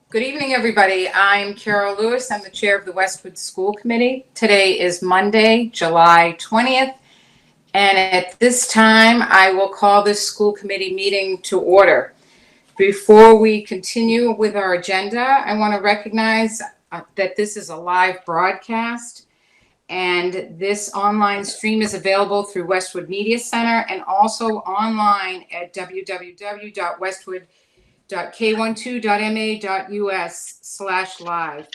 Good evening, everybody. I'm Carol Lewis. I'm the chair of the Westwood School Committee. Today is Monday, July 20th, and at this time, I will call this school committee meeting to order. Before we continue with our agenda, I want to recognize that this is a live broadcast, and this online stream is available through Westwood Media Center and also online at www.westwood.k12.ma.us/live.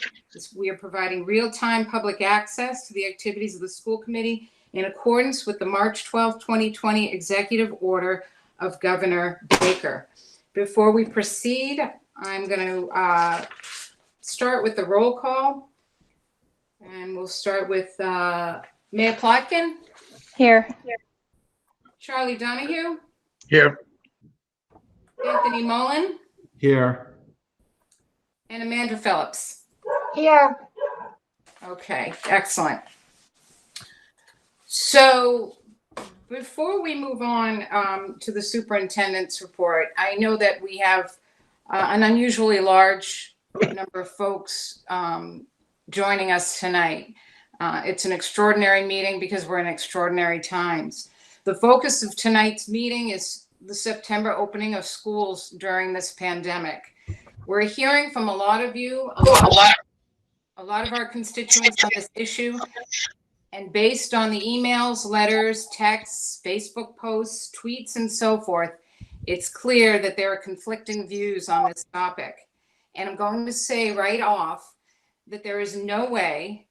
We are providing real-time public access to the activities of the school committee in accordance with the March 12, 2020 executive order of Governor Baker. Before we proceed, I'm going to start with the roll call. And we'll start with Mayor Plotkin. Here. Charlie Donahue. Here. Anthony Mullen. Here. And Amanda Phillips. Here. Okay, excellent. So before we move on to the superintendent's report, I know that we have an unusually large number of folks joining us tonight. It's an extraordinary meeting because we're in extraordinary times. The focus of tonight's meeting is the September opening of schools during this pandemic. We're hearing from a lot of you, a lot of our constituents on this issue, and based on the emails, letters, texts, Facebook posts, tweets, and so forth, it's clear that there are conflicting views on this topic. And I'm going to say right off that there is no way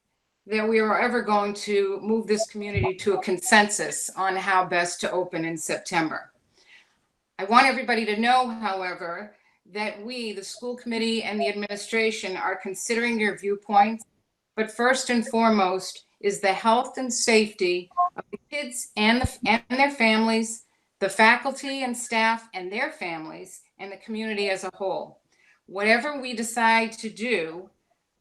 that we are ever going to move this community to a consensus on how best to open in September. I want everybody to know, however, that we, the school committee and the administration, are considering your viewpoints, but first and foremost is the health and safety of the kids and their families, the faculty and staff and their families, and the community as a whole. Whatever we decide to do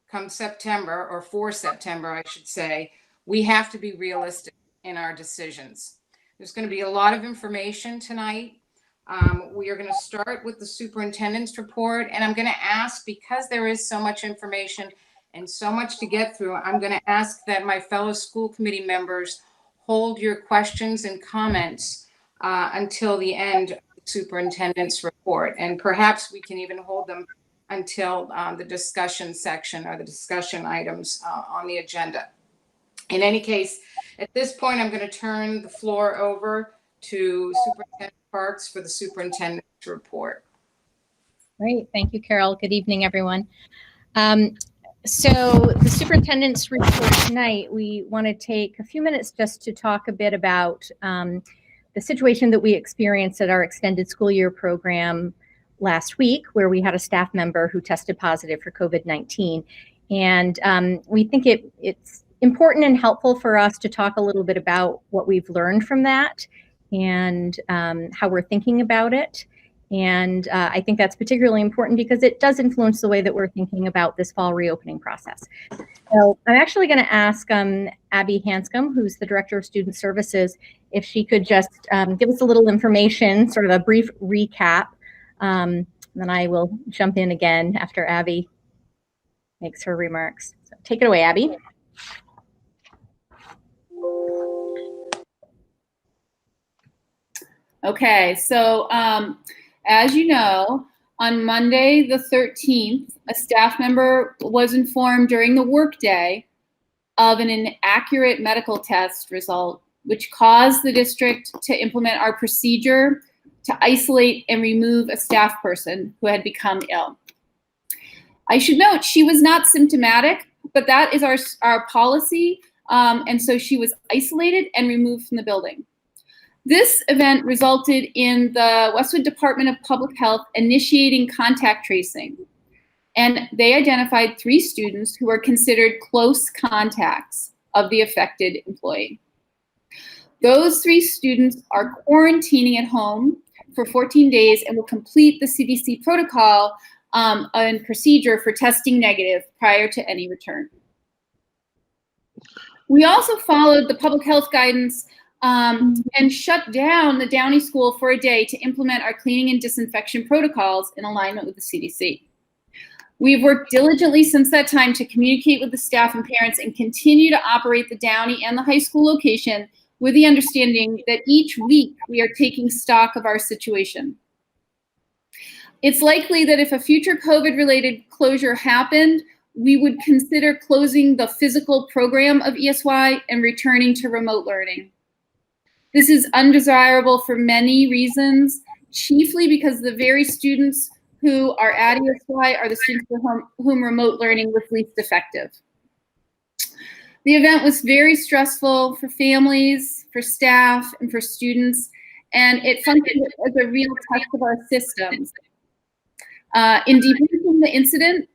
come September, or for September, I should say, we have to be realistic in our decisions. There's going to be a lot of information tonight. We are going to start with the superintendent's report, and I'm going to ask, because there is so much information and so much to get through, I'm going to ask that my fellow school committee members hold your questions and comments until the end of the superintendent's report, and perhaps we can even hold them until the discussion section or the discussion items on the agenda. In any case, at this point, I'm going to turn the floor over to Superintendent Parks for the superintendent's report. Great. Thank you, Carol. Good evening, everyone. So the superintendent's report tonight, we want to take a few minutes just to talk a bit about the situation that we experienced at our extended school year program last week, where we had a staff member who tested positive for COVID-19. And we think it's important and helpful for us to talk a little bit about what we've learned from that and how we're thinking about it. And I think that's particularly important because it does influence the way that we're thinking about this fall reopening process. So I'm actually going to ask Abby Hanscom, who's the Director of Student Services, if she could just give us a little information, sort of a brief recap. Then I will jump in again after Abby makes her remarks. So take it away, Abby. Okay, so as you know, on Monday the 13th, a staff member was informed during the workday of an inaccurate medical test result, which caused the district to implement our procedure to isolate and remove a staff person who had become ill. I should note she was not symptomatic, but that is our policy, and so she was isolated and removed from the building. This event resulted in the Westwood Department of Public Health initiating contact tracing, and they identified 3 students who were considered close contacts of the affected employee. Those 3 students are quarantining at home for 14 days and will complete the CDC protocol and procedure for testing negative prior to any return. We also followed the public health guidance and shut down the Downey School for a day to implement our cleaning and disinfection protocols in alignment with the CDC. We've worked diligently since that time to communicate with the staff and parents and continue to operate the Downey and the high school location with the understanding that each week we are taking stock of our situation. It's likely that if a future COVID-related closure happened, we would consider closing the physical program of ESY and returning to remote learning. This is undesirable for many reasons, chiefly because the very students who are at ESY are the students for whom remote learning was least effective. The event was very stressful for families, for staff, and for students, and it functioned as a real test of our systems. In debriefing the incident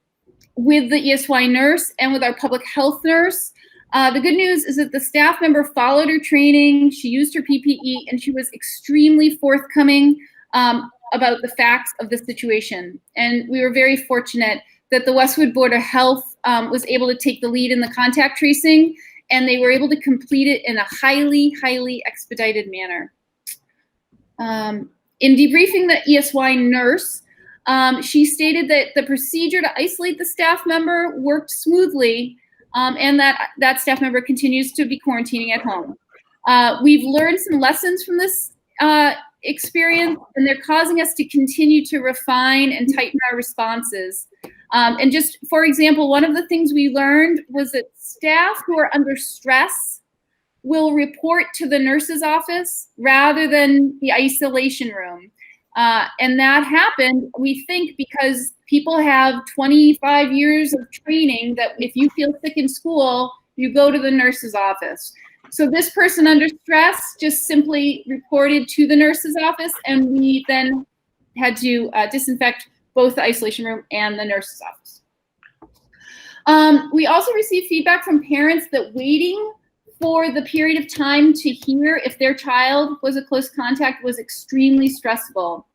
with the ESY nurse and with our public health nurse, the good news is that the staff member followed her training, she used her PPE, and she was extremely forthcoming about the facts of the situation. And we were very fortunate that the Westwood Board of Health was able to take the lead in the contact tracing, and they were able to complete it in a highly, highly expedited manner. In debriefing the ESY nurse, she stated that the procedure to isolate the staff member worked smoothly, and that staff member continues to be quarantining at home. We've learned some lessons from this experience, and they're causing us to continue to refine and tighten our responses. And just for example, one of the things we learned was that staff who are under stress will report to the nurse's office rather than the isolation room. And that happened, we think, because people have 25 years of training that if you feel sick in school, you go to the nurse's office. So this person under stress just simply reported to the nurse's office, and we then had to disinfect both the isolation room and the nurse's office. We also received feedback from parents that waiting for the period of time to hear if their child was a close contact was extremely stressful.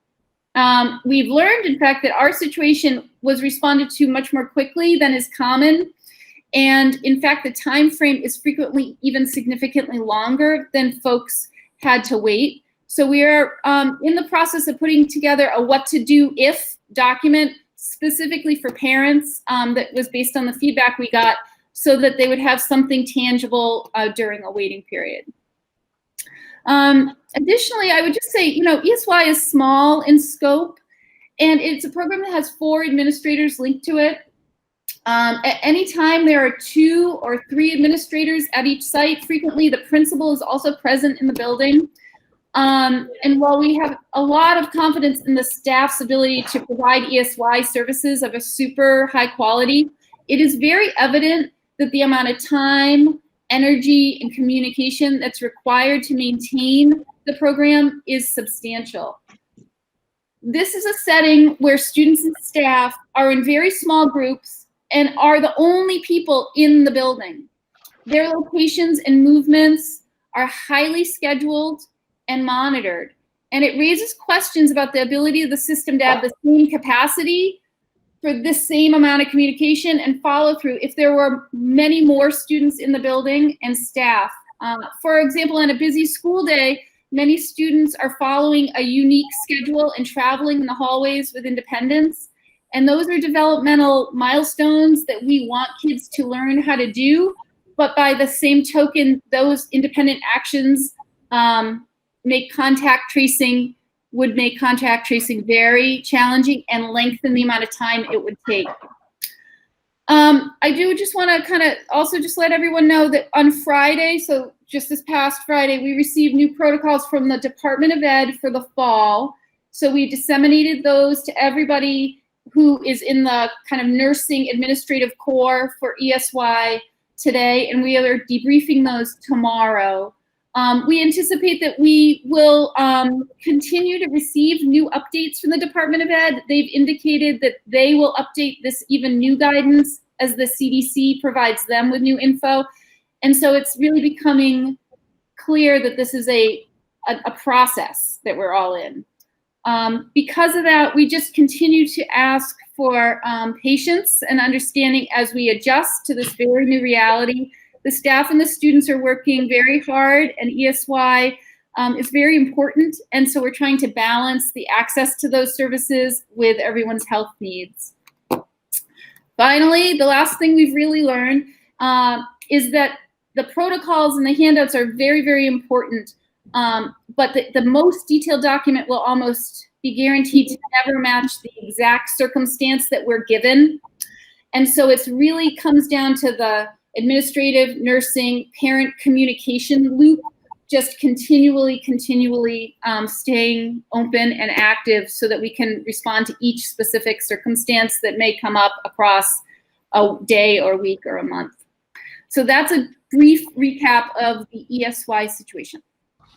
We've learned, in fact, that our situation was responded to much more quickly than is common. And in fact, the time frame is frequently even significantly longer than folks had to wait. So we are in the process of putting together a what to do if document specifically for parents that was based on the feedback we got, so that they would have something tangible during a waiting period. Additionally, I would just say, ESY is small in scope, and it's a program that has 4 administrators linked to it. At any time, there are 2 or 3 administrators at each site. Frequently, the principal is also present in the building. And while we have a lot of confidence in the staff's ability to provide ESY services of a super high quality, it is very evident that the amount of time, energy, and communication that's required to maintain the program is substantial. This is a setting where students and staff are in very small groups and are the only people in the building. Their locations and movements are highly scheduled and monitored. And it raises questions about the ability of the system to have the same capacity for this same amount of communication and follow through if there were many more students in the building and staff. For example, on a busy school day, many students are following a unique schedule and traveling in the hallways with independence. And those are developmental milestones that we want kids to learn how to do. But by the same token, those independent actions would make contact tracing very challenging and lengthen the amount of time it would take. I do just want to kind of also just let everyone know that on Friday, so just this past Friday, we received new protocols from the Department of Ed for the fall. So we disseminated those to everybody who is in the kind of nursing administrative core for ESY today, and we are debriefing those tomorrow. We anticipate that we will continue to receive new updates from the Department of Ed. They've indicated that they will update this even new guidance as the CDC provides them with new info. And so it's really becoming clear that this is a process that we're all in. Because of that, we just continue to ask for patience and understanding as we adjust to this very new reality. The staff and the students are working very hard, and ESY is very important. And so we're trying to balance the access to those services with everyone's health needs. Finally, the last thing we've really learned is that the protocols and the handouts are very, very important. But the most detailed document will almost be guaranteed to never match the exact circumstance that we're given. And so it's really comes down to the administrative, nursing, parent communication loop, just continually staying open and active so that we can respond to each specific circumstance that may come up across a day or week or a month. So that's a brief recap of the ESY situation.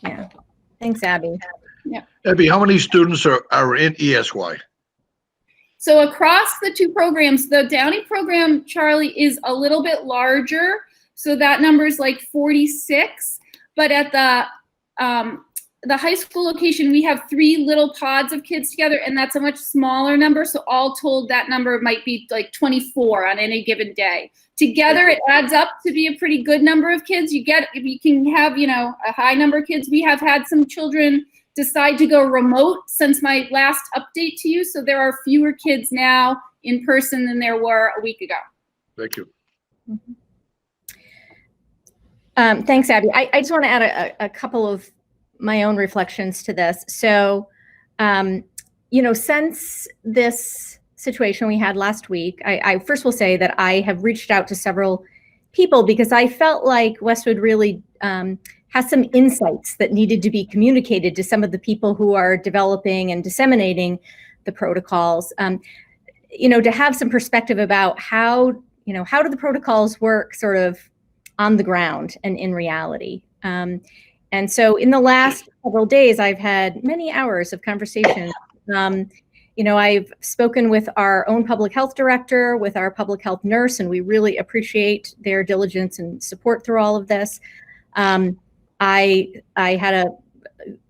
Yeah. Thanks, Abby. Yeah. Abby, how many students are in ESY? So across the two programs, the Downey program, Charlie, is a little bit larger. So that number is like 46. But at the high school location, we have 3 little pods of kids together, and that's a much smaller number. So all told, that number might be like 24 on any given day. Together, it adds up to be a pretty good number of kids. You can have, a high number of kids. We have had some children decide to go remote since my last update to you. So there are fewer kids now in person than there were a week ago. Thank you. Thanks, Abby. I just want to add a couple of my own reflections to this. So, since this situation we had last week, I first will say that I have reached out to several people because I felt like Westwood really has some insights that needed to be communicated to some of the people who are developing and disseminating the protocols. To have some perspective about how do the protocols work sort of on the ground and in reality. And so in the last several days, I've had many hours of conversation. I've spoken with our own public health director, with our public health nurse, and we really appreciate their diligence and support through all of this. I had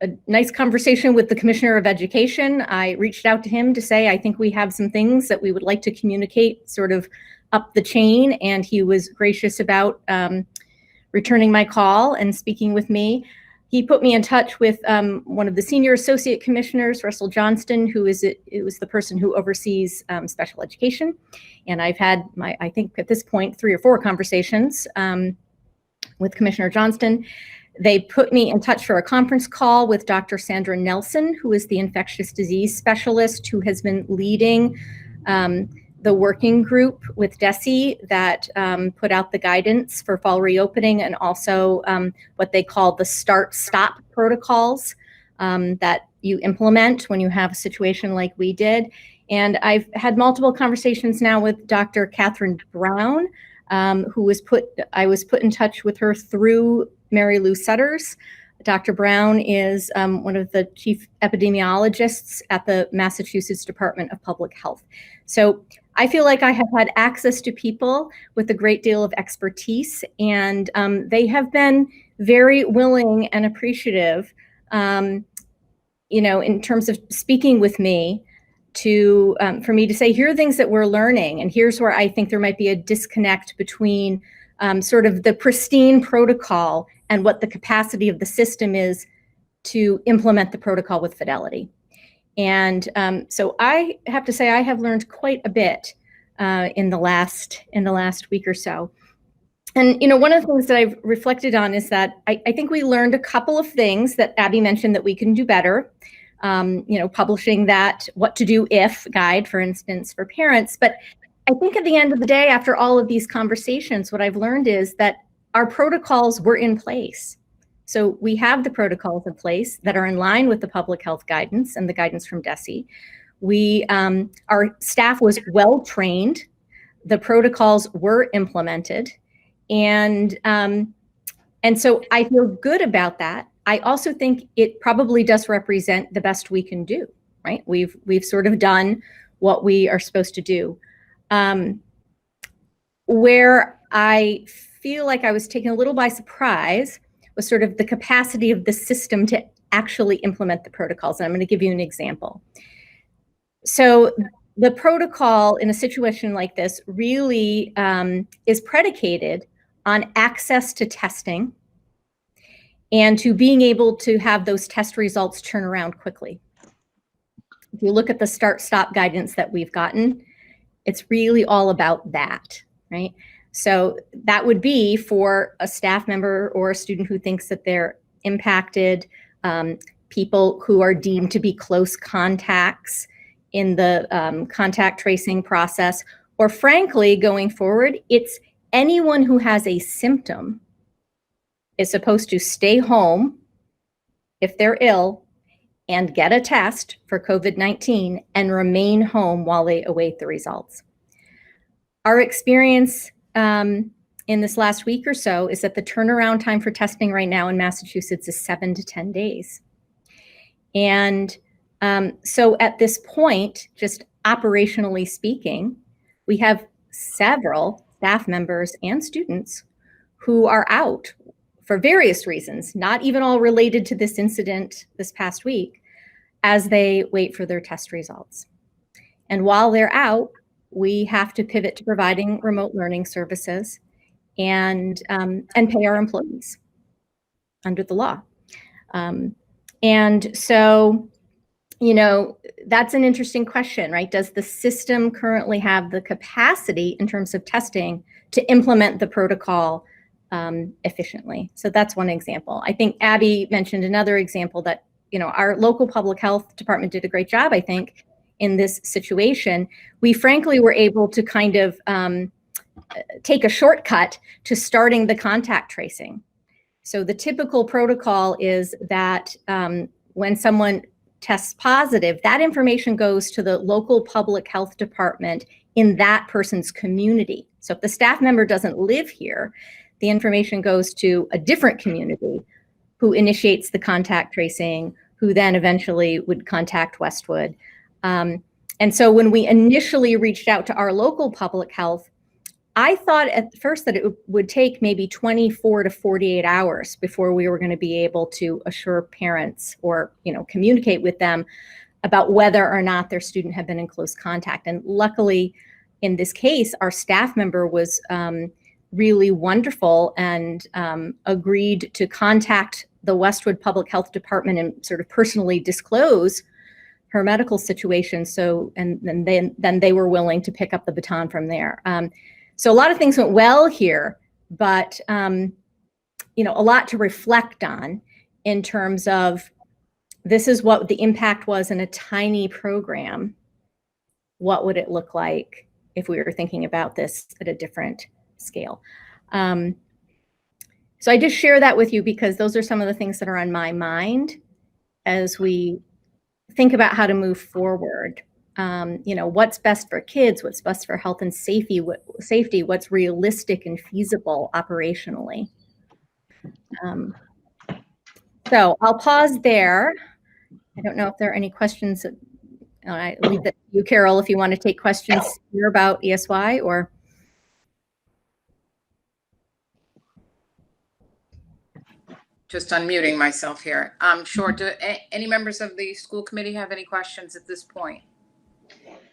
a nice conversation with the Commissioner of Education. I reached out to him to say, I think we have some things that we would like to communicate sort of up the chain, and he was gracious about returning my call and speaking with me. He put me in touch with one of the senior associate commissioners, Russell Johnston, who is the person who oversees special education. And I've had I think at this point, 3 or 4 conversations with Commissioner Johnston. They put me in touch for a conference call with Dr. Sandra Nelson, who is the infectious disease specialist who has been leading the working group with DESE that put out the guidance for fall reopening, and also what they call the start-stop protocols that you implement when you have a situation like we did. And I've had multiple conversations now with Dr. Catherine Brown, I was put in touch with her through Mary Lou Sutters. Dr. Brown is one of the chief epidemiologists at the Massachusetts Department of Public Health. So I feel like I have had access to people with a great deal of expertise, and they have been very willing and appreciative, in terms of speaking with me for me to say, here are things that we're learning, and here's where I think there might be a disconnect between sort of the pristine protocol and what the capacity of the system is to implement the protocol with fidelity. And so I have to say I have learned quite a bit in the last week or so. And one of the things that I've reflected on is that I think we learned a couple of things that Abby mentioned that we can do better. Publishing that what to do if guide, for instance, for parents. But I think at the end of the day, after all of these conversations, what I've learned is that our protocols were in place. So we have the protocols in place that are in line with the public health guidance and the guidance from DESE. Our staff was well trained. The protocols were implemented. And so I feel good about that. I also think it probably does represent the best we can do, right? We've sort of done what we are supposed to do. Where I feel like I was taken a little by surprise was sort of the capacity of the system to actually implement the protocols. And I'm going to give you an example. So the protocol in a situation like this really is predicated on access to testing and to being able to have those test results turn around quickly. If you look at the start-stop guidance that we've gotten, It's really all about that, right? So that would be for a staff member or a student who thinks that they're impacted, people who are deemed to be close contacts in the contact tracing process, or frankly, going forward, it's anyone who has a symptom is supposed to stay home if they're ill and get a test for COVID-19 and remain home while they await the results. Our experience in this last week or so is that the turnaround time for testing right now in Massachusetts is 7 to 10 days. And so at this point, just operationally speaking, we have several staff members and students who are out for various reasons, not even all related to this incident this past week, as they wait for their test results. And while they're out, we have to pivot to providing remote learning services and pay our employees under the law. And so, you know, that's an interesting question, right? Does the system currently have the capacity in terms of testing to implement the protocol efficiently? So that's one example. I think Abby mentioned another example that, you know, our local public health department did a great job, I think, in this situation. We frankly were able to kind of take a shortcut to starting the contact tracing. So the typical protocol is that when someone tests positive, that information goes to the local public health department in that person's community. So if the staff member doesn't live here, the information goes to a different community who initiates the contact tracing, who then eventually would contact Westwood. And so when we initially reached out to our local public health, I thought at first that it would take maybe 24 to 48 hours before we were going to be able to assure parents or, you know, communicate with them about whether or not their student had been in close contact. And luckily, in this case, our staff member was really wonderful and agreed to contact the Westwood Public Health Department and sort of personally disclose her medical situation. So, and then they were willing to pick up the baton from there. So a lot of things went well here, but you know, a lot to reflect on in terms of this is what the impact was in a tiny program. What would it look like if we were thinking about this at a different scale? So I just share that with you because those are some of the things that are on my mind as we think about how to move forward. You know, what's best for kids, what's best for health and safety, what's realistic and feasible operationally. So I'll pause there. I don't know if there are any questions. I leave that to you, Carol, if you want to take questions here about ESY or. Just unmuting myself here. Sure. Do any members of the school committee have any questions at this point?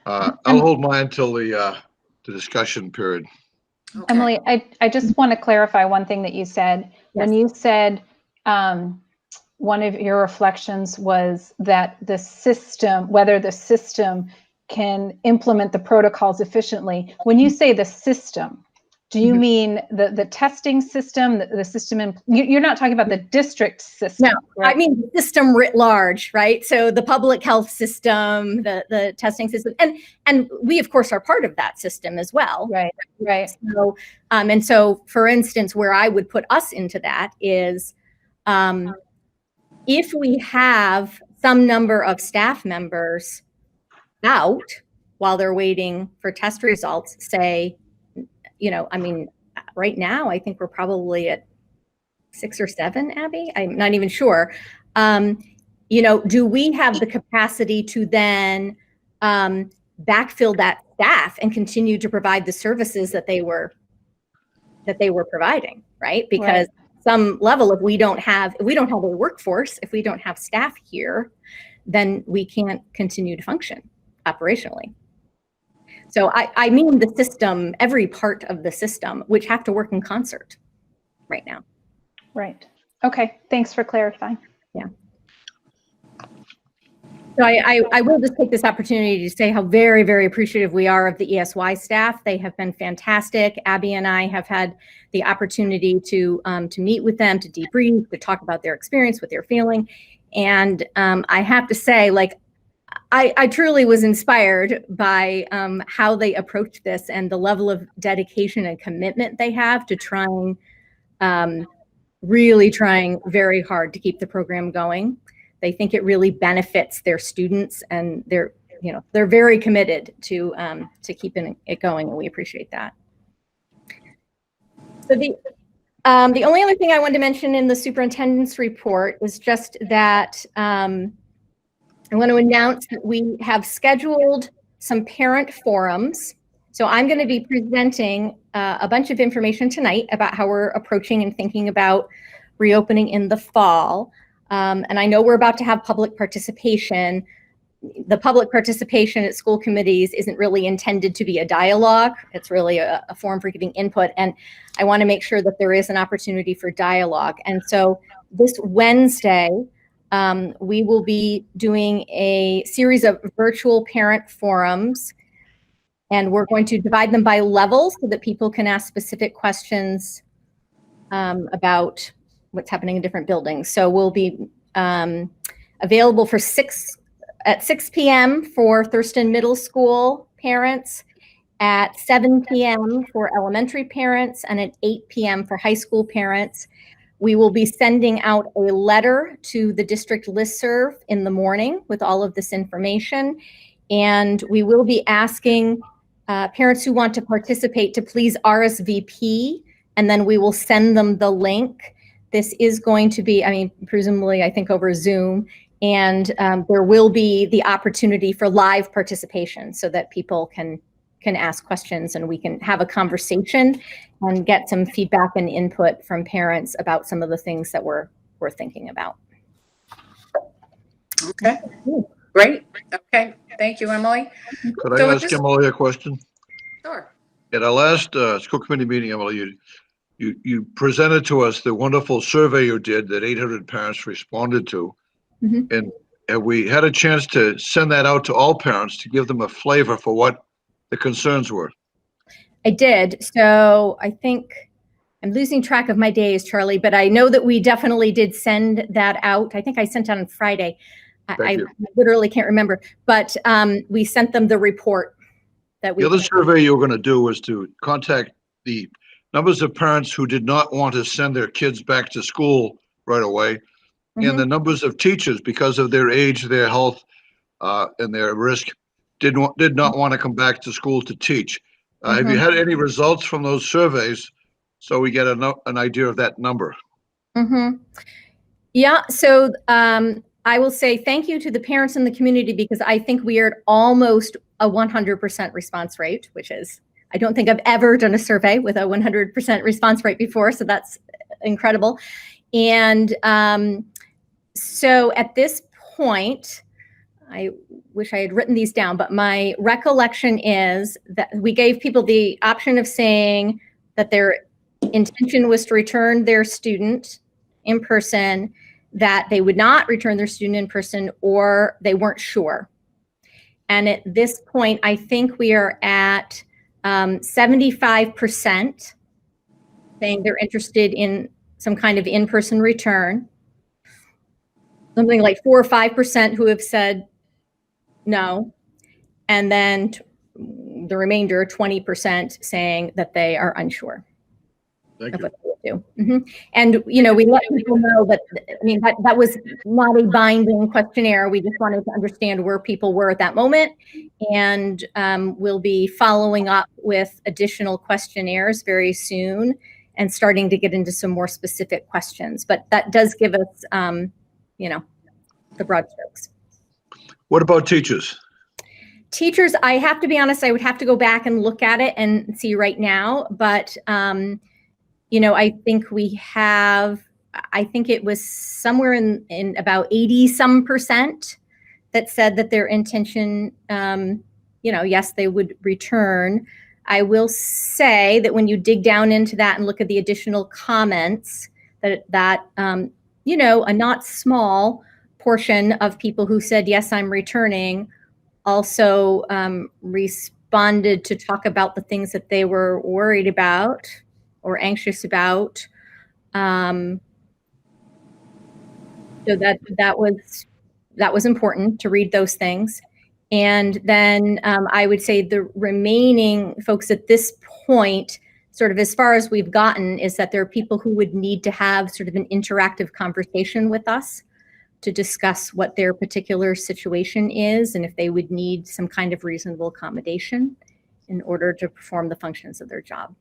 I'll hold mine until the discussion period. Okay. Emily, I just want to clarify one thing that you said. Yes. When you said one of your reflections was that the system, whether the system can implement the protocols efficiently. When you say the system, do you mean the testing system, the system? You're not talking about the district system. No, right? I mean the system writ large, right? So the public health system, the testing system, and we of course are part of that system as well. Right, right. So, and so, for instance, where I would put us into that is, if we have some number of staff members out while they're waiting for test results, say. You know, I mean, right now, I think we're probably at 6 or 7, Abby. I'm not even sure. You know, do we have the capacity to then backfill that staff and continue to provide the services that they were providing, right? Because some level, if we don't have a workforce, if we don't have staff here, then we can't continue to function operationally. So I mean the system, every part of the system, which have to work in concert right now. Right. Okay. Thanks for clarifying. Yeah. So I will just take this opportunity to say how very, very appreciative we are of the ESY staff. They have been fantastic. Abby and I have had the opportunity to meet with them, to debrief, to talk about their experience, what they're feeling. And I have to say, like, I truly was inspired by how they approach this and the level of dedication and commitment they have to trying, really trying very hard to keep the program going. They think it really benefits their students, and they're very committed to keeping it going, and we appreciate that. So the only other thing I wanted to mention in the superintendent's report is just that I want to announce that we have scheduled some parent forums. So I'm going to be presenting a bunch of information tonight about how we're approaching and thinking about reopening in the fall. And I know we're about to have public participation. The public participation at school committees isn't really intended to be a dialogue. It's really a forum for giving input. And I want to make sure that there is an opportunity for dialogue. And so this Wednesday, we will be doing a series of virtual parent forums, and we're going to divide them by levels so that people can ask specific questions about what's happening in different buildings. So we'll be available at 6 p.m. for Thurston Middle School parents, at 7 p.m. for elementary parents, and at 8 p.m. for high school parents. We will be sending out a letter to the district listserv in the morning with all of this information. And we will be asking parents who want to participate to please RSVP, and then we will send them the link. This is going to be, I mean, presumably, I think over Zoom, and there will be the opportunity for live participation so that people can ask questions and we can have a conversation and get some feedback and input from parents about some of the things that we're thinking about. Okay, great. Okay, thank you, Emily. Could So I at ask this- Emily a question? Sure. At our last school committee meeting, Emily, you presented to us the wonderful survey you did that 800 parents responded to. Mhm. And have we had a chance to send that out to all parents to give them a flavor for what the concerns were? I did. So I think I'm losing track of my days, Charlie, but I know that we definitely did send that out. I think I sent it on Friday. I you. literally can't remember, but we sent them the report that we. The other survey you were going to do was to contact the numbers of parents who did not want to send their kids back to school right away, and the numbers of teachers, because of their age, their health, and their risk, did not want to come back to school to teach. Have you had any results from those surveys so we get an idea of that number? Yeah, so I will say thank you to the parents in the community, because I think we are at almost a 100% response rate, which is, I don't think I've ever done a survey with a 100% response rate before, so that's incredible. And so at this point, I wish I had written these down, but my recollection is that we gave people the option of saying that their intention was to return their student in person, that they would not return their student in person, or they weren't sure. And at this point, I think we are at 75% saying they're interested in some kind of in-person return. Something like 4 or 5% who have said no. And then the remainder, 20%, saying that they are unsure. Thank of you. what they would do. And, we let people know that, I mean, that was not a binding questionnaire. We just wanted to understand where people were at that moment. And we'll be following up with additional questionnaires very soon and starting to get into some more specific questions. But that does give us, the broad strokes. What about teachers? Teachers, I have to be honest, I would have to go back and look at it and see right now. But, I think we have, I think it was somewhere in about 80% that said that their intention, yes, they would return. I will say that when you dig down into that and look at the additional comments, that a not small portion of people who said, yes, I'm returning, also responded to talk about the things that they were worried about or anxious about. So that was important to read those things. And then I would say the remaining folks at this point, sort of as far as we've gotten, is that there are people who would need to have sort of an interactive conversation with us to discuss what their particular situation is and if they would need some kind of reasonable accommodation in order to perform the functions of their job.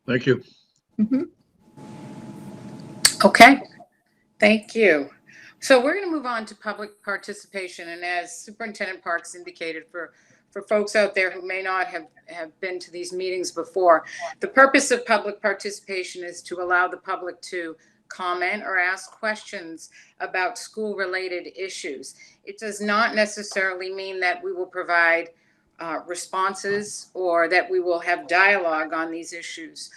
Thank you. Mm-hmm. Okay, thank you. So we're going to move on to public participation. And as Superintendent Parks indicated, for folks out there who may not have been to these meetings before, the purpose of public participation is to allow the public to comment or ask questions about school-related issues. It does not necessarily mean that we will provide responses or that we will have dialogue on these issues.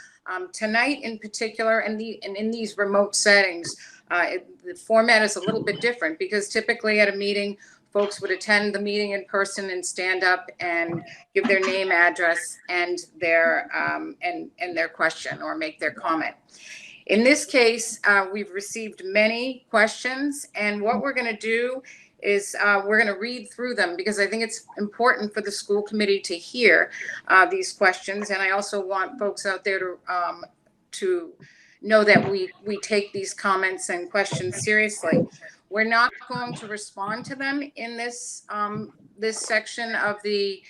Tonight in particular, and in these remote settings, the format is a little bit different because typically at a meeting, folks would attend the meeting in person and stand up and give their name, address, and their question or make their comment. In this case, we've received many questions, and what we're going to do is we're going to read through them because I think it's important for the school committee to hear these questions, and I also want folks out there to know that we take these comments and questions seriously. We're not going to respond to them in this this section of the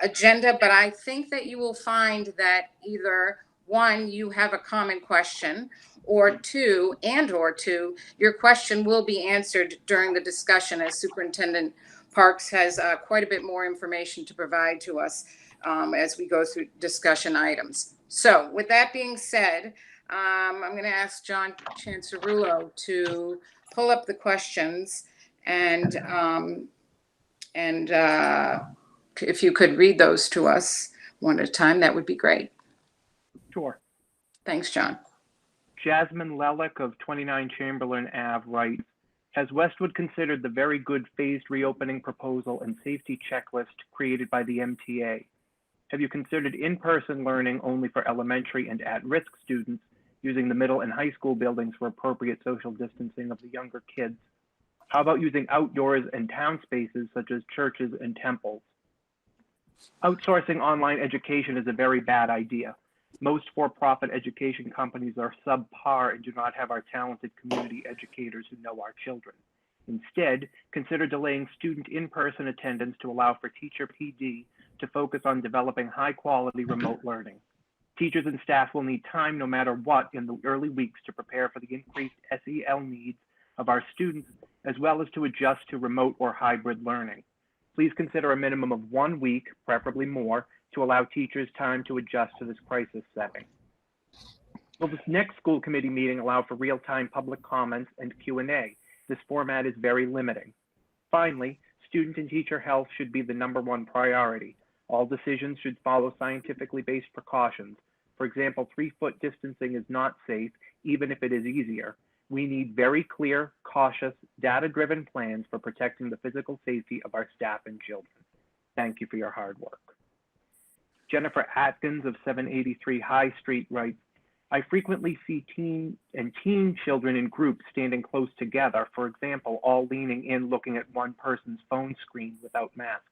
agenda, but I think that you will find that either one, you have a common question, or two, your question will be answered during the discussion, as Superintendent Parks has quite a bit more information to provide to us as we go through discussion items. So with that being said, I'm going to ask John Chancerulo to pull up the questions and if you could read those to us one at a time, that would be great. Sure. Thanks, John. Jasmine Lelick of 29 Chamberlain Ave writes, has Westwood considered the very good phased reopening proposal and safety checklist created by the MTA? Have you considered in-person learning only for elementary and at-risk students using the middle and high school buildings for appropriate social distancing of the younger kids? How about using outdoors and town spaces such as churches and temples? Outsourcing online education is a very bad idea. Most for-profit education companies are subpar and do not have our talented community educators who know our children. Instead, consider delaying student in-person attendance to allow for teacher PD to focus on developing high-quality remote learning. Teachers and staff will need time no matter what in the early weeks to prepare for the increased SEL needs of our students, as well as to adjust to remote or hybrid learning. Please consider a minimum of 1 week, preferably more, to allow teachers time to adjust to this crisis setting. Will this next school committee meeting allow for real-time public comments and Q&A? This format is very limiting. Finally, student and teacher health should be the #1 priority. All decisions should follow scientifically based precautions. For example, 3-foot distancing is not safe, even if it is easier. We need very clear, cautious, data-driven plans for protecting the physical safety of our staff and children. Thank you for your hard work. Jennifer Atkins of 783 High Street writes, I frequently see teen children in groups standing close together, for example, all leaning in looking at one person's phone screen without masks.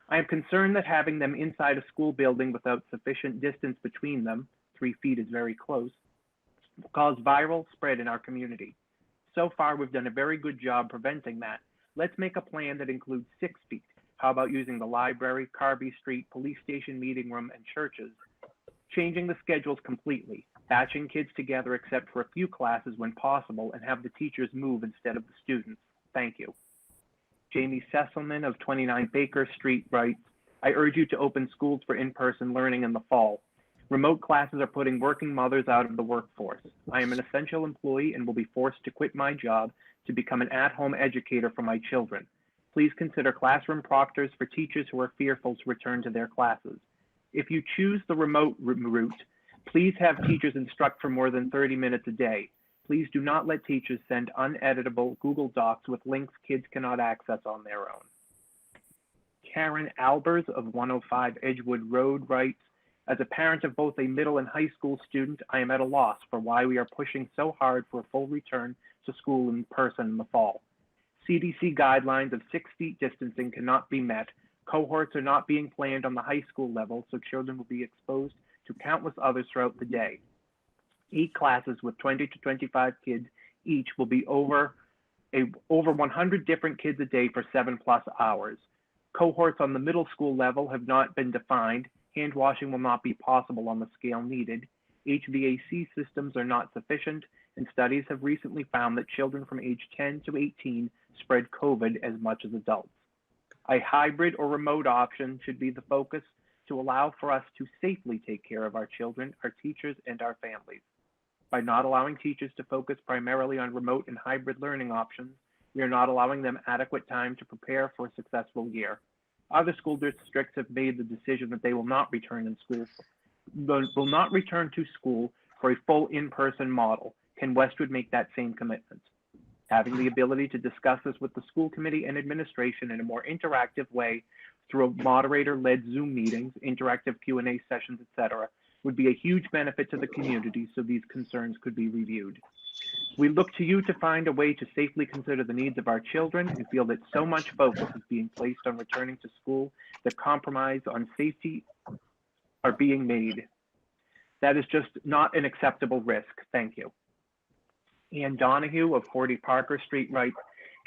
I am concerned that having them inside a school building without sufficient distance between them, 3 feet is very close, will cause viral spread in our community. So far, we've done a very good job preventing that. Let's make a plan that includes 6 feet. How about using the library, Carby Street, police station meeting room, and churches? Changing the schedules completely, batching kids together except for a few classes when possible, and have the teachers move instead of the students. Thank you. Jamie Sesselman of 29 Baker Street writes, I urge you to open schools for in-person learning in the fall. Remote classes are putting working mothers out of the workforce. I am an essential employee and will be forced to quit my job to become an at-home educator for my children. Please consider classroom proctors for teachers who are fearful to return to their classes. If you choose the remote route, please have teachers instruct for more than 30 minutes a day. Please do not let teachers send uneditable Google Docs with links kids cannot access on their own. Karen Albers of 105 Edgewood Road writes, as a parent of both a middle and high school student, I am at a loss for why we are pushing so hard for a full return to school in person in the fall. CDC guidelines of 6 feet distancing cannot be met. Cohorts are not being planned on the high school level, so children will be exposed to countless others throughout the day. 8 classes with 20 to 25 kids each will be over 100 different kids a day for 7+ hours. Cohorts on the middle school level have not been defined. Hand washing will not be possible on the scale needed. HVAC systems are not sufficient, and studies have recently found that children from age 10 to 18 spread COVID as much as adults. A hybrid or remote option should be the focus to allow for us to safely take care of our children, our teachers, and our families. By not allowing teachers to focus primarily on remote and hybrid learning options, we are not allowing them adequate time to prepare for a successful year. Other school districts have made the decision that they will not return to school for a full in-person model. Can Westwood make that same commitment? Having the ability to discuss this with the school committee and administration in a more interactive way through moderator-led Zoom meetings, interactive Q&A sessions, etc., would be a huge benefit to the community, so these concerns could be reviewed. We look to you to find a way to safely consider the needs of our children and feel that so much focus is being placed on returning to school that compromise on safety are being made. That is just not an acceptable risk. Thank you. Ann Donahue of 40 Parker Street writes,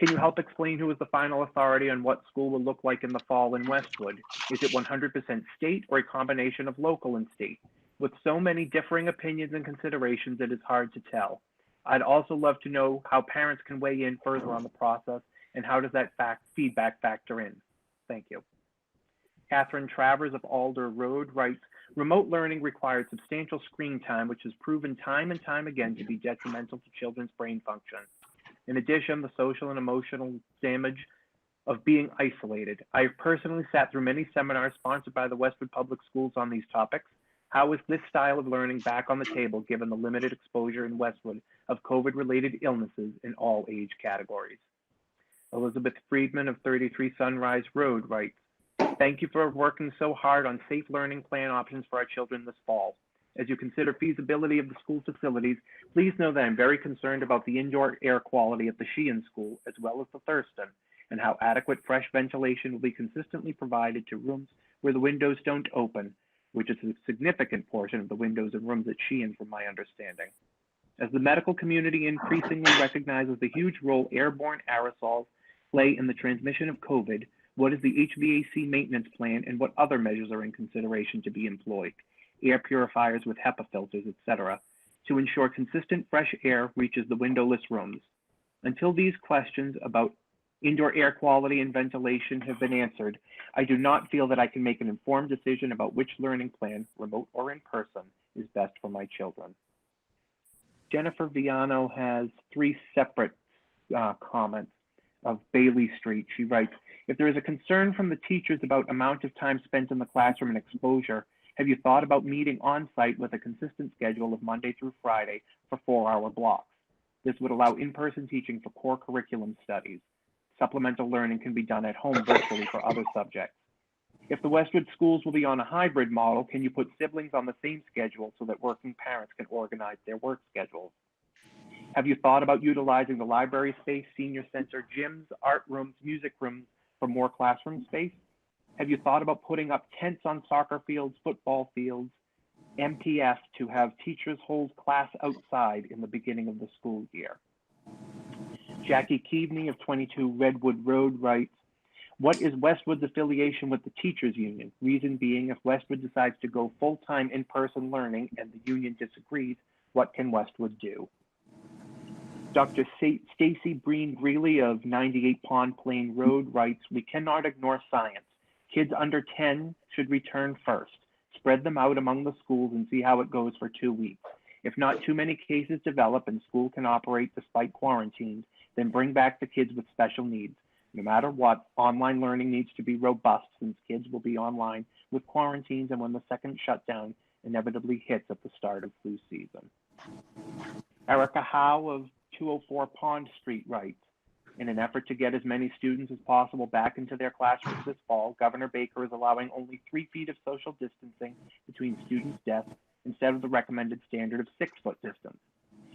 can you help explain who is the final authority on what school will look like in the fall in Westwood? Is it 100% state or a combination of local and state? With so many differing opinions and considerations, it is hard to tell. I'd also love to know how parents can weigh in further on the process and how does that feedback factor in? Thank you. Catherine Travers of Alder Road writes, remote learning requires substantial screen time, which has proven time and time again to be detrimental to children's brain function. In addition, the social and emotional damage of being isolated. I have personally sat through many seminars sponsored by the Westwood Public Schools on these topics. How is this style of learning back on the table given the limited exposure in Westwood of COVID-related illnesses in all age categories? Elizabeth Friedman of 33 Sunrise Road writes, thank you for working so hard on safe learning plan options for our children this fall. As you consider feasibility of the school facilities, please know that I'm very concerned about the indoor air quality at the Sheehan School as well as the Thurston, and how adequate fresh ventilation will be consistently provided to rooms where the windows don't open, which is a significant portion of the windows in rooms at Sheehan from my understanding. As the medical community increasingly recognizes the huge role airborne aerosols play in the transmission of COVID, what is the HVAC maintenance plan and what other measures are in consideration to be employed? Air purifiers with HEPA filters, etc., to ensure consistent fresh air reaches the windowless rooms. Until these questions about indoor air quality and ventilation have been answered, I do not feel that I can make an informed decision about which learning plan, remote or in person, is best for my children. Jennifer Viano has 3 separate comments of Bailey Street. She writes, if there is a concern from the teachers about amount of time spent in the classroom and exposure, have you thought about meeting on site with a consistent schedule of Monday through Friday for 4-hour blocks? This would allow in-person teaching for core curriculum studies. Supplemental learning can be done at home virtually for other subjects. If the Westwood schools will be on a hybrid model, can you put siblings on the same schedule so that working parents can organize their work schedules? Have you thought about utilizing the library space, senior center, gyms, art rooms, music rooms for more classroom space? Have you thought about putting up tents on soccer fields, football fields, MPF to have teachers hold class outside in the beginning of the school year? Jackie Keaveney of 22 Redwood Road writes, what is Westwood's affiliation with the teachers union? Reason being, if Westwood decides to go full-time in-person learning and the union disagrees, what can Westwood do? Dr. Stacy Breen Greeley of 98 Pond Plain Road writes, we cannot ignore science. Kids under 10 should return first. Spread them out among the schools and see how it goes for 2 weeks. If not too many cases develop and school can operate despite quarantines, then bring back the kids with special needs. No matter what, online learning needs to be robust since kids will be online with quarantines and when the second shutdown inevitably hits at the start of flu season. Erica Howe of 204 Pond Street writes, in an effort to get as many students as possible back into their classrooms this fall, Governor Baker is allowing only 3 feet of social distancing between students' desks instead of the recommended standard of 6-foot distance.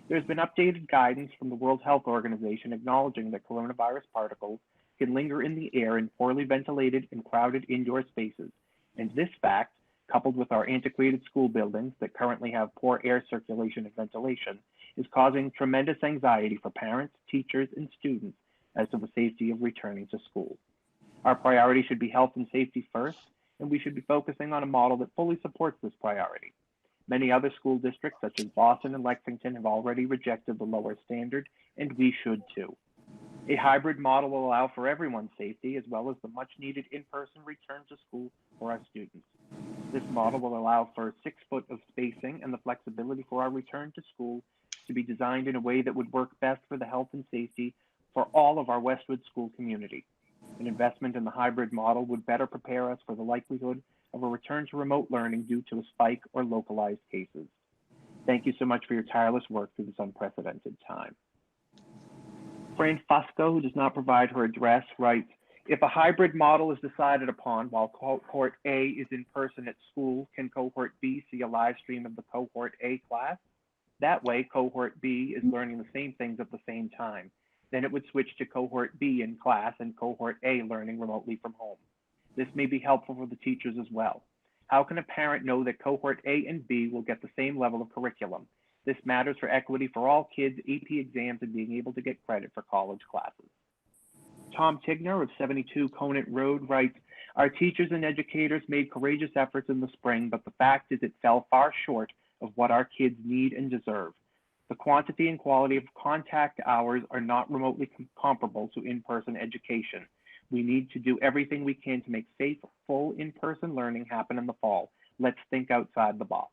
There's been updated guidance from the World Health Organization acknowledging that coronavirus particles can linger in the air in poorly ventilated and crowded indoor spaces. And this fact, coupled with our antiquated school buildings that currently have poor air circulation and ventilation, is causing tremendous anxiety for parents, teachers, and students as to the safety of returning to school. Our priority should be health and safety first, and we should be focusing on a model that fully supports this priority. Many other school districts, such as Boston and Lexington, have already rejected the lower standard, and we should too. A hybrid model will allow for everyone's safety, as well as the much-needed in-person return to school for our students. This model will allow for 6 foot of spacing and the flexibility for our return to school to be designed in a way that would work best for the health and safety for all of our Westwood school community. An investment in the hybrid model would better prepare us for the likelihood of a return to remote learning due to a spike or localized cases. Thank you so much for your tireless work through this unprecedented time. Fran Fusco, who does not provide her address, writes, if a hybrid model is decided upon while cohort A is in person at school, can cohort B see a live stream of the cohort A class? That way, cohort B is learning the same things at the same time. Then it would switch to cohort B in class and cohort A learning remotely from home. This may be helpful for the teachers as well. How can a parent know that cohort A and B will get the same level of curriculum? This matters for equity for all kids, AP exams, and being able to get credit for college classes. Tom Tigner of 72 Conant Road writes, our teachers and educators made courageous efforts in the spring, but the fact is it fell far short of what our kids need and deserve. The quantity and quality of contact hours are not remotely comparable to in-person education. We need to do everything we can to make safe, full in-person learning happen in the fall. Let's think outside the box.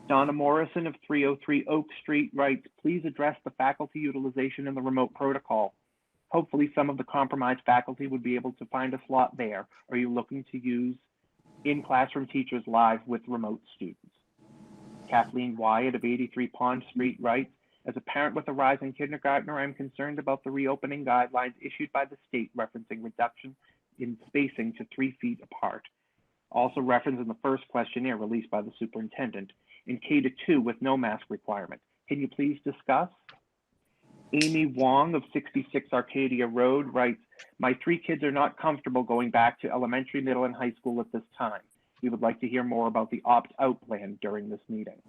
Donna Morrison of 303 Oak Street writes, please address the faculty utilization in the remote protocol. Hopefully some of the compromised faculty would be able to find a slot there. Are you looking to use in-classroom teachers live with remote students? Kathleen Wyatt of 83 Pond Street writes, as a parent with a rising kindergartner, I'm concerned about the reopening guidelines issued by the state referencing reduction in spacing to 3 feet apart. Also referenced in the first questionnaire released by the superintendent, in K-2 with no mask requirement. Can you please discuss? Amy Wong of 66 Arcadia Road writes, my 3 kids are not comfortable going back to elementary, middle, and high school at this time. We would like to hear more about the opt-out plan during this meeting.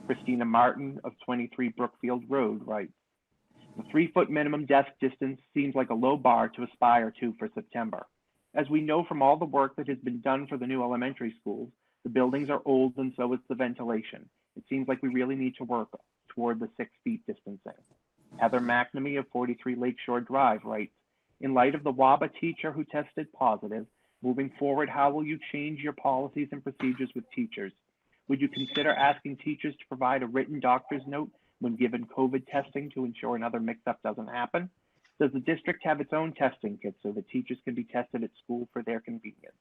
Christina Martin of 23 Brookfield Road writes, the 3-foot minimum desk distance seems like a low bar to aspire to for September. As we know from all the work that has been done for the new elementary schools, the buildings are old and so is the ventilation. It seems like we really need to work toward the 6 feet distancing. Heather McNamee of 43 Lakeshore Drive writes, in light of the WABA teacher who tested positive, moving forward, how will you change your policies and procedures with teachers? Would you consider asking teachers to provide a written doctor's note when given COVID testing to ensure another mix-up doesn't happen? Does the district have its own testing kit so that teachers can be tested at school for their convenience?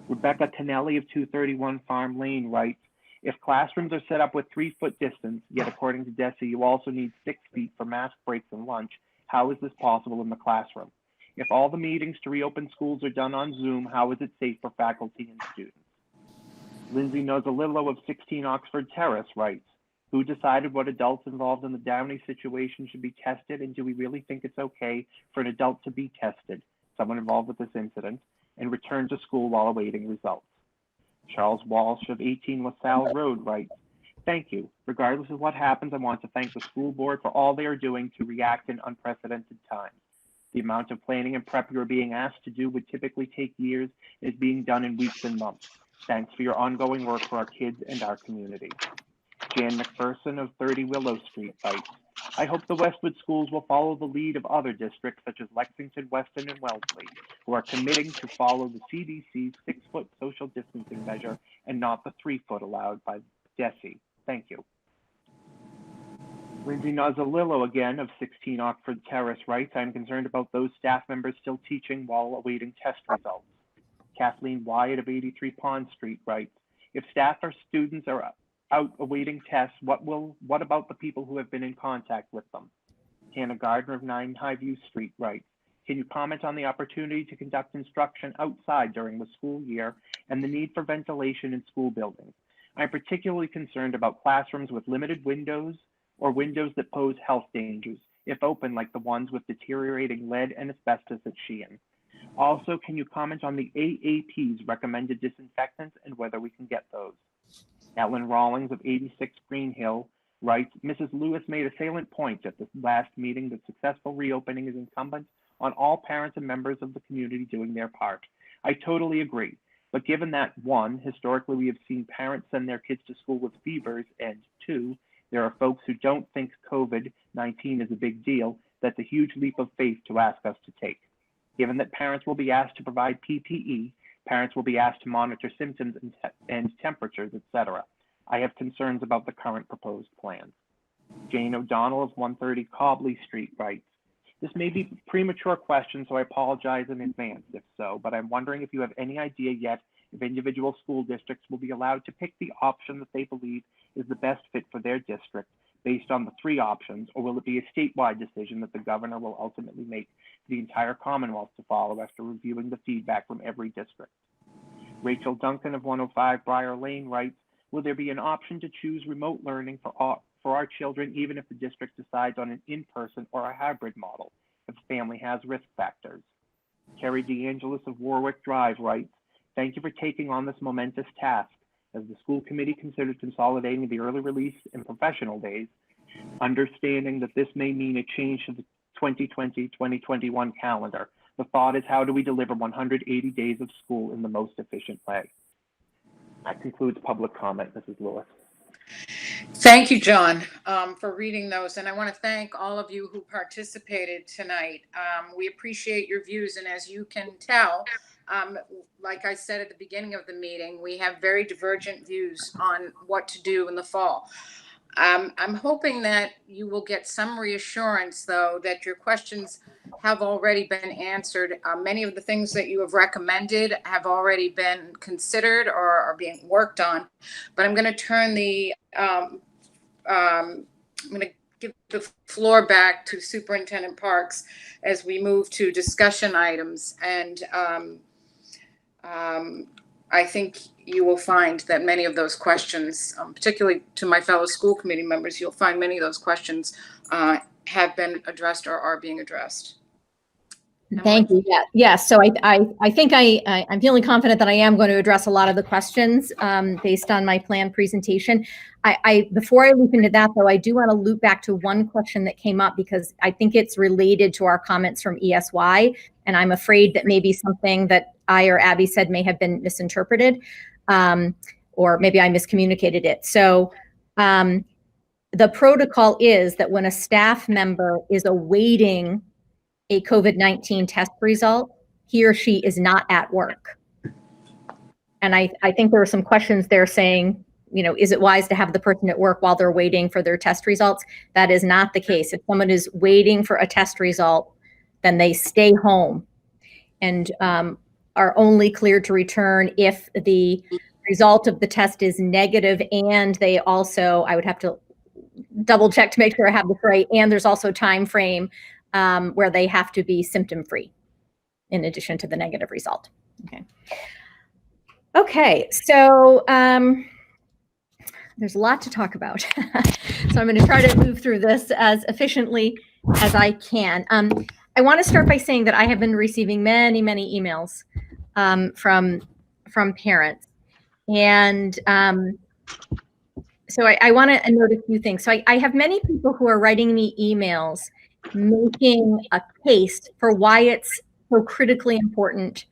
Rebecca Tonelli of 231 Farm Lane writes, if classrooms are set up with 3-foot distance, yet according to DESE, you also need 6 feet for mask breaks and lunch, how is this possible in the classroom? If all the meetings to reopen schools are done on Zoom, how is it safe for faculty and students? Lindsay Nozzolillo of 16 Oxford Terrace writes, who decided what adults involved in the Downey situation should be tested, and do we really think it's okay for an adult to be tested, someone involved with this incident, and return to school while awaiting results? Charles Walsh of 18 LaSalle Road writes, thank you. Regardless of what happens, I want to thank the school board for all they are doing to react in unprecedented times. The amount of planning and prep you are being asked to do would typically take years and is being done in weeks and months. Thanks for your ongoing work for our kids and our community. Jan McPherson of 30 Willow Street writes, I hope the Westwood schools will follow the lead of other districts such as Lexington, Weston, and Wellesley, who are committing to follow the CDC's 6-foot social distancing measure and not the 3-foot allowed by DESE. Thank you. Lindsay Nozzolillo again of 16 Oxford Terrace writes, I'm concerned about those staff members still teaching while awaiting test results. Kathleen Wyatt of 83 Pond Street writes, if staff or students are out awaiting tests, what about the people who have been in contact with them? Hannah Gardner of 9 Highview Street writes, can you comment on the opportunity to conduct instruction outside during the school year and the need for ventilation in school buildings? I'm particularly concerned about classrooms with limited windows or windows that pose health dangers, if open, like the ones with deteriorating lead and asbestos at Sheehan. Also, can you comment on the AAP's recommended disinfectants and whether we can get those? Ellen Rawlings of 86 Green Hill writes, Mrs. Lewis made a salient point at the last meeting that successful reopening is incumbent on all parents and members of the community doing their part. I totally agree. But given that, 1, historically we have seen parents send their kids to school with fevers, and 2, there are folks who don't think COVID-19 is a big deal, that's a huge leap of faith to ask us to take. Given that parents will be asked to provide PPE, parents will be asked to monitor symptoms and temperatures, etc. I have concerns about the current proposed plans. Jane O'Donnell of 130 Cobley Street writes, this may be a premature question, so I apologize in advance if so, but I'm wondering if you have any idea yet if individual school districts will be allowed to pick the option that they believe is the best fit for their district based on the 3 options, or will it be a statewide decision that the governor will ultimately make for the entire Commonwealth to follow after reviewing the feedback from every district? Rachel Duncan of 105 Briar Lane writes, will there be an option to choose remote learning for our children, even if the district decides on an in-person or a hybrid model, if the family has risk factors? Terry DeAngelis of Warwick Drive writes, thank you for taking on this momentous task. As the school committee considered consolidating the early release and professional days, understanding that this may mean a change to the 2020-2021 calendar, the thought is, how do we deliver 180 days of school in the most efficient way? That concludes public comment, Mrs. Lewis. Thank you, John, for reading those. And I want to thank all of you who participated tonight. We appreciate your views. And as you can tell, like I said at the beginning of the meeting, we have very divergent views on what to do in the fall. I'm hoping that you will get some reassurance, though, that your questions have already been answered. Many of the things that you have recommended have already been considered or are being worked on. But I'm going to turn I'm going to give the floor back to Superintendent Parks as we move to discussion items. And I think you will find that many of those questions, particularly to my fellow school committee members, you'll find many of those questions have been addressed or are being addressed. Thank you. Yeah. So I think I'm feeling confident that I am going to address a lot of the questions based on my planned presentation. Before I loop into that, though, I do want to loop back to one question that came up because I think it's related to our comments from ESY, and I'm afraid that maybe something that I or Abby said may have been misinterpreted, or maybe I miscommunicated it. So the protocol is that when a staff member is awaiting a COVID-19 test result, he or she is not at work. And I think there were some questions there saying, is it wise to have the person at work while they're waiting for their test results? That is not the case. If someone is waiting for a test result, then they stay home and are only cleared to return if the result of the test is negative, and they also, I would have to double check to make sure I have this right, and there's also time frame where they have to be symptom-free in addition to the negative result. Okay, so there's a lot to talk about. So I'm going to try to move through this as efficiently as I can. I want to start by saying that I have been receiving many, many emails from parents. And so I want to note a few things. So I have many people who are writing me emails making a case for why it's so critically important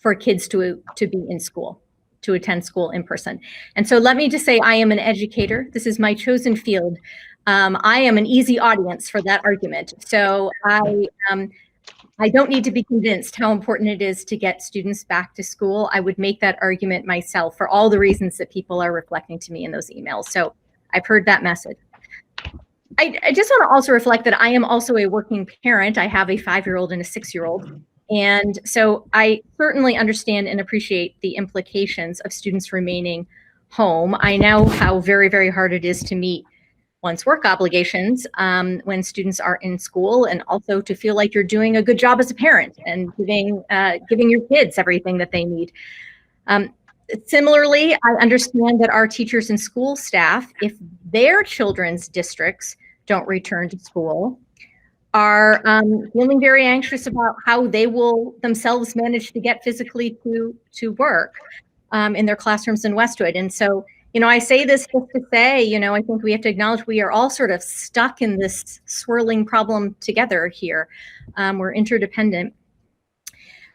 for kids to be in school, to attend school in person. And so let me just say, I am an educator. This is my chosen field. I am an easy audience for that argument. So I don't need to be convinced how important it is to get students back to school. I would make that argument myself for all the reasons that people are reflecting to me in those emails. So I've heard that message. I just want to also reflect that I am also a working parent. I have a 5-year-old and a 6-year-old. And so I certainly understand and appreciate the implications of students remaining home. I know how very, very hard it is to meet one's work obligations when students are in school, and also to feel like you're doing a good job as a parent and giving your kids everything that they need. Similarly, I understand that our teachers and school staff, if their children's districts don't return to school, are feeling very anxious about how they will themselves manage to get physically to work in their classrooms in Westwood. And so, I say this just to say, I think we have to acknowledge we are all sort of stuck in this swirling problem together here. We're interdependent.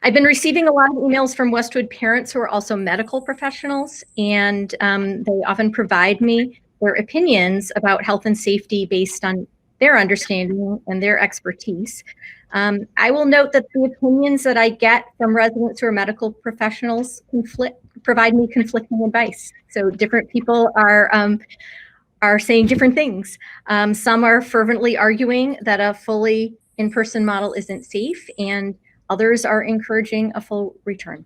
I've been receiving a lot of emails from Westwood parents who are also medical professionals, and they often provide me their opinions about health and safety based on their understanding and their expertise. I will note that the opinions that I get from residents who are medical professionals provide me conflicting advice. So different people are saying different things. Some are fervently arguing that a fully in-person model isn't safe, and others are encouraging a full return.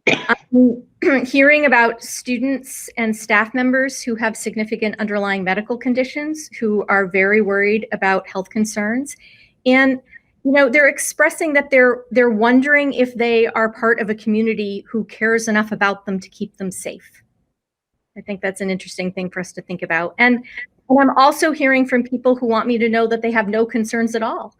I'm hearing about students and staff members who have significant underlying medical conditions who are very worried about health concerns. And, they're expressing that they're wondering if they are part of a community who cares enough about them to keep them safe. I think that's an interesting thing for us to think about. And I'm also hearing from people who want me to know that they have no concerns at all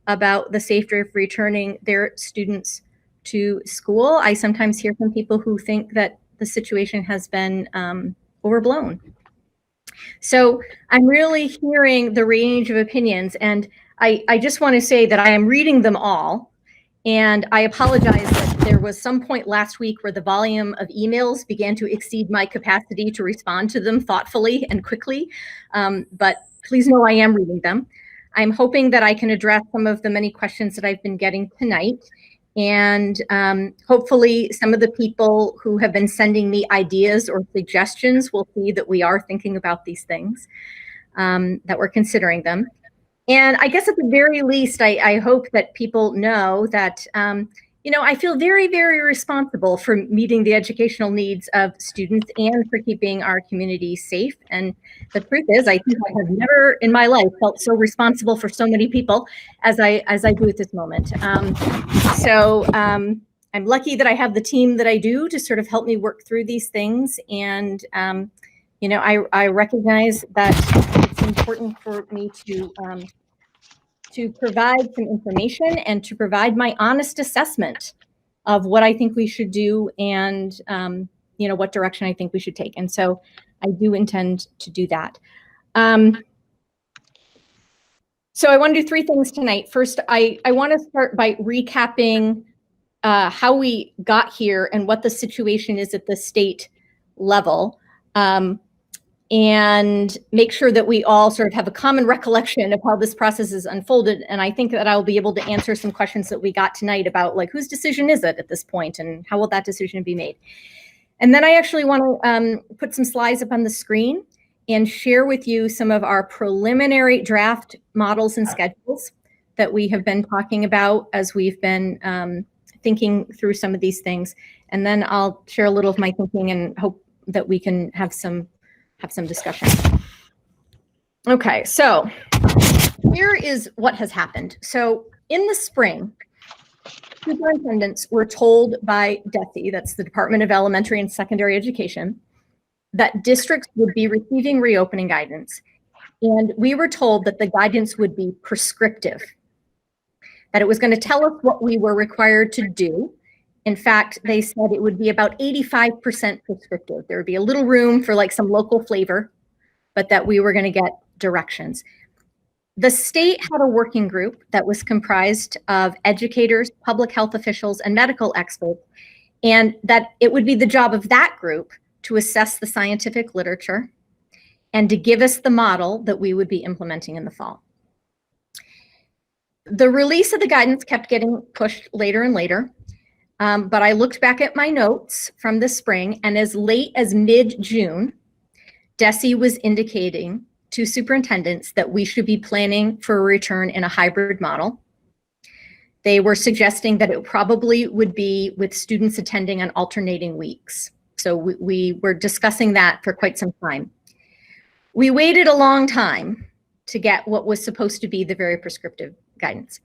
about the safety of returning their students to school. I sometimes hear from people who think that the situation has been overblown. So I'm really hearing the range of opinions, and I just want to say that I am reading them all, and I apologize that there was some point last week where the volume of emails began to exceed my capacity to respond to them thoughtfully and quickly, but please know I am reading them. I'm hoping that I can address some of the many questions that I've been getting tonight. And hopefully some of the people who have been sending me ideas or suggestions will see that we are thinking about these things, that we're considering them. And I guess at the very least, I hope that people know that, I feel very, very responsible for meeting the educational needs of students and for keeping our community safe. And the truth is, I think I have never in my life felt so responsible for so many people as I do at this moment. So I'm lucky that I have the team that I do to sort of help me work through these things. And, I recognize that it's important for me to provide some information and to provide my honest assessment of what I think we should do and, what direction I think we should take. And so I do intend to do that. So I want to do three things tonight. First, I want to start by recapping how we got here and what the situation is at the state level. And make sure that we all sort of have a common recollection of how this process is unfolded. And I think that I'll be able to answer some questions that we got tonight about whose decision is it at this point and how will that decision be made? And then I actually want to put some slides up on the screen and share with you some of our preliminary draft models and schedules that we have been talking about as we've been thinking through some of these things. And then I'll share a little of my thinking and hope that we can have some discussion. Okay, so here is what has happened. So in the spring, superintendents were told by DESE, that's the Department of Elementary and Secondary Education, that districts would be receiving reopening guidance. And we were told that the guidance would be prescriptive, that it was going to tell us what we were required to do. In fact, they said it would be about 85% prescriptive. There would be a little room for some local flavor, but that we were going to get directions. The state had a working group that was comprised of educators, public health officials, and medical experts, and that it would be the job of that group to assess the scientific literature and to give us the model that we would be implementing in the fall. The release of the guidance kept getting pushed later and later. But I looked back at my notes from the spring, and as late as mid-June, DESE was indicating to superintendents that we should be planning for a return in a hybrid model. They were suggesting that it probably would be with students attending on alternating weeks. So we were discussing that for quite some time. We waited a long time to get what was supposed to be the very prescriptive guidance.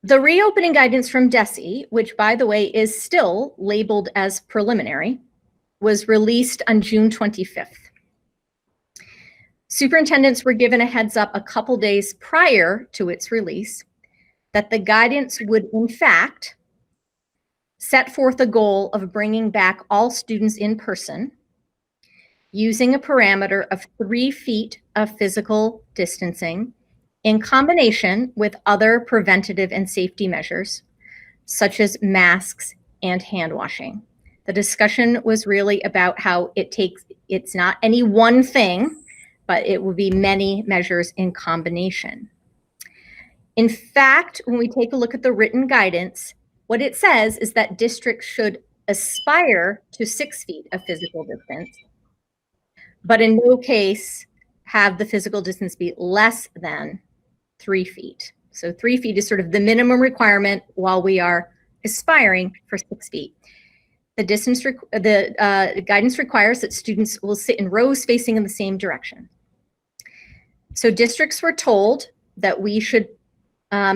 The reopening guidance from DESE, which by the way is still labeled as preliminary, was released on June 25th. Superintendents were given a heads up a couple days prior to its release that the guidance would in fact set forth a goal of bringing back all students in person using a parameter of 3 feet of physical distancing in combination with other preventative and safety measures, such as masks and hand washing. The discussion was really about how it's not any one thing, but it will be many measures in combination. In fact, when we take a look at the written guidance, what it says is that districts should aspire to 6 feet of physical distance, but in no case have the physical distance be less than 3 feet. So 3 feet is sort of the minimum requirement while we are aspiring for 6 feet. The guidance requires that students will sit in rows facing in the same direction. So districts were told that we should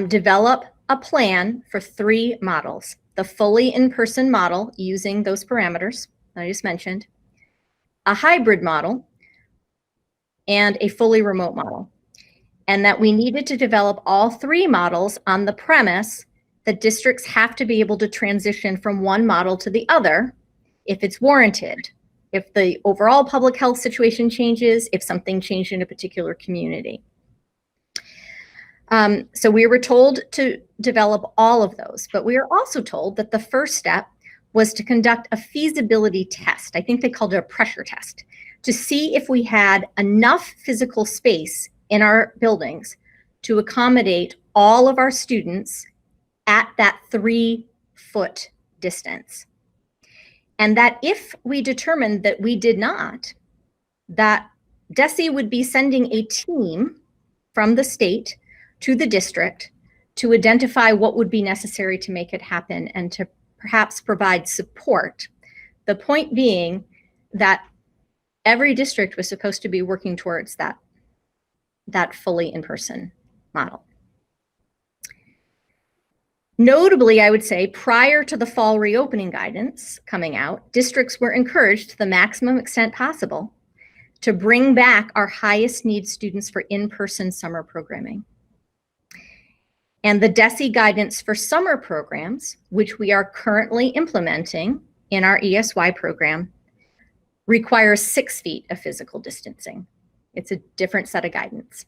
develop a plan for 3 models: the fully in-person model using those parameters that I just mentioned, a hybrid model, and a fully remote model. And that we needed to develop all 3 models on the premise that districts have to be able to transition from one model to the other if it's warranted, if the overall public health situation changes, if something changed in a particular community. So we were told to develop all of those, but we were also told that the first step was to conduct a feasibility test. I think they called it a pressure test, to see if we had enough physical space in our buildings to accommodate all of our students at that 3-foot distance. And that if we determined that we did not, that DESE would be sending a team from the state to the district to identify what would be necessary to make it happen and to perhaps provide support. The point being that every district was supposed to be working towards that fully in-person model. Notably, I would say, prior to the fall reopening guidance coming out, districts were encouraged to the maximum extent possible to bring back our highest need students for in-person summer programming. And the DESE guidance for summer programs, which we are currently implementing in our ESY program, requires 6 feet of physical distancing. It's a different set of guidance.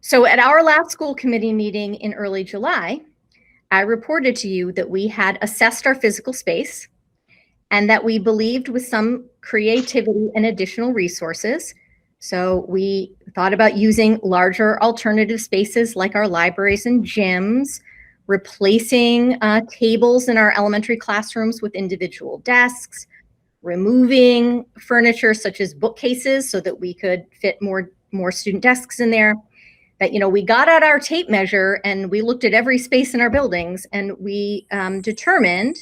So at our last school committee meeting in early July, I reported to you that we had assessed our physical space and that we believed with some creativity and additional resources. So we thought about using larger alternative spaces like our libraries and gyms, replacing tables in our elementary classrooms with individual desks, removing furniture such as bookcases so that we could fit more student desks in there. That, you know, we got out our tape measure and we looked at every space in our buildings and we determined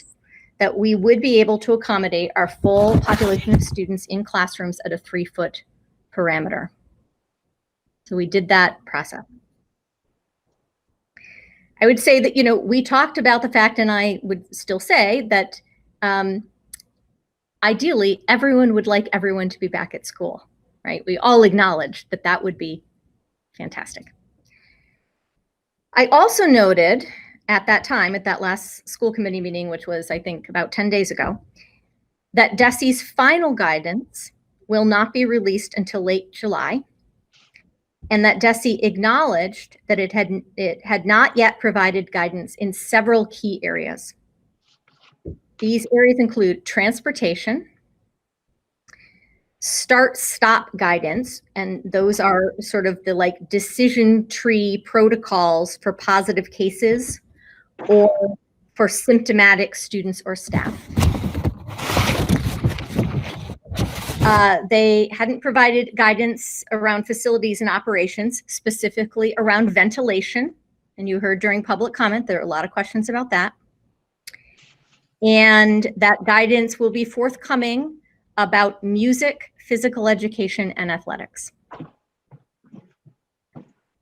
that we would be able to accommodate our full population of students in classrooms at a 3-foot parameter. So we did that process. I would say that, you know, we talked about the fact, and I would still say that ideally everyone would like everyone to be back at school, right? We all acknowledge that that would be fantastic. I also noted at that time, at that last school committee meeting, which was, I think, about 10 days ago, that DESE's final guidance will not be released until late July, and that DESE acknowledged that it had not yet provided guidance in several key areas. These areas include transportation, start-stop guidance, and those are sort of the like decision tree protocols for positive cases or for symptomatic students or staff. They hadn't provided guidance around facilities and operations, specifically around ventilation. And you heard during public comment, there are a lot of questions about that. And that guidance will be forthcoming about music, physical education, and athletics.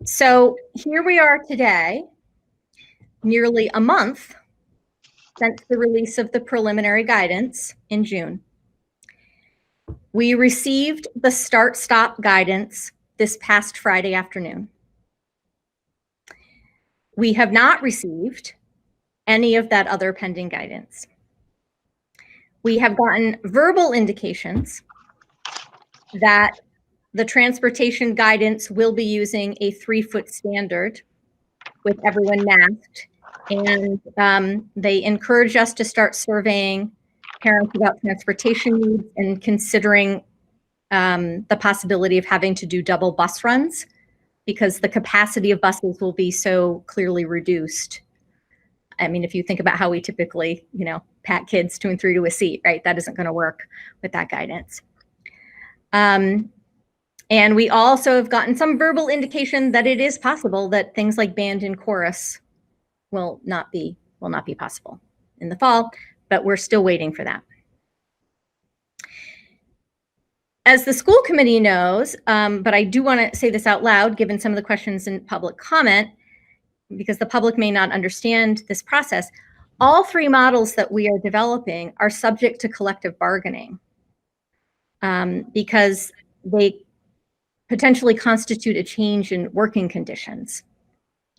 So here we are today, nearly a month since the release of the preliminary guidance in June. We received the start-stop guidance this past Friday afternoon. We have not received any of that other pending guidance. We have gotten verbal indications that the transportation guidance will be using a 3-foot standard with everyone masked. And they encourage us to start surveying parents about transportation needs and considering the possibility of having to do double bus runs because the capacity of buses will be so clearly reduced. I mean, if you think about how we typically, pack kids 2 and 3 to a seat, right? That isn't going to work with that guidance. And we also have gotten some verbal indication that it is possible that things like band and chorus will not be possible in the fall, but we're still waiting for that. As the school committee knows, but I do want to say this out loud, given some of the questions in public comment, because the public may not understand this process, all 3 models that we are developing are subject to collective bargaining because they potentially constitute a change in working conditions,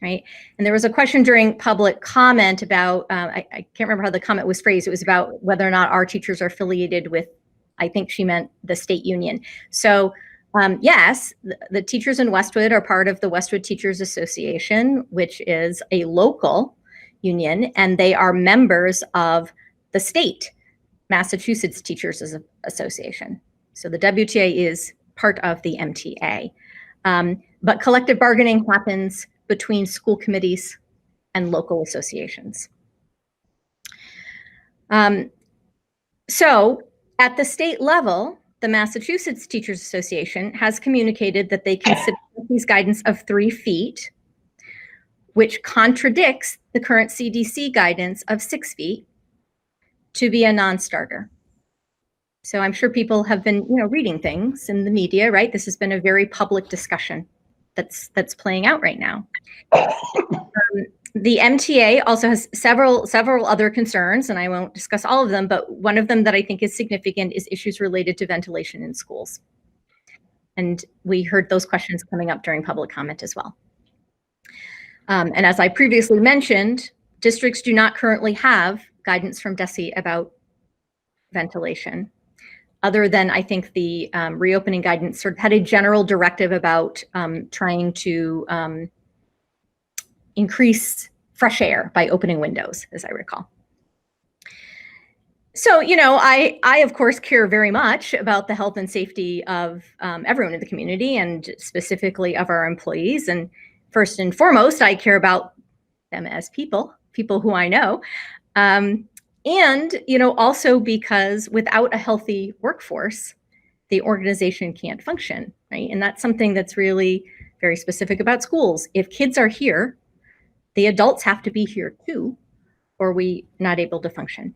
right? And there was a question during public comment about, I can't remember how the comment was phrased. It was about whether or not our teachers are affiliated with, I think she meant the state union. So yes, the teachers in Westwood are part of the Westwood Teachers Association, which is a local union, and they are members of the state Massachusetts Teachers Association. So the WTA is part of the MTA. But collective bargaining happens between school committees and local associations. So at the state level, the Massachusetts Teachers Association has communicated that they consider these guidance of 3 feet, which contradicts the current CDC guidance of 6 feet, to be a non-starter. So I'm sure people have been, reading things in the media, right? This has been a very public discussion that's playing out right now. The MTA also has several other concerns, and I won't discuss all of them, but one of them that I think is significant is issues related to ventilation in schools. And we heard those questions coming up during public comment as well. And as I previously mentioned, districts do not currently have guidance from DESE about ventilation, other than I think the reopening guidance sort of had a general directive about trying to increase fresh air by opening windows, as I recall. So, I of course care very much about the health and safety of everyone in the community and specifically of our employees. And first and foremost, I care about them as people who I know. And, also because without a healthy workforce, the organization can't function, right? And that's something that's really very specific about schools. If kids are here, the adults have to be here too, or we're not able to function.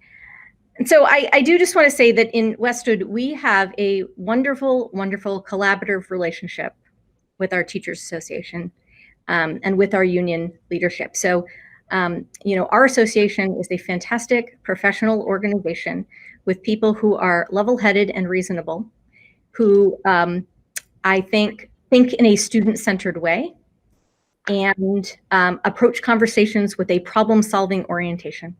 And so I do just want to say that in Westwood, we have a wonderful, wonderful collaborative relationship with our Teachers Association and with our union leadership. So, our association is a fantastic professional organization with people who are level-headed and reasonable, who I think in a student-centered way and approach conversations with a problem-solving orientation.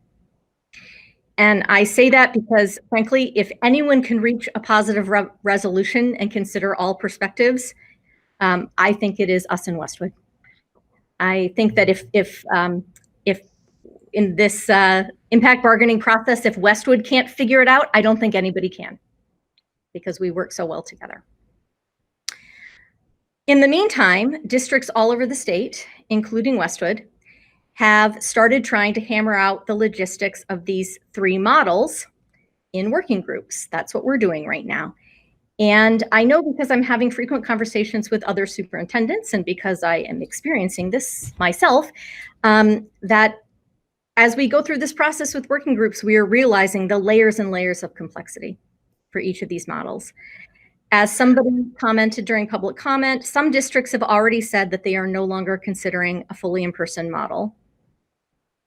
And I say that because, frankly, if anyone can reach a positive resolution and consider all perspectives, I think it is us in Westwood. I think that if in this impact bargaining process, if Westwood can't figure it out, I don't think anybody can, because we work so well together. In the meantime, districts all over the state, including Westwood, have started trying to hammer out the logistics of these 3 models in working groups. That's what we're doing right now. And I know, because I'm having frequent conversations with other superintendents and because I am experiencing this myself, that as we go through this process with working groups, we are realizing the layers and layers of complexity for each of these models. As somebody commented during public comment, some districts have already said that they are no longer considering a fully in-person model,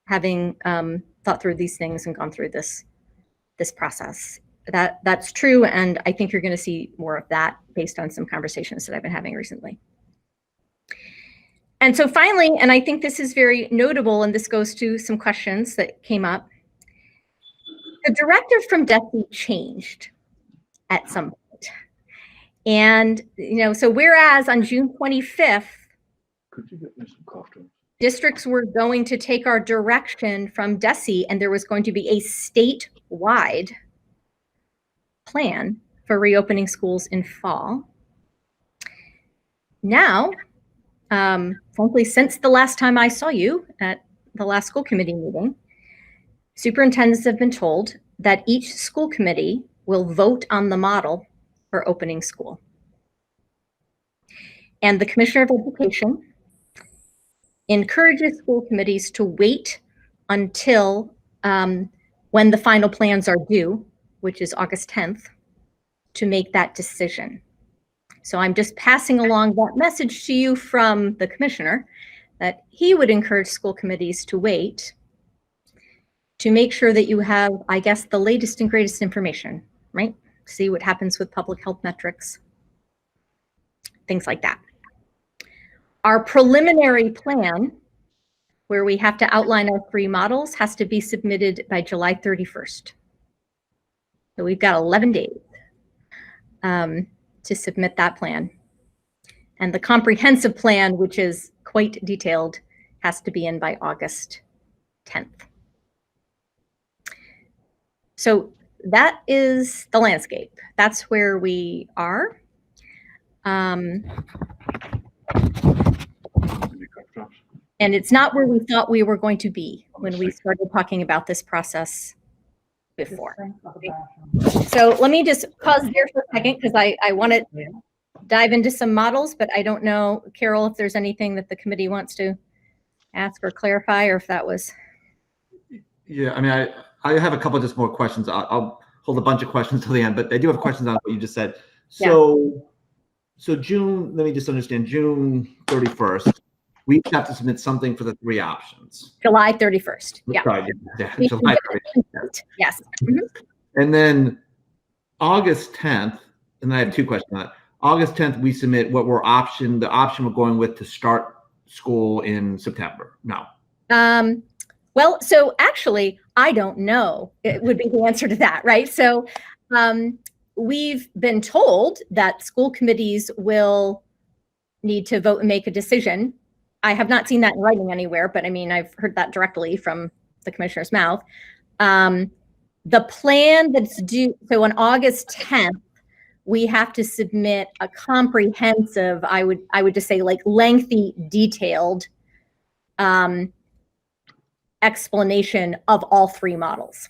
having thought through these things and gone through this process. That's true, and I think you're going to see more of that based on some conversations that I've been having recently. And so finally, and I think this is very notable, and this goes to some questions that came up, the directive from DESE changed at some point. And, so whereas on June 25th, Could you get me some cough drops? districts were going to take our direction from DESE, and there was going to be a statewide plan for reopening schools in fall. Now, frankly, since the last time I saw you at the last school committee meeting, superintendents have been told that each school committee will vote on the model for opening school. And the Commissioner of Education encourages school committees to wait until when the final plans are due, which is August 10th, to make that decision. So I'm just passing along that message to you from the commissioner that he would encourage school committees to wait to make sure that you have, I guess, the latest and greatest information, right? See what happens with public health metrics, things like that. Our preliminary plan, where we have to outline our 3 models, has to be submitted by July 31st. So we've got 11 days to submit that plan. And the comprehensive plan, which is quite detailed, has to be in by August 10th. So that is the landscape. That's where we are. And it's not where we thought we were going to be when we started talking about this process before. So let me just pause there for a second, because I want to dive into some models, but I don't know, Carol, if there's anything that the committee wants to ask or clarify, or if that was. Yeah, I mean, I have a couple just more questions. I'll hold a bunch of questions till the end, but I do have questions on what you just said. So, so June, let me just understand, June 31st, we have to submit something for the 3 options. July 31st. Yeah. Sorry, yeah, July 31st. Yes. Mm-hmm. And then August 10th, and then I have 2 questions on that. August 10th, we submit what we're the option we're going with to start school in September. No. Well, so actually, I don't know. It would be the answer to that, right? So we've been told that school committees will need to vote and make a decision. I have not seen that in writing anywhere, but I mean, I've heard that directly from the commissioner's mouth. The plan that's due, so on August 10th, we have to submit a comprehensive, I would just say like lengthy, detailed explanation of all 3 models.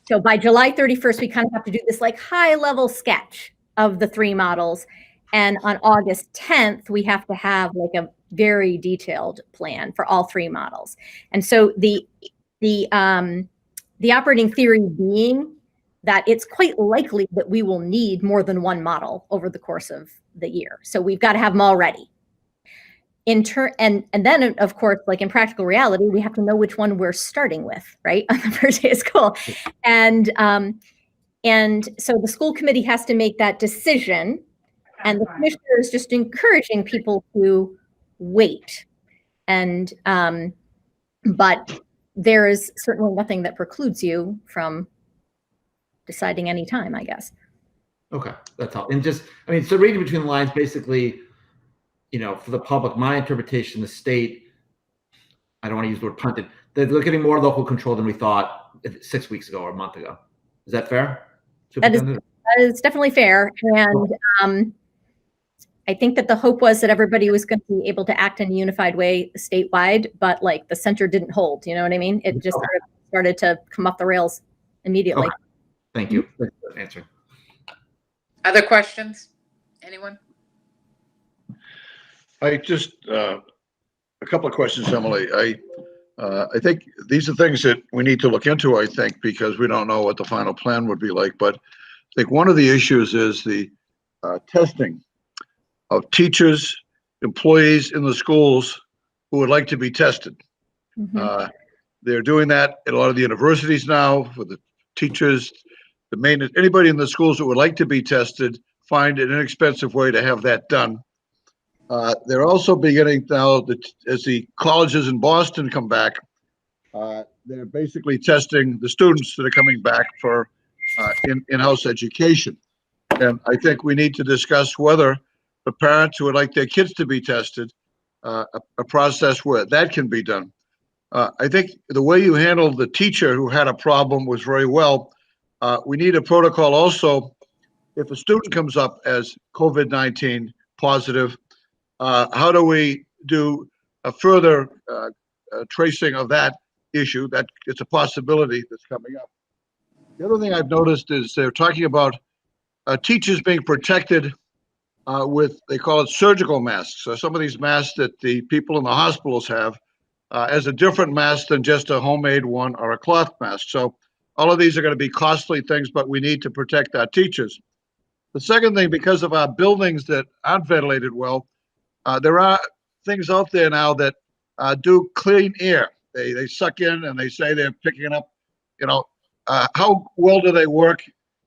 So by July 31st, we kind of have to do this like high level sketch of the 3 models. And on August 10th, we have to have like a very detailed plan for all 3 models. And so the operating theory being that it's quite likely that we will need more than 1 model over the course of the year. So we've got to have them all ready. And then, of course, like in practical reality, we have to know which one we're starting with, right, on the first day of school. And so the school committee has to make that decision, and the commissioner is just encouraging people to wait. And but there is certainly nothing that precludes you from deciding any time, I guess. Okay, that's all. And just, I mean, so reading between the lines, basically, for the public, my interpretation, the state, I don't want to use the word punted, they're getting more local control than we thought 6 weeks ago or a month ago. Is that fair? That is definitely fair. And I think that the hope was that everybody was going to be able to act in a unified way statewide, but like the center didn't hold, you know what I mean? It just started to come off the rails immediately. Okay. Thank you for the answer. Other questions? Anyone? I just, a couple of questions, Emily. I think these are things that we need to look into, I think, because we don't know what the final plan would be like. But I think one of the issues is the testing of teachers, employees in the schools who would like to be tested. They're doing that at a lot of the universities now for the teachers, the maintenance, anybody in the schools that would like to be tested, find an inexpensive way to have that done. They're also beginning now, as the colleges in Boston come back, they're basically testing the students that are coming back for in-house education. And I think we need to discuss whether the parents who would like their kids to be tested, a process where that can be done. I think the way you handled the teacher who had a problem was very well. We need a protocol also. If a student comes up as COVID-19 positive, how do we do a further tracing of that issue? That it's a possibility that's coming up. The other thing I've noticed is they're talking about teachers being protected with, they call it surgical masks. So some of these masks that the people in the hospitals have as a different mask than just a homemade one or a cloth mask. So all of these are going to be costly things, but we need to protect our teachers. The second thing, because of our buildings that aren't ventilated well, there are things out there now that do clean air. They suck in and they say they're picking up, how well do they work?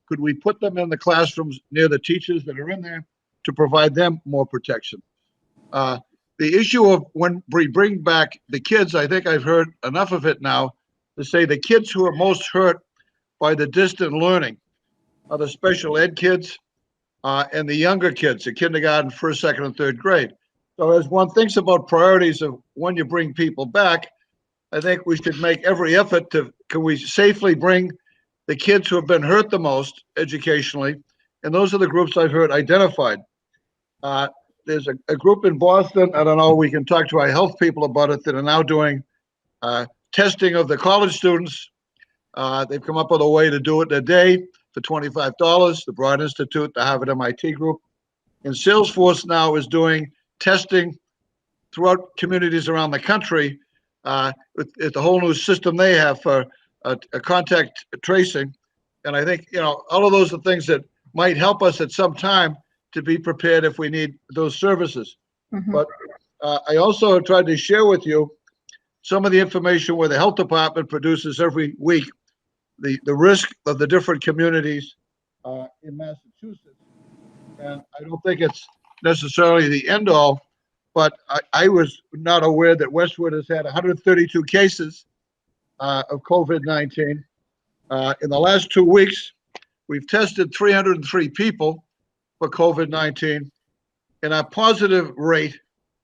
Could we put them in the classrooms near the teachers that are in there to provide them more protection? The issue of when we bring back the kids, I think I've heard enough of it now to say the kids who are most hurt by the distant learning are the special ed kids and the younger kids, the kindergarten, first, second, and third grade. So as one thinks about priorities of when you bring people back, I think we should make every effort to, can we safely bring the kids who have been hurt the most educationally? And those are the groups I've heard identified. There's a group in Boston, I don't know, we can talk to our health people about it, that are now doing testing of the college students. They've come up with a way to do it in a day for $25, the Broad Institute, the Harvard MIT group. And Salesforce now is doing testing throughout communities around the country with the whole new system they have for a contact tracing. And I think, all of those are things that might help us at some time to be prepared if we need those services. But I also tried to share with you some of the information where the health department produces every week, the risk of the different communities in Massachusetts. And I don't think it's necessarily the end all, but I was not aware that Westwood has had 132 cases of COVID-19. In the last 2 weeks, we've tested 303 people for COVID-19, and our positive rate,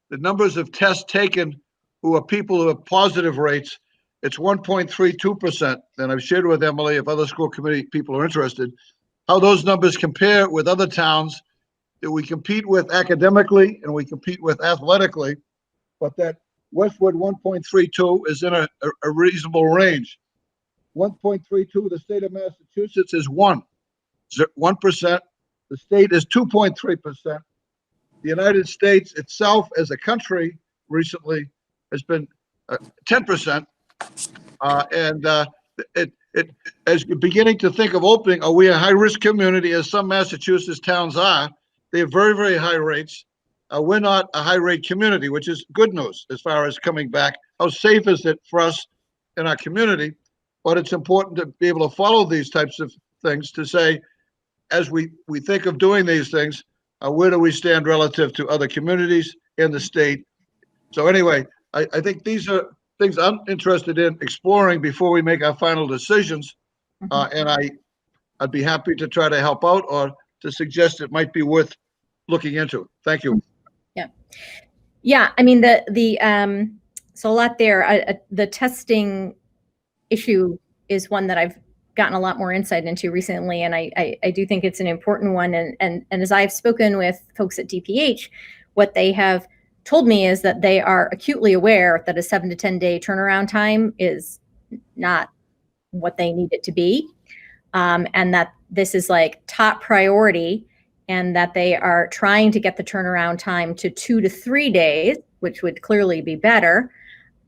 the numbers of tests taken who are people who have positive rates, it's 1.32%. And I've shared with Emily, if other school committee people are interested, how those numbers compare with other towns that we compete with academically and we compete with athletically, but that Westwood 1.32 is in a reasonable range. 1.32, the state of Massachusetts is 1%. The state is 2.3%. The United States itself as a country recently has been 10%. As you're beginning to think of opening, are we a high-risk community, as some Massachusetts towns are? They have very, very high rates. We're not a high-rate community, which is good news as far as coming back. How safe is it for us in our community? But it's important to be able to follow these types of things to say, as we think of doing these things, where do we stand relative to other communities in the state? So anyway, I think these are things I'm interested in exploring before we make our final decisions. And I'd be happy to try to help out or to suggest it might be worth looking into. Thank you. Yeah. I mean, so a lot there. The testing issue is one that I've gotten a lot more insight into recently, and I do think it's an important one. And as I've spoken with folks at DPH, what they have told me is that they are acutely aware that a 7 to 10 day turnaround time is not what they need it to be, and that this is like top priority, and that they are trying to get the turnaround time to 2 to 3 days, which would clearly be better.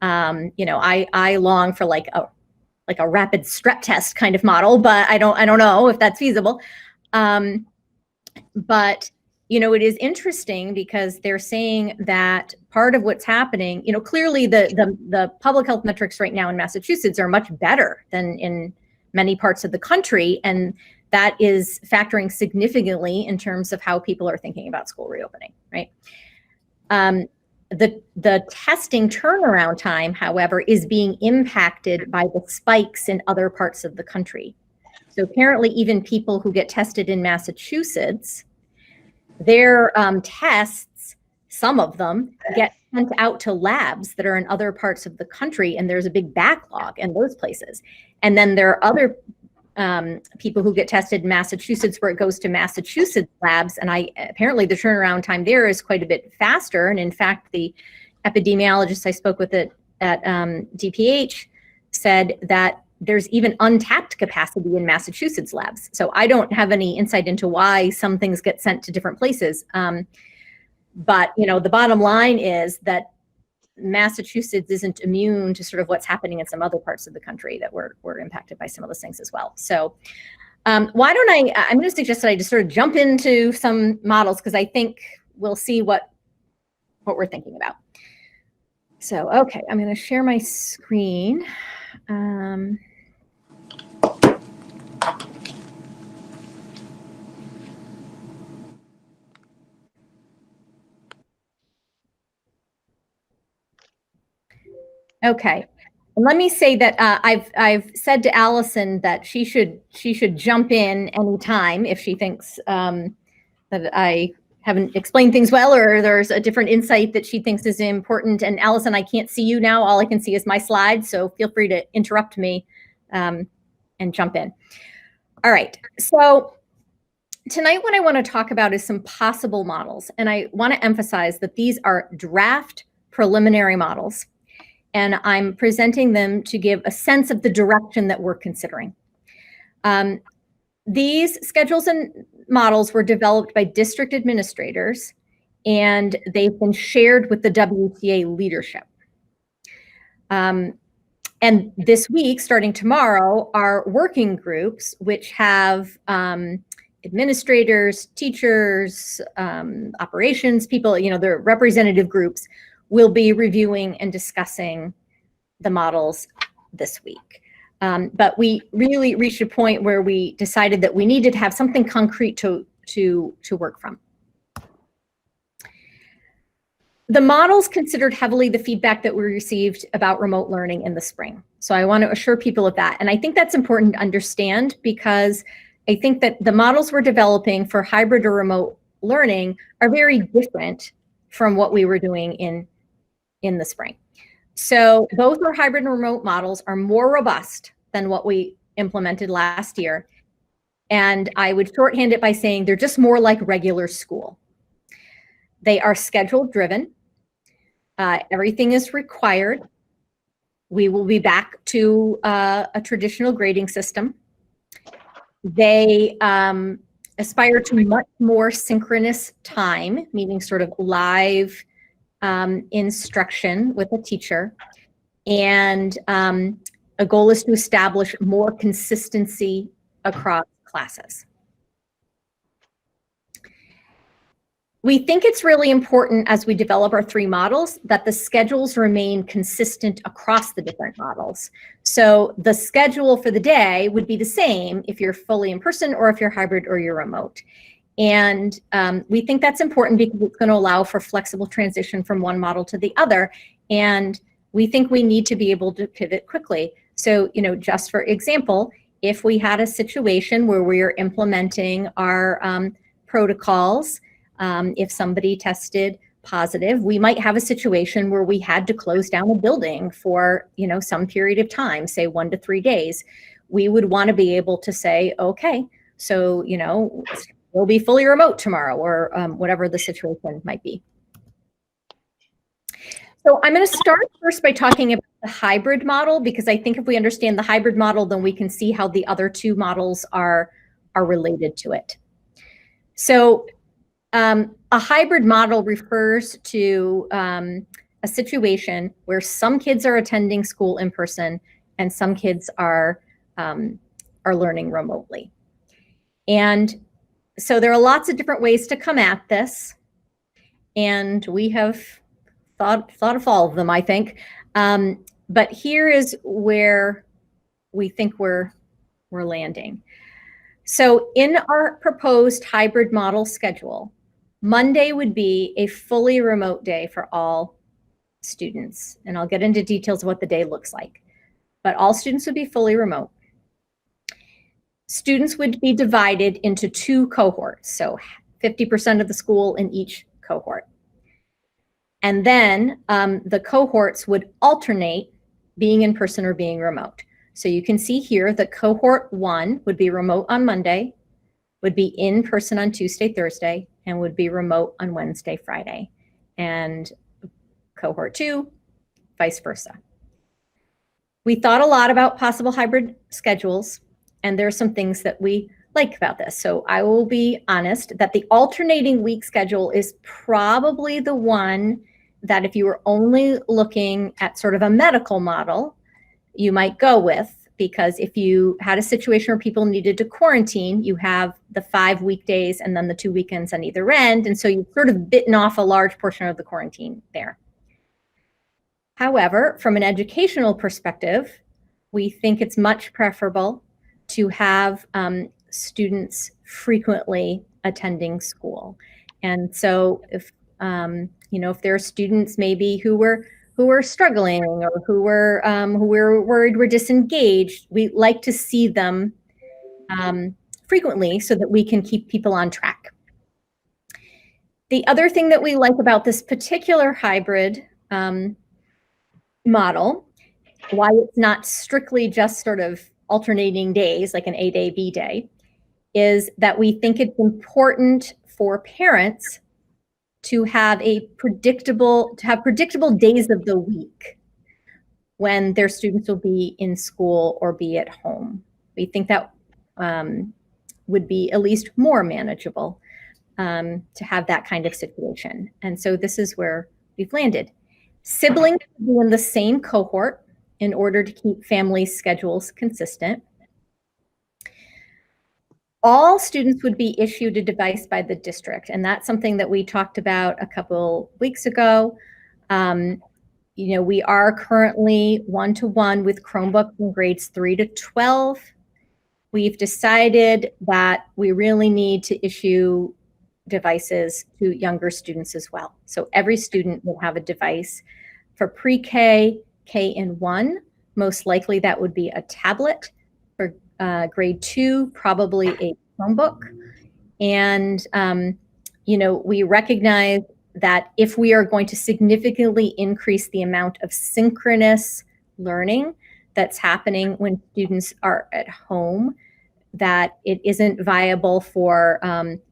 I long for like a rapid strep test kind of model, but I don't know if that's feasible. But it is interesting because they're saying that part of what's happening, clearly the public health metrics right now in Massachusetts are much better than in many parts of the country. And that is factoring significantly in terms of how people are thinking about school reopening, right? The testing turnaround time, however, is being impacted by the spikes in other parts of the country. So apparently even people who get tested in Massachusetts, their tests, some of them get sent out to labs that are in other parts of the country, and there's a big backlog in those places. And then there are other people who get tested in Massachusetts where it goes to Massachusetts labs, and apparently the turnaround time there is quite a bit faster. And in fact, the epidemiologist I spoke with at DPH said that there's even untapped capacity in Massachusetts labs. So I don't have any insight into why some things get sent to different places. But the bottom line is that Massachusetts isn't immune to sort of what's happening in some other parts of the country that were impacted by some of those things as well. So why don't I'm going to suggest that I just sort of jump into some models, because I think we'll see what we're thinking about. So, okay, I'm going to share my screen. Okay, and let me say that I've said to Allison that she should jump in anytime if she thinks that I haven't explained things well, or there's a different insight that she thinks is important. And Allison, I can't see you now. All I can see is my slides, so feel free to interrupt me and jump in. All right, so tonight what I want to talk about is some possible models, and I want to emphasize that these are draft preliminary models, and I'm presenting them to give a sense of the direction that we're considering. These schedules and models were developed by district administrators, and they've been shared with the WTA leadership. And this week, starting tomorrow, are working groups, which have administrators, teachers, operations people, the representative groups will be reviewing and discussing the models this week. But we really reached a point where we decided that we needed to have something concrete to work from. The models considered heavily the feedback that we received about remote learning in the spring. So I want to assure people of that. And I think that's important to understand, because I think that the models we're developing for hybrid or remote learning are very different from what we were doing in the spring. So both our hybrid and remote models are more robust than what we implemented last year. And I would shorthand it by saying they're just more like regular school. They are schedule driven. Everything is required. We will be back to a traditional grading system. They aspire to much more synchronous time, meaning sort of live instruction with a teacher. And a goal is to establish more consistency across classes. We think it's really important as we develop our three models that the schedules remain consistent across the different models. So the schedule for the day would be the same if you're fully in person or if you're hybrid or you're remote. And we think that's important because it's going to allow for flexible transition from one model to the other. And we think we need to be able to pivot quickly. So, just for example, if we had a situation where we are implementing our protocols, if somebody tested positive, we might have a situation where we had to close down a building for, some period of time, say 1 to 3 days. We would want to be able to say, okay, so, we'll be fully remote tomorrow, or whatever the situation might be. So I'm going to start first by talking about the hybrid model, because I think if we understand the hybrid model, then we can see how the other two models are related to it. So a hybrid model refers to a a situation where some kids are attending school in person and some kids are learning remotely. And so there are lots of different ways to come at this, and we have thought of all of them, I think. But here is where we think we're landing. So in our proposed hybrid model schedule, Monday would be a fully remote day for all students. And I'll get into details of what the day looks like. But all students would be fully remote. Students would be divided into 2 cohorts, so 50% of the school in each cohort. And then the cohorts would alternate being in person or being remote. So you can see here that cohort 1 would be remote on Monday, would be in person on Tuesday, Thursday, and would be remote on Wednesday, Friday. And cohort 2, vice versa. We thought a lot about possible hybrid schedules, and there are some things that we like about this. So I will be honest that the alternating week schedule is probably the one that if you were only looking at sort of a medical model, you might go with, because if you had a situation where people needed to quarantine, you have the 5 weekdays and then the 2 weekends on either end. And so you've sort of bitten off a large portion of the quarantine there. However, from an educational perspective, we think it's much preferable to have students frequently attending school. And so if, if there are students maybe who were struggling or who were worried were disengaged, we like to see them frequently so that we can keep people on track. The other thing that we like about this particular hybrid model, why it's not strictly just sort of alternating days like an A day, B day, is that we think it's important for parents to have predictable days of the week when their students will be in school or be at home. We think that would be at least more manageable to have that kind of situation. And so this is where we've landed. Siblings would be in the same cohort in order to keep family schedules consistent. All students would be issued a device by the district, and that's something that we talked about a couple weeks ago. We are currently 1-to-1 with Chromebooks in grades 3 to 12. We've decided that we really need to issue devices to younger students as well. So every student will have a device. For pre-K, K and 1, most likely that would be a tablet. For grade 2, probably a Chromebook. And, we recognize that if we are going to significantly increase the amount of synchronous learning that's happening when students are at home, that it isn't viable for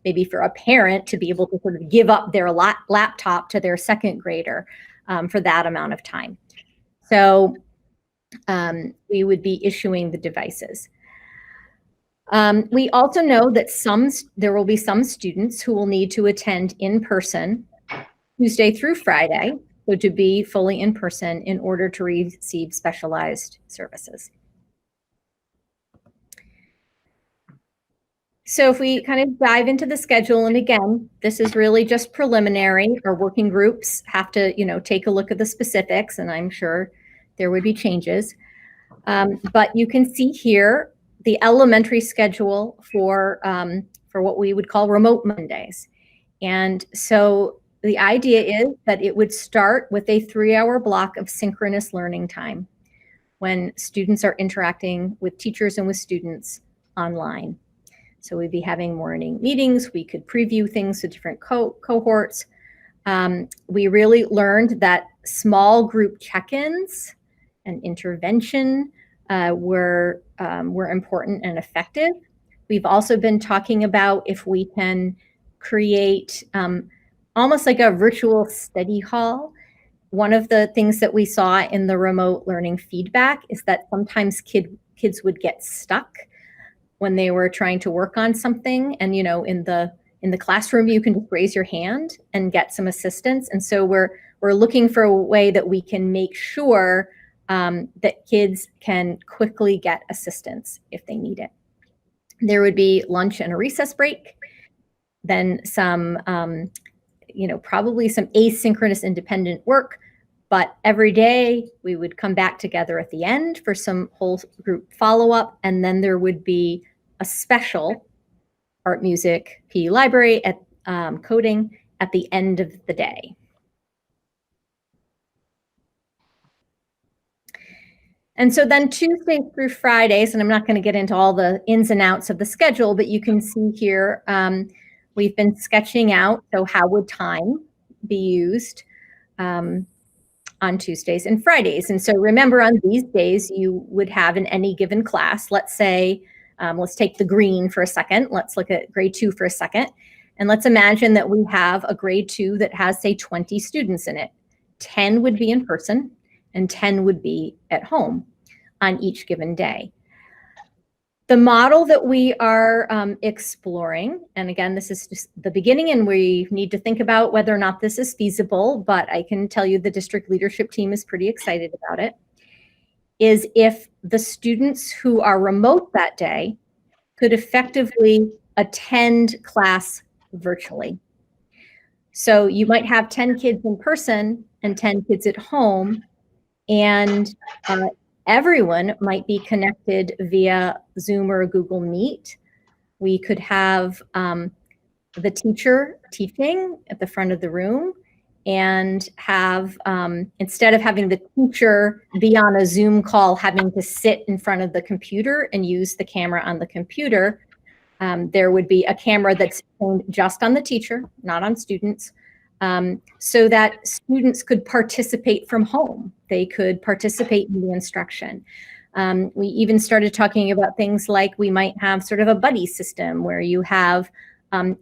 maybe for a parent to be able to sort of give up their laptop to their second grader for that amount of time. So we would be issuing the devices. We also know that there will be some students who will need to attend in person Tuesday through Friday, so to be fully in person in order to receive specialized services. So if we kind of dive into the schedule, and again, this is really just preliminary. Our working groups have to, take a look at the specifics, and I'm sure there would be changes. But you can see here the elementary schedule for what we would call remote Mondays. And so the idea is that it would start with a 3-hour block of synchronous learning time when students are interacting with teachers and with students online. So we'd be having morning meetings. We could preview things to different cohorts. We really learned that small group check-ins and intervention were important and effective. We've also been talking about if we can create almost like a virtual study hall. One of the things that we saw in the remote learning feedback is that sometimes kids would get stuck when they were trying to work on something. And, in the classroom, you can just raise your hand and get some assistance. And so we're we're looking for a way that we can make sure that kids can quickly get assistance if they need it. There would be lunch and a recess break, then some, probably some asynchronous independent work, but every day we would come back together at the end for some whole group follow-up, and then there would be a special art, music, PE library, at coding at the end of the day. And so then Tuesdays through Fridays, and I'm not going to get into all the ins and outs of the schedule, but you can see here, we've been sketching out, so how would time be used on Tuesdays and Fridays. And so remember, on these days, you would have in any given class, let's say, let's take the green for a second. Let's look at grade 2 for a second. And let's imagine that we have a grade 2 that has, say, 20 students in it. 10 would be in person and 10 would be at home on each given day. The model that we are exploring, and again, this is just the beginning and we need to think about whether or not this is feasible, but I can tell you the district leadership team is pretty excited about it, is if the students who are remote that day could effectively attend class virtually. So you might have 10 kids in person and 10 kids at home, and everyone might be connected via Zoom or Google Meet. We could have the teacher teaching at the front of the room, and have, instead of having the teacher be on a Zoom call, having to sit in front of the computer and use the camera on the computer, there would be a camera that's aimed just on the teacher, not on students, so that students could participate from home. They could participate in the instruction. We even started talking about things like we might have sort of a buddy system where you have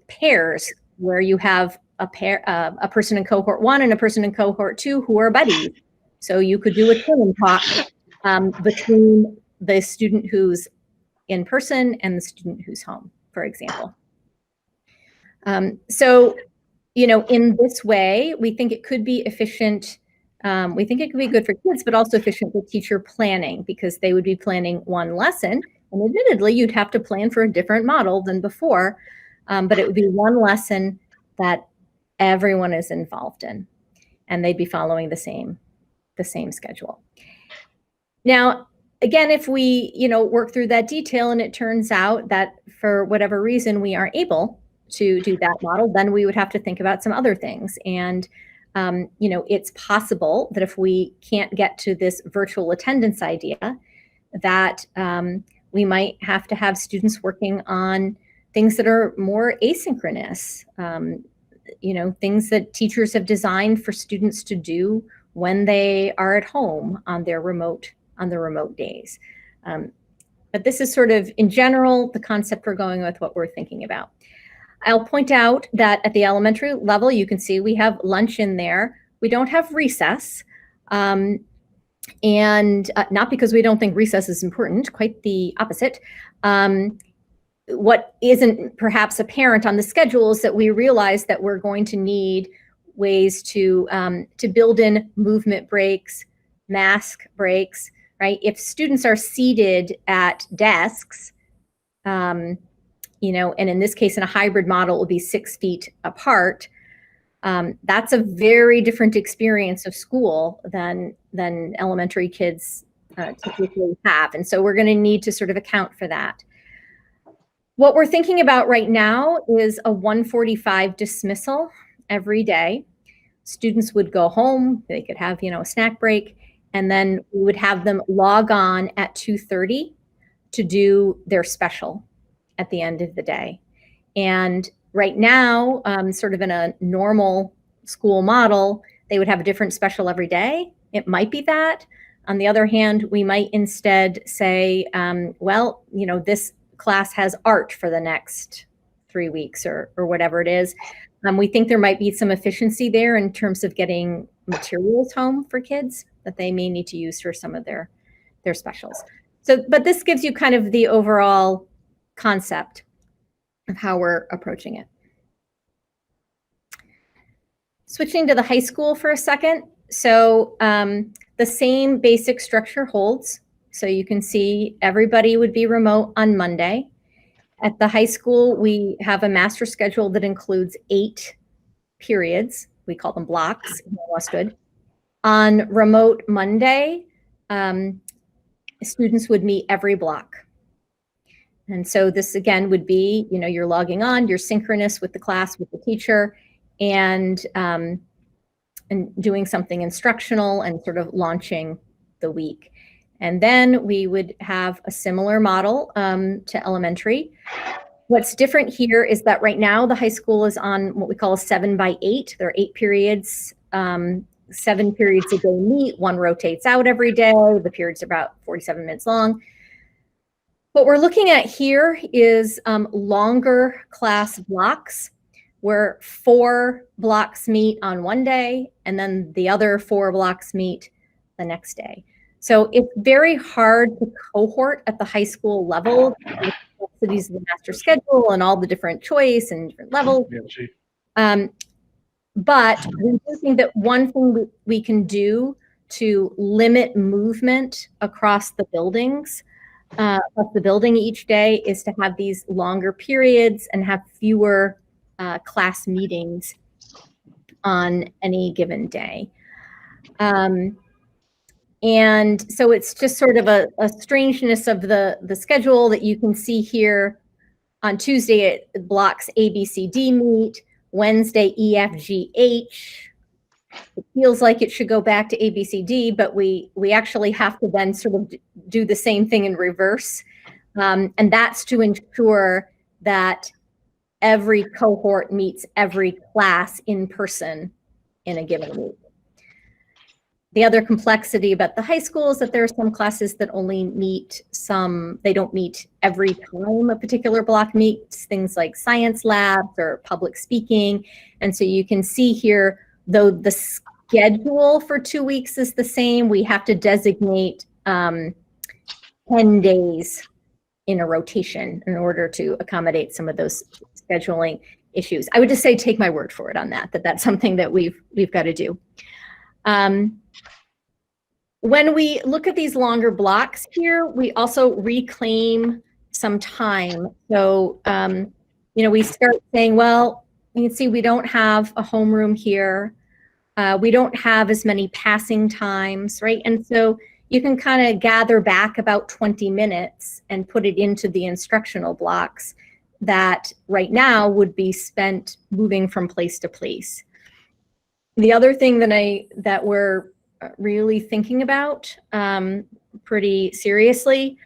pairs, where you have a person in cohort 1 and a person in cohort 2 who are buddies. So you could do a twin talk between the student who's in person and the student who's home, for example. So, in this way, we think it could be efficient. We think it could be good for kids, but also efficient for teacher planning, because they would be planning one lesson. And admittedly, you'd have to plan for a different model than before, but it would be one lesson that everyone is involved in, and they'd be following the same schedule. Now, again, if we, work through that detail and it turns out that for whatever reason we aren't able to do that model, then we would have to think about some other things. And, it's possible that if we can't get to this virtual attendance idea, that we might have to have students working on things that are more asynchronous, things that teachers have designed for students to do when they are at home on the remote days. But this is sort of, in general, the concept we're going with, what we're thinking about. I'll point out that at the elementary level, you can see we have lunch in there. We don't have recess, and not because we don't think recess is important, quite the opposite. What isn't perhaps apparent on the schedule is that we realize that we're going to need ways to build in movement breaks, mask breaks, right? If students are seated at desks, and in this case, in a hybrid model, it will be 6 feet apart. That's a very different experience of school than elementary kids typically have. And so we're going to need to sort of account for that. What we're thinking about right now is a 1:45 dismissal every day. Students would go home, they could have, a snack break, and then we would have them log on at 2:30 to do their special at the end of the day. And right now, sort of in a normal school model, they would have a different special every day. It might be that. On the other hand, we might instead say, this class has art for the next 3 weeks or whatever it is. We think there might be some efficiency there in terms of getting materials home for kids that they may need to use for some of their specials. So, but this gives you kind of the overall concept of how we're approaching it. Switching to the high school for a second. So the same basic structure holds. So you can see everybody would be remote on Monday. At the high school, we have a master schedule that includes 8 periods. We call them blocks in Westwood. On remote Monday, students would meet every block. And so this again would be, you're logging on, you're synchronous with the class, with the teacher, and doing something instructional and sort of launching the week. And then we would have a similar model to elementary. What's different here is that right now the high school is on what we call a 7x8. There are 8 periods, 7 periods a day meet, 1 rotates out every day. The period's about 47 minutes long. What we're looking at here is longer class blocks where 4 blocks meet on one day and then the other 4 blocks meet the next day. So it's very hard to cohort at the high school level, the complexities of the master schedule and all the different choice and different levels. But we do think that one thing we can do to limit movement across the buildings, across the building each day, is to have these longer periods and have fewer class meetings on any given day. And so it's just sort of a strangeness of the schedule that you can see here. On Tuesday, it blocks A, B, C, D meet. Wednesday, E, F, G, H. It feels like it should go back to A, B, C, D, but we actually have to then sort of do the same thing in reverse. And that's to ensure that every cohort meets every class in person in a given week. The other complexity about the high school is that there are some classes that only meet they don't meet every time a particular block meets, things like science labs or public speaking. And so you can see here, though the schedule for 2 weeks is the same, we have to designate 10 days in a rotation in order to accommodate some of those scheduling issues. I would just say, take my word for it on that that's something that we've got to do. When we look at these longer blocks here, we also reclaim some time. So, we start saying, well, you can see we don't have a homeroom here. We don't have as many passing times, right? And so you can kind of gather back about 20 minutes and put it into the instructional blocks that right now would be spent moving from place to place. The other thing that we're really thinking about pretty seriously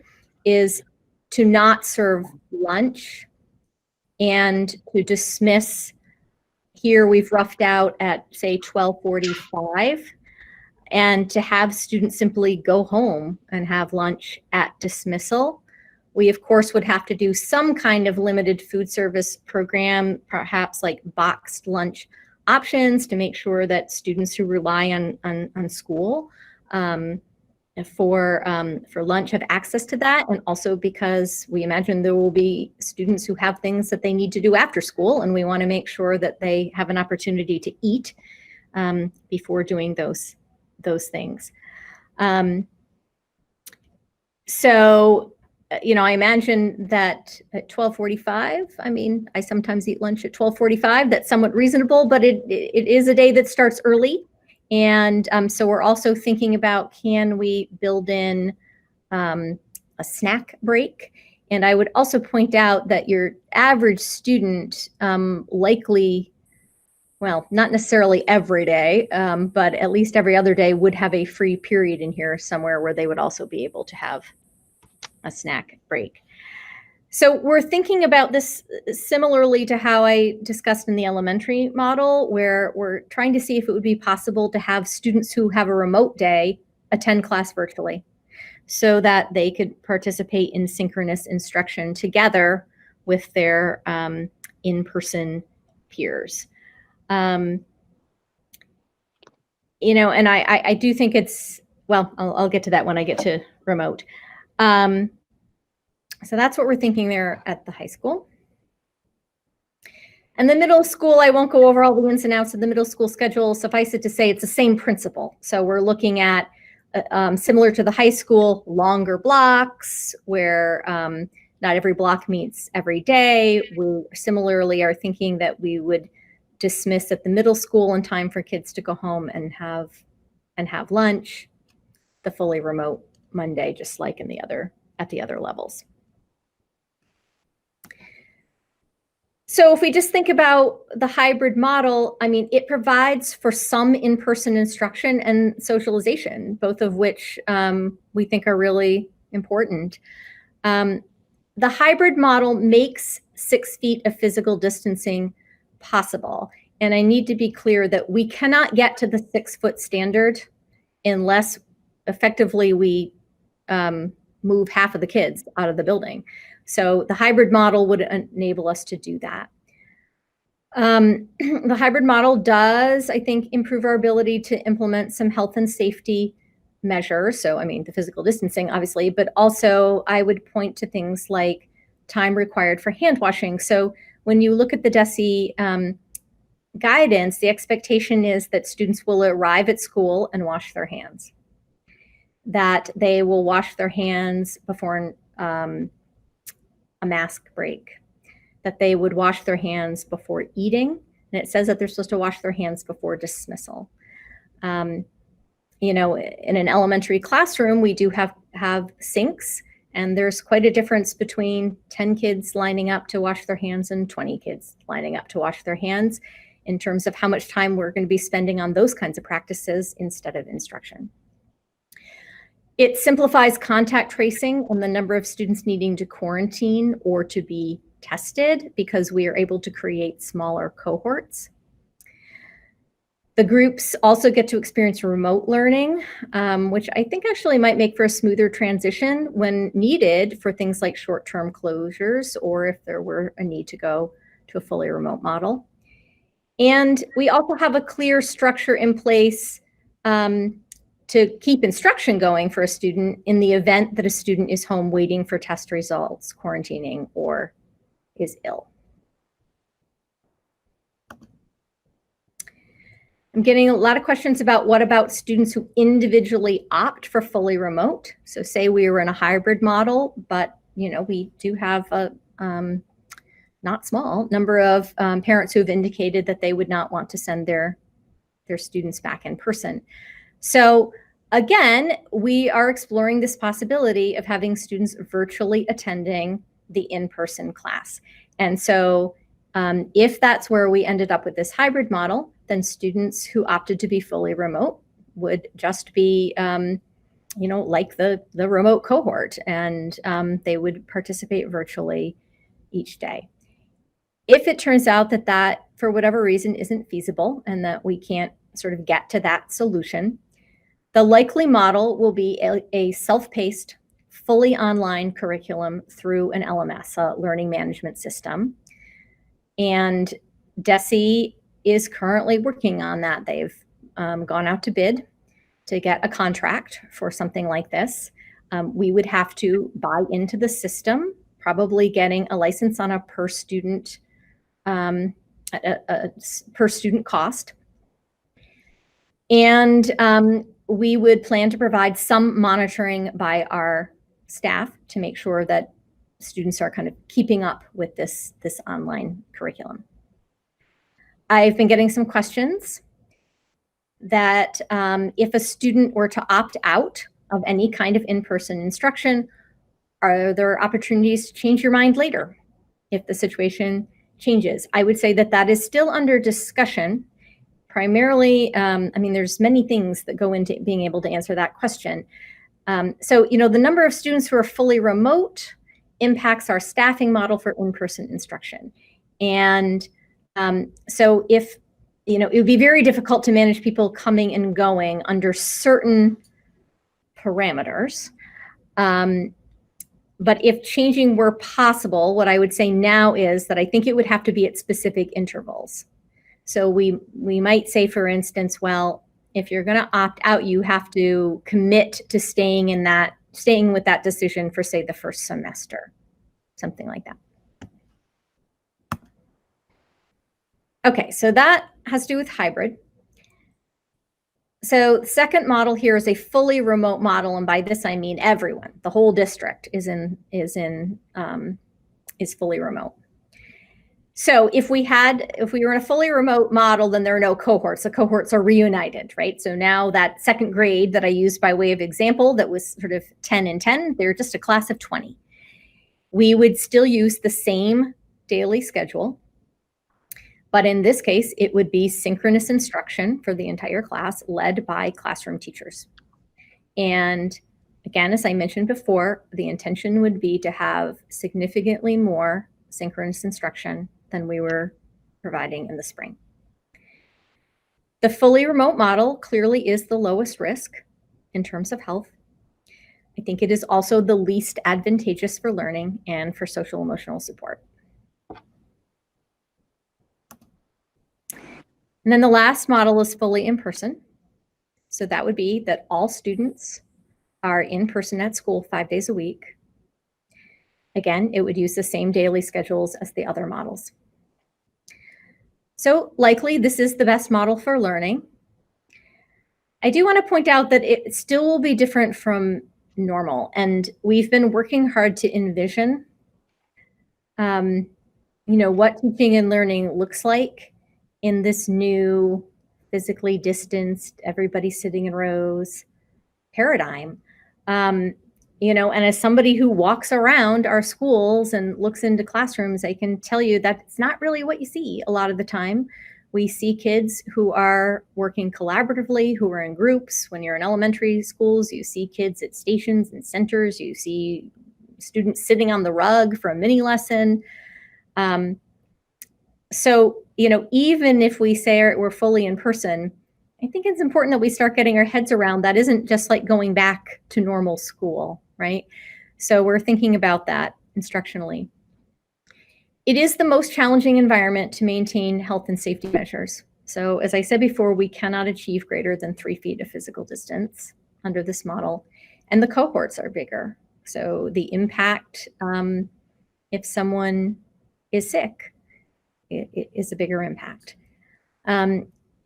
is to not serve lunch and to dismiss. Here we've roughed out at, say, 12:45, and to have students simply go home and have lunch at dismissal. We, of course, would have to do some kind of limited food service program, perhaps like boxed lunch options, to make sure that students who rely on school for lunch have access to that. And also because we imagine there will be students who have things that they need to do after school, and we want to make sure that they have an opportunity to eat before doing those things. So I imagine that at 12:45, I sometimes eat lunch at 12:45. That's somewhat reasonable, but it is a day that starts early. And so we're also thinking about, can we build in a snack break? And I would also point out that your average student likely, well, not necessarily every day, but at least every other day would have a free period in here somewhere where they would also be able to have a snack break. So we're thinking about this similarly to how I discussed in the elementary model, where we're trying to see if it would be possible to have students who have a remote day attend class virtually so that they could participate in synchronous instruction together with their in-person peers. And I do think it's, well, I'll get to that when I get to remote. So that's what we're thinking there at the high school. And the middle school, I won't go over all the ins and outs of the middle school schedule. Suffice it to say, it's the same principle. So we're looking at, similar to the high school, longer blocks where not every block meets every day. We similarly are thinking that we would dismiss at the middle school in time for kids to go home and have lunch. The fully remote Monday, just like at the other levels. So if we just think about the hybrid model, I mean, it provides for some in-person instruction and socialization, both of which we think are really important. The hybrid model makes 6 feet of physical distancing possible. And I need to be clear that we cannot get to the 6-foot standard unless effectively we move half of the kids out of the building. So the hybrid model would enable us to do that. The hybrid model does, I think, improve our ability to implement some health and safety measures. So, I mean, the physical distancing, obviously, but also I would point to things like time required for hand washing. So when you look at the DESE guidance, the expectation is that students will arrive at school and wash their hands, that they will wash their hands before a mask break, that they would wash their hands before eating. And it says that they're supposed to wash their hands before dismissal. You know, in an elementary classroom, we do have sinks, and there's quite a difference between 10 kids lining up to wash their hands and 20 kids lining up to wash their hands in terms of how much time we're going to be spending on those kinds of practices instead of instruction. It simplifies contact tracing and the number of students needing to quarantine or to be tested because we are able to create smaller cohorts. The groups also get to experience remote learning, which I think actually might make for a smoother transition when needed for things like short-term closures or if there were a need to go to a fully remote model. And we also have a clear structure in place to keep instruction going for a student in the event that a student is home waiting for test results, quarantining, or is ill. I'm getting a lot of questions about what about students who individually opt for fully remote. So say we were in a hybrid model, but you know, we do have a not small number of parents who have indicated that they would not want to send their students back in person. So again, we are exploring this possibility of having students virtually attending the in-person class. And so if that's where we ended up with this hybrid model, then students who opted to be fully remote would just be, you know, like the remote cohort, and they would participate virtually each day. If it turns out that that, for whatever reason, isn't feasible and that we can't sort of get to that solution, the likely model will be a self-paced, fully online curriculum through an LMS, a learning management system. And DESE is currently working on that. They've gone out to bid to get a contract for something like this. We would have to buy into the system, probably getting a license on a per student cost. And we would plan to provide some monitoring by our staff to make sure that students are kind of keeping up with this online curriculum. I've been getting some questions that if a student were to opt out of any kind of in-person instruction, are there opportunities to change your mind later if the situation changes? I would say that that is still under discussion. Primarily, I mean, there's many things that go into being able to answer that question. So, you know, the number of students who are fully remote impacts our staffing model for in-person instruction. And so if, you know, it would be very difficult to manage people coming and going under certain parameters. But if changing were possible, what I would say now is that I think it would have to be at specific intervals. So we might say, for instance, well, if you're going to opt out, you have to commit to staying with that decision for, say, the first semester, something like that. Okay, so that has to do with hybrid. So the second model here is a fully remote model, and by this I mean everyone, the whole district is fully remote. So if we were in a fully remote model, then there are no cohorts. The cohorts are reunited, right? So now that second grade that I used by way of example, that was sort of 10 and 10, they're just a class of 20. We would still use the same daily schedule, but in this case, it would be synchronous instruction for the entire class led by classroom teachers. And again, as I mentioned before, the intention would be to have significantly more synchronous instruction than we were providing in the spring. The fully remote model clearly is the lowest risk in terms of health. I think it is also the least advantageous for learning and for social emotional support. And then the last model is fully in person. So that would be that all students are in person at school 5 days a week. Again, it would use the same daily schedules as the other models. So likely this is the best model for learning. I do want to point out that it still will be different from normal. And we've been working hard to envision, what teaching and learning looks like in this new physically distanced, everybody sitting in rows paradigm. And as somebody who walks around our schools and looks into classrooms, I can tell you that it's not really what you see a lot of the time. We see kids who are working collaboratively, who are in groups. When you're in elementary schools, you see kids at stations and centers. You see students sitting on the rug for a mini lesson. So, even if we say we're fully in person, I think it's important that we start getting our heads around that isn't just like going back to normal school, right? So we're thinking about that instructionally. It is the most challenging environment to maintain health and safety measures. So as I said before, we cannot achieve greater than 3 feet of physical distance under this model, and the cohorts are bigger. So the impact, if someone is sick, it is a bigger impact.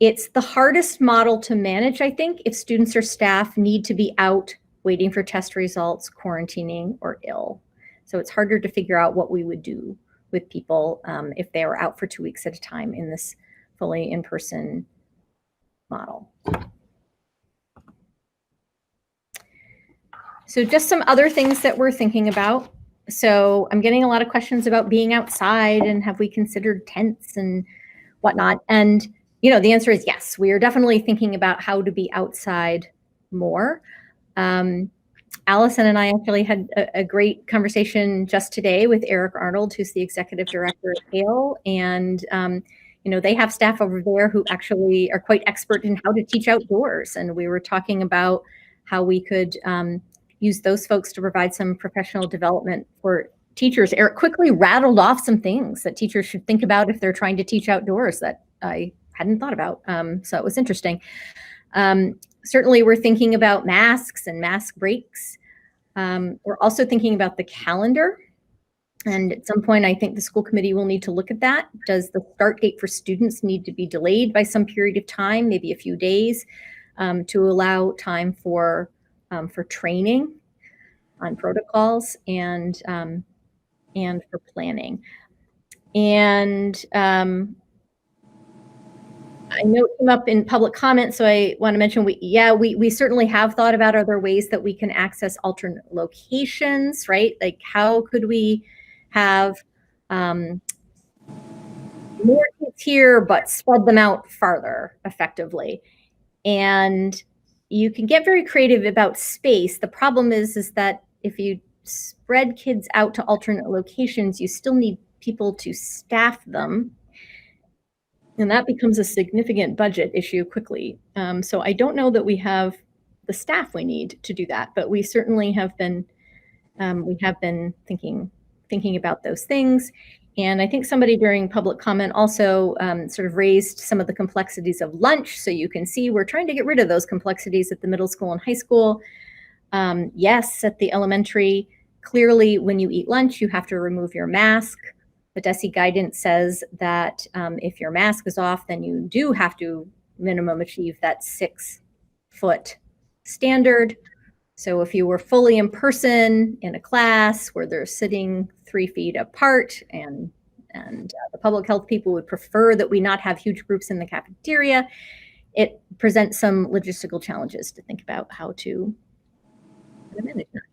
It's the hardest model to manage, I think, if students or staff need to be out waiting for test results, quarantining, or ill. So it's harder to figure out what we would do with people if they are out for 2 weeks at a time in this fully in-person model. So just some other things that we're thinking about. So I'm getting a lot of questions about being outside and have we considered tents and whatnot. And, the answer is yes, we are definitely thinking about how to be outside more. Allison and I actually had a great conversation just today with Eric Arnold, who's the executive director at Hale. And, they have staff over there who actually are quite expert in how to teach outdoors. And we were talking about how we could use those folks to provide some professional development for teachers. Eric quickly rattled off some things that teachers should think about if they're trying to teach outdoors that I hadn't thought about. So it was interesting. Certainly we're thinking about masks and mask breaks. We're also thinking about the calendar. And at some point, I think the school committee will need to look at that. Does the start date for students need to be delayed by some period of time, maybe a few days, to allow time for training on protocols and for planning. And I know it came up in public comment, so I want to mention we certainly have thought about other ways that we can access alternate locations, right? Like how could we have more kids here but spread them out farther effectively? And you can get very creative about space. The problem is that if you spread kids out to alternate locations, you still need people to staff them. And that becomes a significant budget issue quickly. So I don't know that we have the staff we need to do that, but we certainly have been thinking about those things. And I think somebody during public comment also sort of raised some of the complexities of lunch. So you can see we're trying to get rid of those complexities at the middle school and high school. Yes, at the elementary, clearly when you eat lunch, you have to remove your mask. The DESE guidance says that if your mask is off, then you do have to minimum achieve that 6-foot standard. So if you were fully in person in a class where they're sitting 3 feet apart, and the public health people would prefer that we not have huge groups in the cafeteria, it presents some logistical challenges to think about how to manage that.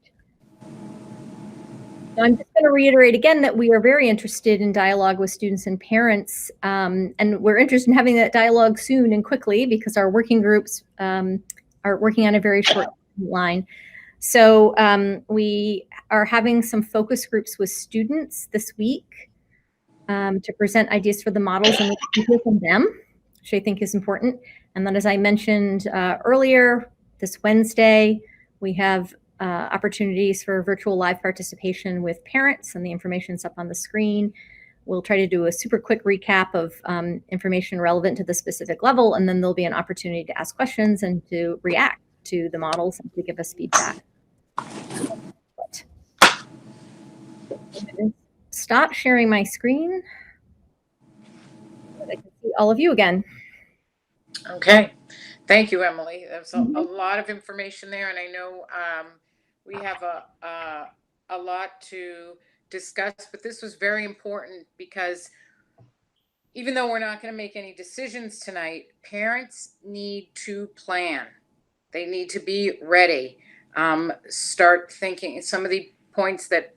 I'm just going to reiterate again that we are very interested in dialogue with students and parents, and we're interested in having that dialogue soon and quickly because our working groups are working on a very short line. So we are having some focus groups with students this week to present ideas for the models and we hear from them, which I think is important. And then, as I mentioned earlier, this Wednesday, we have opportunities for virtual live participation with parents, and the information's up on the screen. We'll try to do a super quick recap of information relevant to the specific level, and then there'll be an opportunity to ask questions and to react to the models and to give us feedback. Stop sharing my screen so that I can see all of you again. Okay, thank you, Emily. There's a lot of information there, and I know we have a lot to discuss, but this was very important because even though we're not going to make any decisions tonight, parents need to plan. They need to be ready. Start thinking. Some of the points that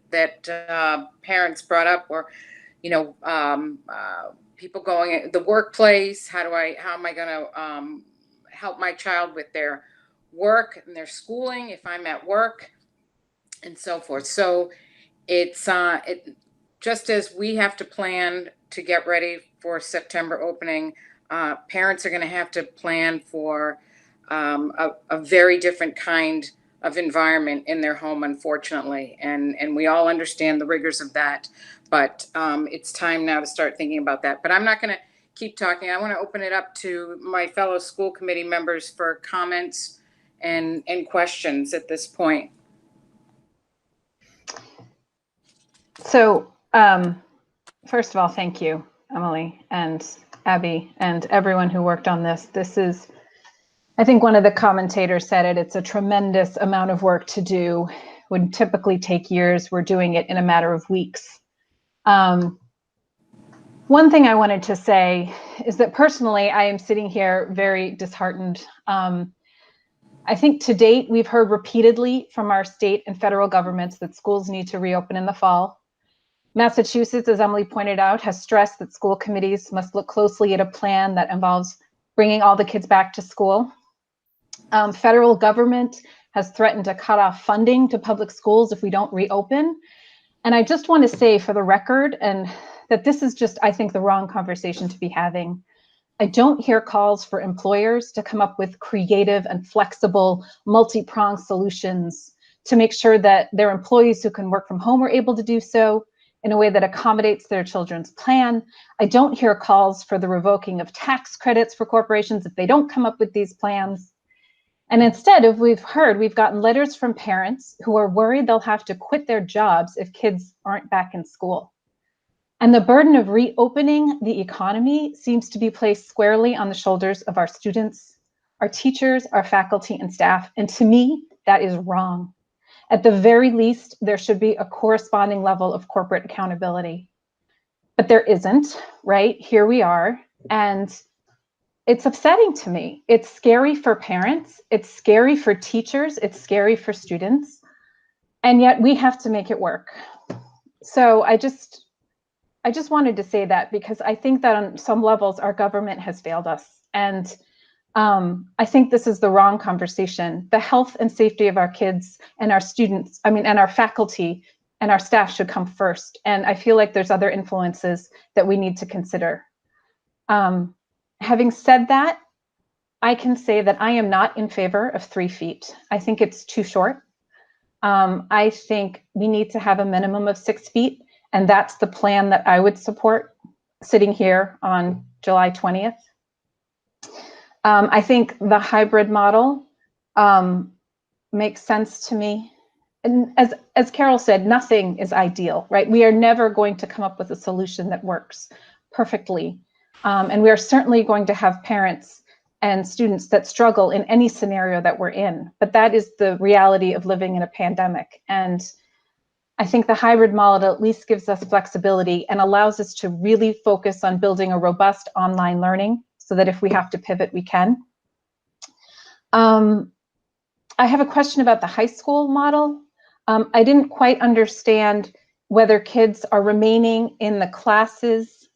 parents brought up were, people going the workplace. How am I going to help my child with their work and their schooling if I'm at work, and so forth. So it's just as we have to plan to get ready for September opening, parents are going to have to plan for a very different kind of environment in their home, unfortunately. And we all understand the rigors of that, but it's time now to start thinking about that. But I'm not going to keep talking. I want to open it up to my fellow school committee members for comments and questions at this point. So, first of all, thank you, Emily and Abby and everyone who worked on this. This is, I think one of the commentators said it, it's a tremendous amount of work to do. Would typically take years. We're doing it in a matter of weeks. One thing I wanted to say is that personally, I am sitting here very disheartened. I think to date, we've heard repeatedly from our state and federal governments that schools need to reopen in the fall. Massachusetts, as Emily pointed out, has stressed that school committees must look closely at a plan that involves bringing all the kids back to school. Federal government has threatened to cut off funding to public schools if we don't reopen. And I just want to say for the record, and that this is just, I think, the wrong conversation to be having. I don't hear calls for employers to come up with creative and flexible, multi-pronged solutions to make sure that their employees who can work from home are able to do so in a way that accommodates their children's plan. I don't hear calls for the revoking of tax credits for corporations if they don't come up with these plans. And instead, if we've gotten letters from parents who are worried they'll have to quit their jobs if kids aren't back in school. And the burden of reopening the economy seems to be placed squarely on the shoulders of our students, our teachers, our faculty and staff. And to me, that is wrong. At the very least, there should be a corresponding level of corporate accountability. But there isn't, right? Here we are. And it's upsetting to me. It's scary for parents. It's scary for teachers. It's scary for students. And yet we have to make it work. So I just wanted to say that because I think that on some levels, our government has failed us. And I think this is the wrong conversation. The health and safety of our kids and our students, and our faculty and our staff should come first. And I feel like there's other influences that we need to consider. Having said that, I can say that I am not in favor of 3 feet. I think it's too short. I think we need to have a minimum of 6 feet. And that's the plan that I would support sitting here on July 20th. I think the hybrid model makes sense to me. and as Carol said, nothing is ideal, right? We are never going to come up with a solution that works perfectly. And we are certainly going to have parents and students that struggle in any scenario that we're in. But that is the reality of living in a pandemic. And I think the hybrid model at least gives us flexibility and allows us to really focus on building a robust online learning so that if we have to pivot, we can. I have a question about the high school model. I didn't quite understand whether kids are remaining in the classes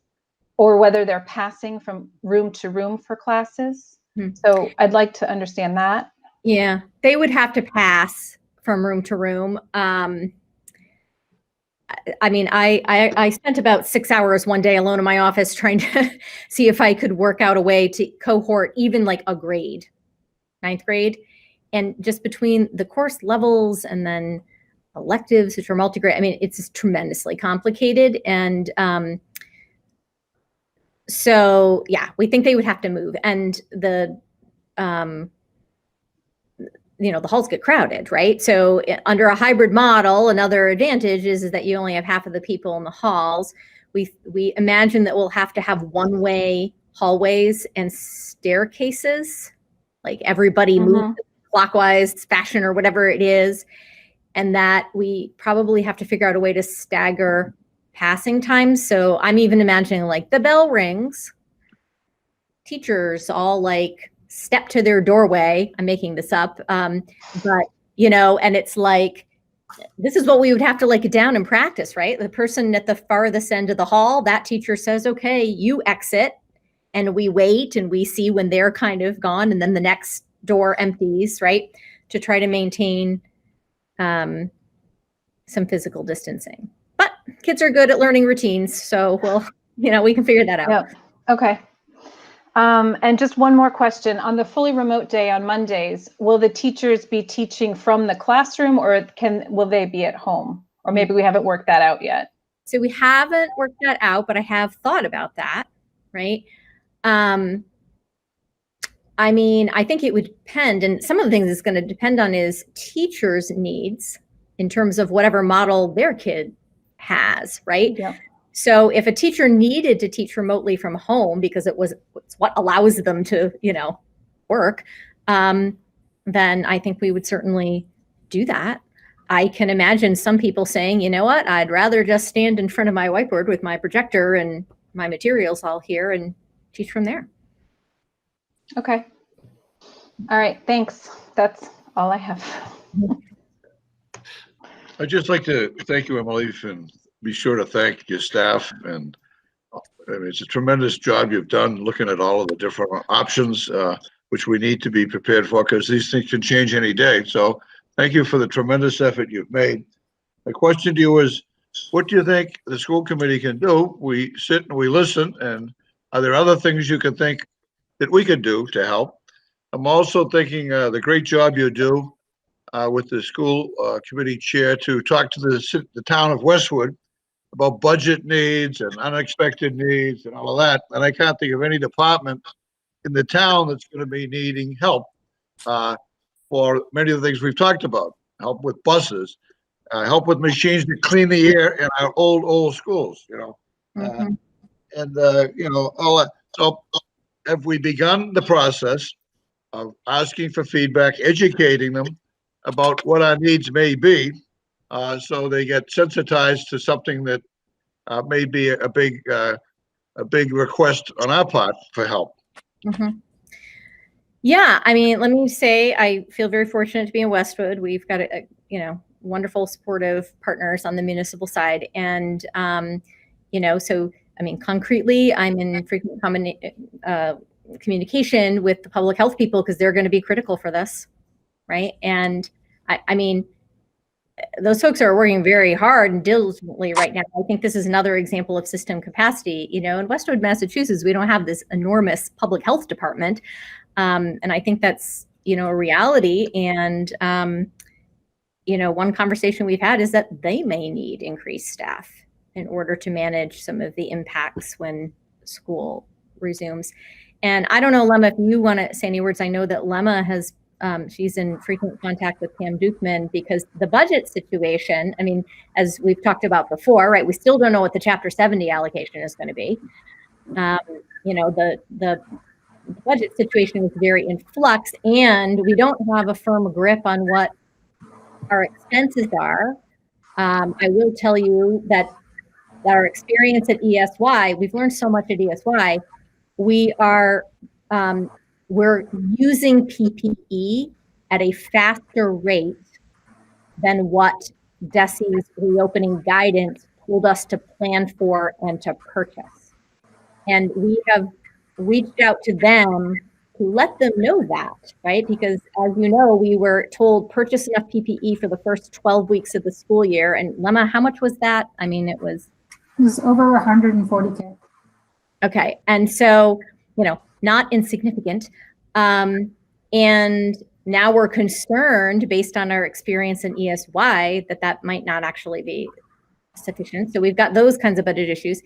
or whether they're passing from room to room for classes. So I'd like to understand that. Yeah, they would have to pass from room to room. I mean, I spent about 6 hours one day alone in my office trying to see if I could work out a way to cohort even like a grade, 9th grade. And just between the course levels and then electives, which are multi-grade, I mean, it's just tremendously complicated. And so, yeah, we think they would have to move. And the halls get crowded, right? So under a hybrid model, another advantage is that you only have half of the people in the halls. We imagine that we'll have to have one-way hallways and staircases, like everybody moves clockwise fashion or whatever it is, and that we probably have to figure out a way to stagger passing times. So I'm even imagining like the bell rings, teachers all like step to their doorway. I'm making this up. But, and it's like, this is what we would have to like get down and practice, right? The person at the farthest end of the hall, that teacher says, okay, you exit, and we wait and we see when they're kind of gone. And then the next door empties, right? To try to maintain some physical distancing. But kids are good at learning routines. So we can figure that out. Yeah. Okay. And just one more question. On the fully remote day on Mondays, will the teachers be teaching from the classroom, or will they be at home? Or maybe we haven't worked that out yet. So we haven't worked that out, but I have thought about that, right? I mean, I think it would depend, and some of the things it's going to depend on is teachers' needs in terms of whatever model their kid has, right? Yeah. So if a teacher needed to teach remotely from home because it's what allows them to, work, then I think we would certainly do that. I can imagine some people saying, you know what, I'd rather just stand in front of my whiteboard with my projector and my materials all here and teach from there. Okay. All right. Thanks. That's all I have. I'd just like to thank you, Emily, and be sure to thank your staff. And I mean, it's a tremendous job you've done looking at all of the different options, which we need to be prepared for, because these things can change any day. So thank you for the tremendous effort you've made. My question to you is, what do you think the school committee can do? We sit and we listen, and are there other things you can think that we could do to help? I'm also thinking the great job you do with the school committee chair to talk to the town of Westwood about budget needs and unexpected needs and all of that. And I can't think of any department in the town that's going to be needing help for many of the things we've talked about. Help with buses, help with machines to clean the air in our old schools, and all that. So have we begun the process of asking for feedback, educating them about what our needs may be, so they get sensitized to something that may be a big request on our part for help? Mm-hmm. Yeah, I mean, let me say I feel very fortunate to be in Westwood. We've got a wonderful, supportive partners on the municipal side, and so I mean, concretely, I'm in frequent communication with the public health people because they're going to be critical for this, right? And I mean, those folks are working very hard and diligently right now. I think this is another example of system capacity. In Westwood, Massachusetts, we don't have this enormous public health department. And I think that's, a reality. And, one conversation we've had is that they may need increased staff in order to manage some of the impacts when school resumes. And I don't know, Lemma, if you want to say any words. I know that Lemma has she's in frequent contact with Pam Dukeman because the budget situation, I mean, as we've talked about before, right, we still don't know what the Chapter 70 allocation is going to be. You know, the budget situation is very in flux, and we don't have a firm grip on what our expenses are. I will tell you that our experience at ESY, we've learned so much at ESY. We're using PPE at a faster rate than what DESE's reopening guidance told us to plan for and to purchase. And we have reached out to them to let them know that, right? Because as you know, we were told purchase enough PPE for the first 12 weeks of the school year. And Lemma, how much was that? I mean, it was over 140K. Okay. And so, you know, not insignificant. And now we're concerned based on our experience in ESY that might not actually be sufficient. So we've got those kinds of budget issues.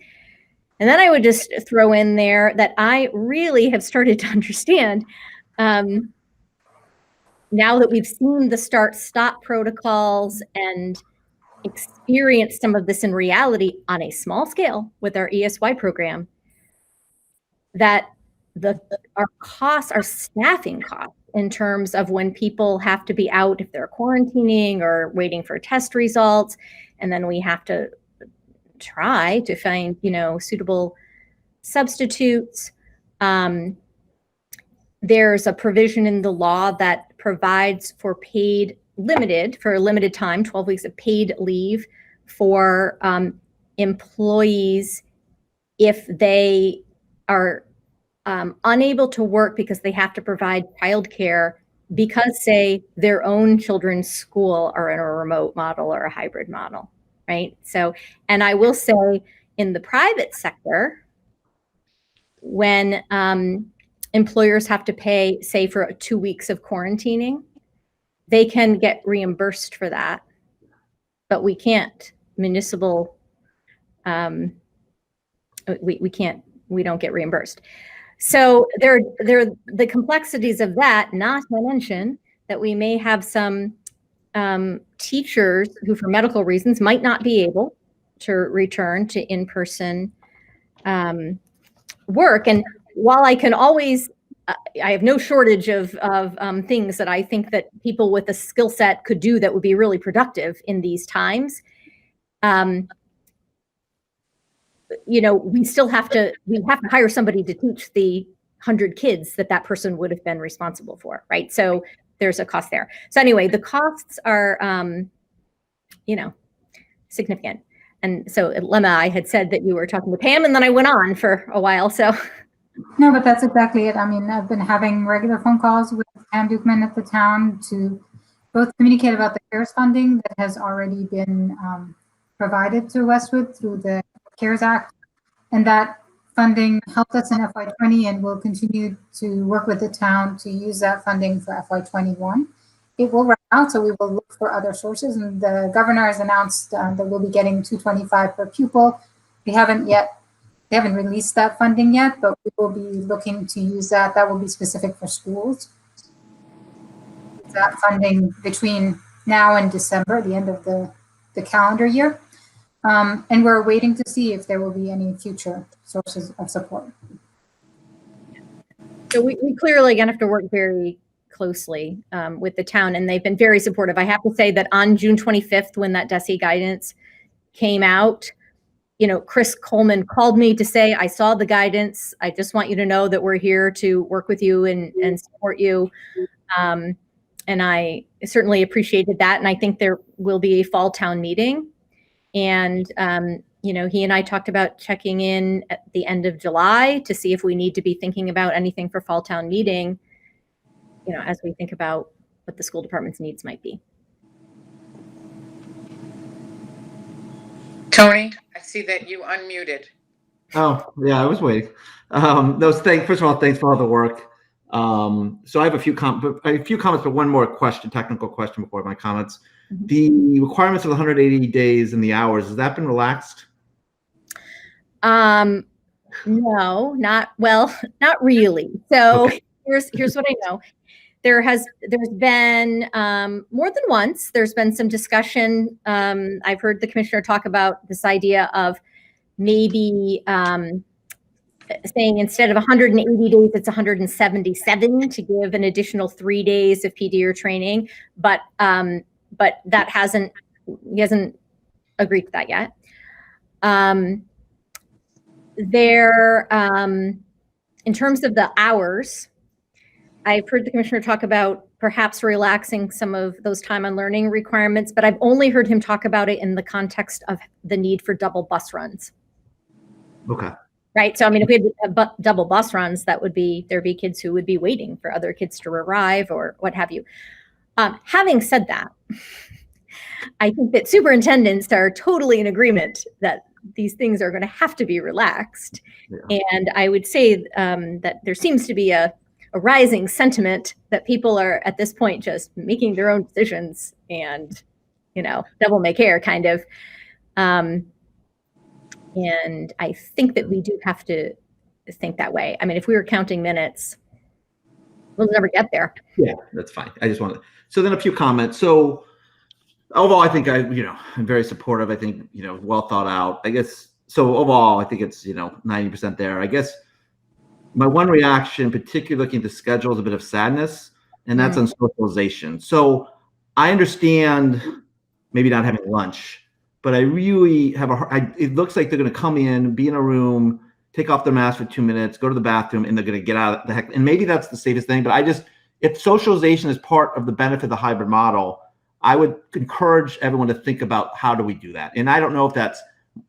And then I would just throw in there that I really have started to understand now that we've seen the start-stop protocols and experienced some of this in reality on a small scale with our ESY program, that our costs, our staffing costs in terms of when people have to be out if they're quarantining or waiting for test results, and then we have to try to find, you know, suitable substitutes. There's a provision in the law that provides for a limited time, 12 weeks of paid leave for employees if they are unable to work because they have to provide childcare because, say, their own children's school are in a remote model or a hybrid model, right? So, and I will say in the private sector, when employers have to pay, say, for 2 weeks of quarantining, they can get reimbursed for that, but we can't municipal, we don't get reimbursed. So there are the complexities of that, not to mention that we may have some teachers who, for medical reasons, might not be able to return to in-person work. And while I can always, I have no shortage of things that I think that people with a skill set could do that would be really productive in these times. You know, we have to hire somebody to teach the 100 kids that person would have been responsible for, right? So there's a cost there. So anyway, the costs are, you know, significant. And so Lemma, I had said that you were talking to Pam, and then I went on for a while. So No, but that's exactly it. I mean, I've been having regular phone calls with Pam Dukeman at the town to both communicate about the CARES funding that has already been provided to Westwood through the CARES Act, and that funding helped us in FY20 and will continue to work with the town to use that funding for FY21. It will run out, so we will look for other sources, and the governor has announced that we'll be getting $225 per pupil. They haven't released that funding yet, but we will be looking to use that. That will be specific for schools. That funding between now and December, the end of the calendar year. And we're waiting to see if there will be any future sources of support. So we clearly going to have to work very closely with the town, and they've been very supportive. I have to say that on June 25th, when that DESE guidance came out, you know, Chris Coleman called me to say, I saw the guidance. I just want you to know that we're here to work with you and support you. And I certainly appreciated that. And I think there will be a fall town meeting. And, you know, he and I talked about checking in at the end of July to see if we need to be thinking about anything for fall town meeting, you know, as we think about what the school department's needs might be. Tony, I see that you unmuted. Oh, yeah, I was waiting. First of all, thanks for all the work. So I have a few comments, but one more technical question before my comments. Mm-hmm. The requirements of the 180 days and the hours, has that been relaxed? No, not really. So okay. Here's what I know. there's been more than once, there's been some discussion. I've heard the commissioner talk about this idea of maybe saying instead of 180 days, it's 177 to give an additional 3 days of PD or training. But that he hasn't agreed to that yet. In terms of the hours, I've heard the commissioner talk about perhaps relaxing some of those time on learning requirements, but I've only heard him talk about it in the context of the need for double bus runs. Okay. Right. So, I mean, if we had double bus runs, there'd be kids who would be waiting for other kids to arrive or what have you. Having said that, I think that superintendents are totally in agreement that these things are going to have to be relaxed. Yeah. And I would say that there seems to be a rising sentiment that people are at this point just making their own decisions and, devil may care kind of. And I think that we do have to think that way. I mean, if we were counting minutes, we'll never get there. Yeah, that's fine. I just wanted, so then a few comments. So overall, I think I'm very supportive. I think, well thought out, I guess. So overall, I think it's, 90% there. I guess my one reaction, particularly looking at the schedule, is a bit of sadness, and that's on socialization. So I understand maybe not having lunch, but I really have it looks like they're going to come in, be in a room, take off their mask for 2 minutes, go to the bathroom, and they're going to get out of the heck. And maybe that's the safest thing, but if socialization is part of the benefit of the hybrid model, I would encourage everyone to think about how do we do that. And I don't know if that's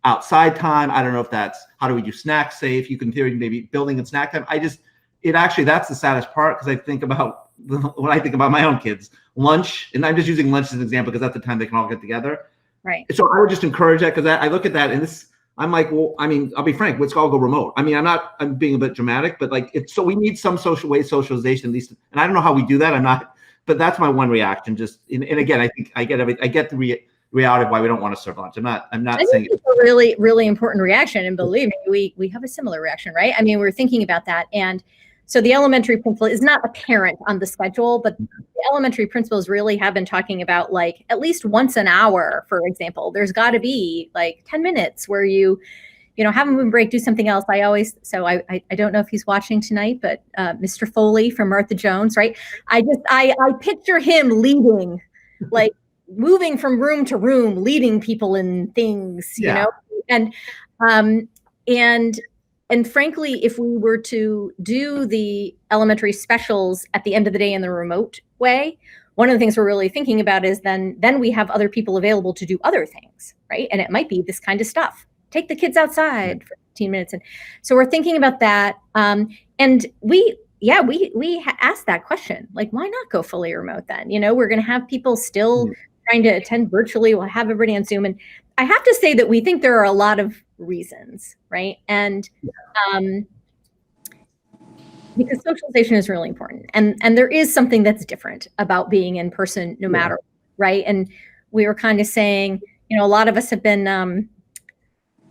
outside time. I don't know if that's how do we do snack safe. You can theory maybe building and snack time. That's the saddest part, because I think about when I think about my own kids, lunch, and I'm just using lunch as an example because that's the time they can all get together. Right. So I would just encourage that, because I look at that and I'm like, well, I mean, I'll be frank, let's all go remote. I mean, I'm being a bit dramatic, but so we need some socialization at least. And I don't know how we do that. But that's my one reaction. And again, I think I get the reality of why we don't want to serve lunch. I'm not saying it's a really, really important reaction. And believe me, we have a similar reaction, right? I mean, we're thinking about that. And so the elementary principal is not apparent on the schedule, but the elementary principals really have been talking about at least once an hour, for example. There's got to be 10 minutes where you have them break, do something else. I don't know if he's watching tonight, but Mr. Foley from Martha Jones, right? I picture him leading, moving from room to room, leading people in things, and frankly, if we were to do the elementary specials at the end of the day in the remote way, one of the things we're really thinking about is then we have other people available to do other things, right? And it might be this kind of stuff. Take the kids outside for 15 minutes. And so we're thinking about that. And we asked that question, why not go fully remote then? We're going to have people still trying to attend virtually. We'll have everybody on Zoom. And I have to say that we think there are a lot of reasons, right? And because socialization is really important. And there is something that's different about being in person no matter, right? And we were kind of saying, a lot of us have been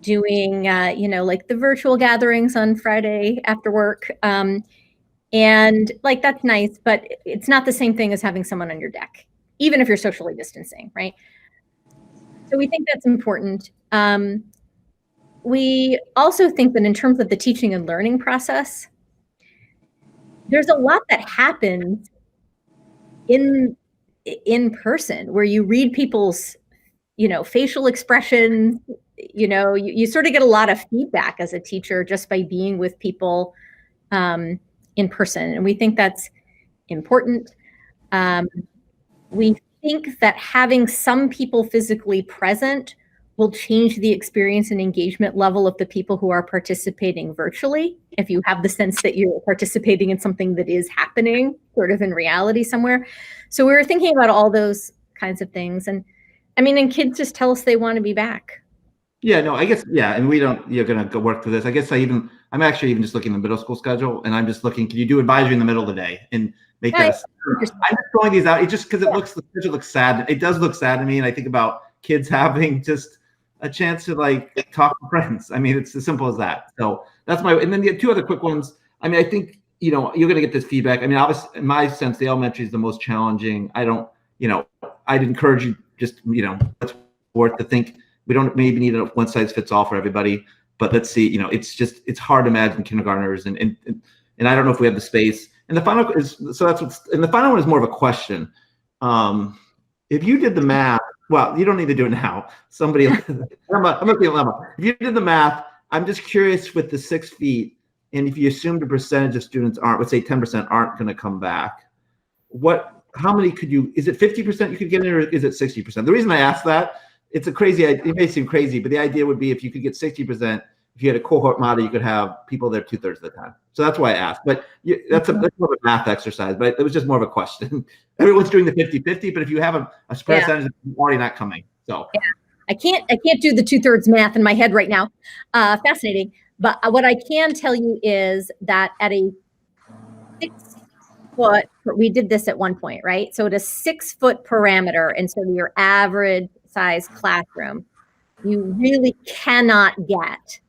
doing, the virtual gatherings on Friday after work. And that's nice, but it's not the same thing as having someone on your deck, even if you're socially distancing, right? So we think that's important. We also think that in terms of the teaching and learning process, there's a lot that happens in person where you read people's, facial expressions. You sort of get a lot of feedback as a teacher just by being with people in person. And we think that's important. We think that having some people physically present will change the experience and engagement level of the people who are participating virtually. If you have the sense that you're participating in something that is happening sort of in reality somewhere. So we were thinking about all those kinds of things. And kids just tell us they want to be back. Yeah, no, I guess, and you're going to go work through this. I guess I'm actually even just looking at the middle school schedule, and I'm just looking, can you do advisory in the middle of the day and make that? I'm just throwing these out. It's just because the schedule looks sad. It does look sad to me. And I think about kids having just a chance to talk to friends. It's as simple as that. So that's and then the two other quick ones. I think you know, you're going to get this feedback. I mean, obviously, in my sense, the elementary is the most challenging. I don't, you know, I'd encourage you just, you know, it's worth to think. We don't maybe need a one size fits all for everybody, but let's see, you know, it's hard to imagine kindergartners and I don't know if we have the space. And the final is, so that's what's, and the final one is more of a question. If you did the math, well, you don't need to do it now. Somebody, I'm a dilemma. If you did the math, I'm just curious with the 6 feet, and if you assumed a percentage of students aren't, let's say 10% aren't going to come back, how many could you, is it 50% you could get in, or is it 60%? The reason I ask that, it's a crazy idea. It may seem crazy, but the idea would be if you could get 60%, if you had a cohort model, you could have people there 2/3 of the time. So that's why I asked. But that's more of a math exercise, but it was just more of a question. Everyone's doing the 50-50, but if you have a percentage that's already not coming. So yeah, I can't do the 2/3 math in my head right now. Fascinating. But what I can tell you is that at a 6 foot, we did this at one point, right? So at a 6 foot parameter, and so your average size classroom, you really cannot get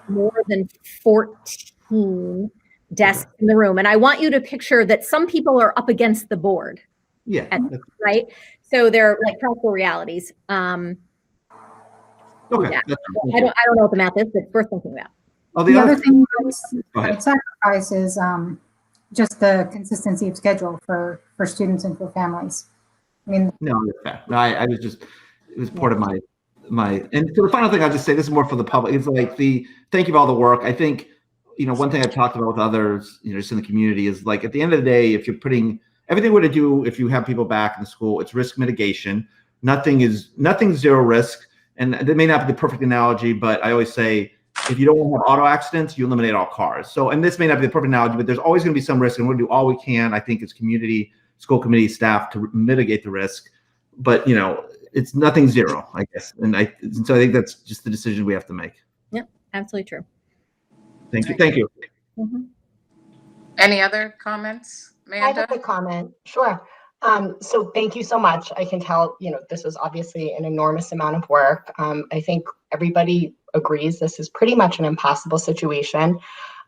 more than 14 desks in the room. And I want you to picture that some people are up against the board. Yeah. Right. So they're like practical realities. Okay. Yeah. I don't know what the math is, but it's worth thinking about. Oh, The other thing that sacrifice is just the consistency of schedule for students and for families. I mean, no, I was just, it was part of my, and so the final thing I'll just say, this is more for the public, it's like thank you for all the work. I think, you know, one thing I've talked about with others, you know, just in the community is like, at the end of the day, if you're putting everything we're to do, if you have people back in the school, it's risk mitigation. Nothing's zero risk. And that may not be the perfect analogy, but I always say, if you don't want to have auto accidents, you eliminate all cars. So, and this may not be the perfect analogy, but there's always going to be some risk, and we'll do all we can, I think, as community, school committee staff, to mitigate the risk. But, you know, it's nothing zero, I guess. And so I think that's just the decision we have to make. Yep, absolutely true. Thank you. Thank you. Mm-hmm. Any other comments, Amanda? I have a comment. Sure. So thank you so much. I can tell, you know, this is obviously an enormous amount of work. I think everybody agrees this is pretty much an impossible situation.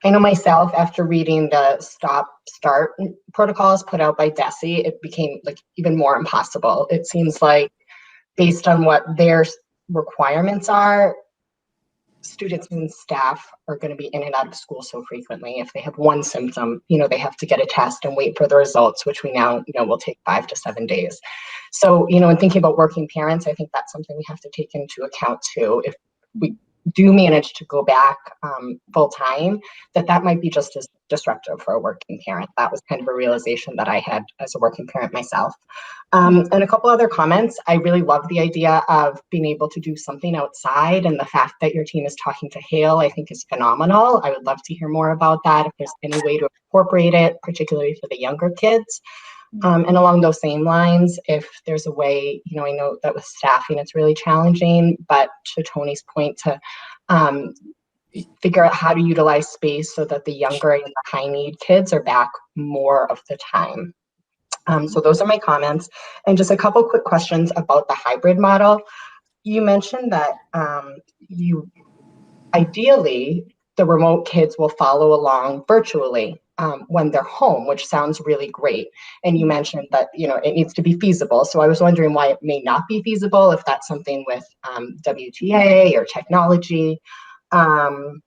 I know myself, after reading the stop-start protocols put out by DESE, it became like even more impossible. It seems like based on what their requirements are, students and staff are going to be in and out of school so frequently. If they have one symptom, you know, they have to get a test and wait for the results, which we now know will take 5 to 7 days. So, you know, in thinking about working parents, I think that's something we have to take into account too. If we do manage to go back full time, that might be just as disruptive for a working parent. That was kind of a realization that I had as a working parent myself. And a couple other comments. I really love the idea of being able to do something outside, and the fact that your team is talking to Hale, I think, is phenomenal. I would love to hear more about that, if there's any way to incorporate it, particularly for the younger kids. And along those same lines, if there's a way, you know, I know that with staffing, it's really challenging, but to Tony's point, to figure out how to utilize space so that the younger and the high need kids are back more of the time. So those are my comments. And just a couple quick questions about the hybrid model. You mentioned that ideally, the remote kids will follow along virtually when they're home, which sounds really great. And you mentioned that, you know, it needs to be feasible. So I was wondering why it may not be feasible, if that's something with WTA or technology. And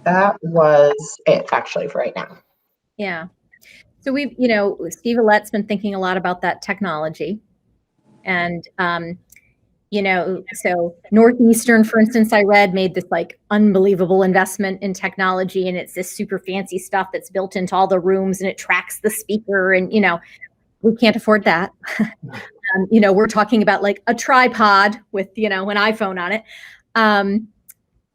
that was it actually for right now. Yeah. So we've, you know, Steve Allette's been thinking a lot about that technology. And, you know, so Northeastern, for instance, I read, made this like unbelievable investment in technology, and it's this super fancy stuff that's built into all the rooms, and it tracks the speaker, and, you know, we can't afford that. You know, we're talking about like a tripod with, you know, an iPhone on it.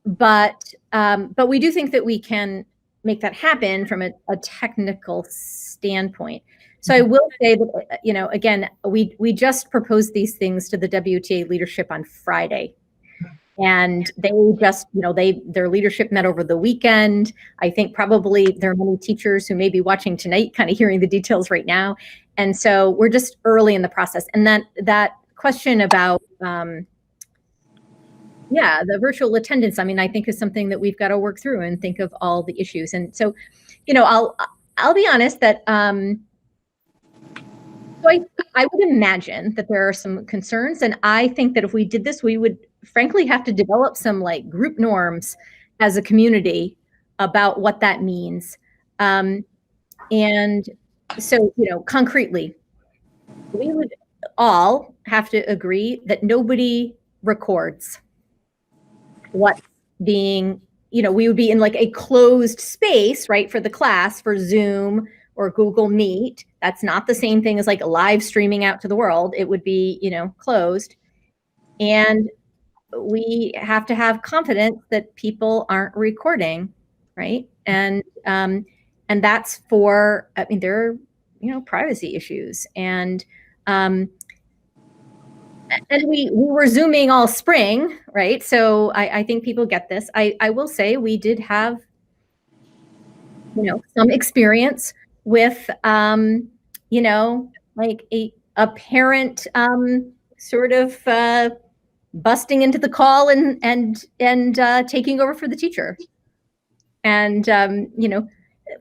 But we do think that we can make that happen from a technical standpoint. So I will say that, you know, again, we just proposed these things to the WTA leadership on Friday, and they just, you know, their leadership met over the weekend. I think probably there are many teachers who may be watching tonight, kind of hearing the details right now. And so we're just early in the process. And that question about yeah, the virtual attendance, I mean, I think is something that we've got to work through and think of all the issues. And so, I'll be honest that, so I would imagine that there are some concerns, and I think that if we did this, we would frankly have to develop some like group norms as a community about what that means. And so, concretely, we would all have to agree that nobody records what's being, we would be in like a closed space, right, for the class, for Zoom or Google Meet. That's not the same thing as like live streaming out to the world. It would be, closed. And we have to have confidence that people aren't recording, right? And that's for, I mean, there are, privacy issues. And we were Zooming all spring, right? So I think people get this. I will say we did have, some experience with, like a parent sort of busting into the call and taking over for the teacher. And,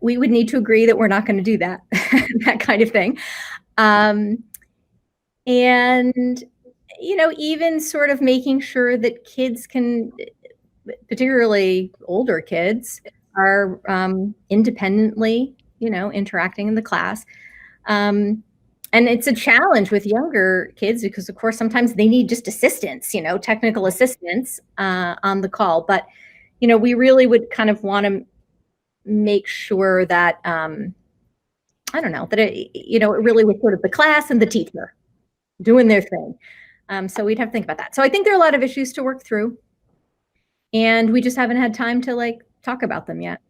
we would need to agree that we're not going to do that, that kind of thing. And, even sort of making sure that kids can, particularly older kids, are independently, interacting in the class. And it's a challenge with younger kids because, of course, sometimes they need just assistance, technical assistance on the call. But, we really would kind of want to make sure that, I don't know, that it really was sort of the class and the teacher doing their thing. So we'd have to think about that. So I think there are a lot of issues to work through, and we just haven't had time to like talk about them yet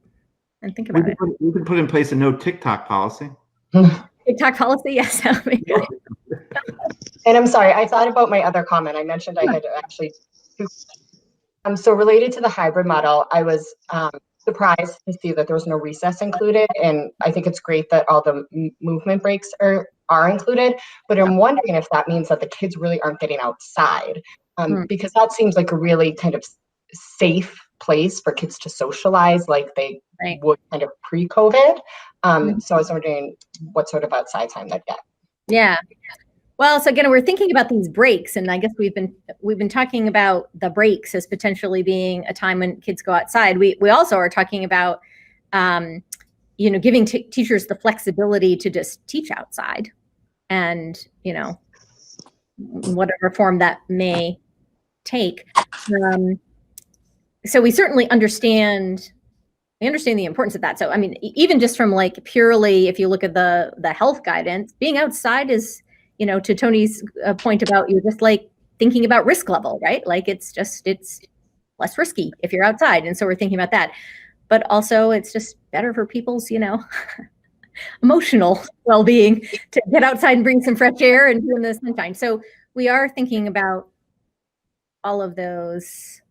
and think about it. We could put in place a no TikTok policy. TikTok policy, yes. And I'm sorry, I thought about my other comment. I mentioned I had actually so related to the hybrid model, I was surprised to see that there was no recess included. And I think it's great that all the movement breaks are included, but I'm wondering if that means that the kids really aren't getting outside, because that seems like a really kind of safe place for kids to socialize like they would kind of pre-COVID. So I was wondering what sort of outside time they'd get. Yeah. Well, so again, we're thinking about these breaks, and I guess we've been talking about the breaks as potentially being a time when kids go outside. We also are talking about, giving teachers the flexibility to just teach outside, and whatever form that may take. So we certainly understand. We understand the importance of that. So I mean, even just from like purely, if you look at the health guidance, being outside is, to Tony's point about you're just like thinking about risk level, right? Like it's less risky if you're outside. And so we're thinking about that. But also it's just better for people's, emotional well-being to get outside and bring some fresh air and be in the sunshine. So we are thinking about all of those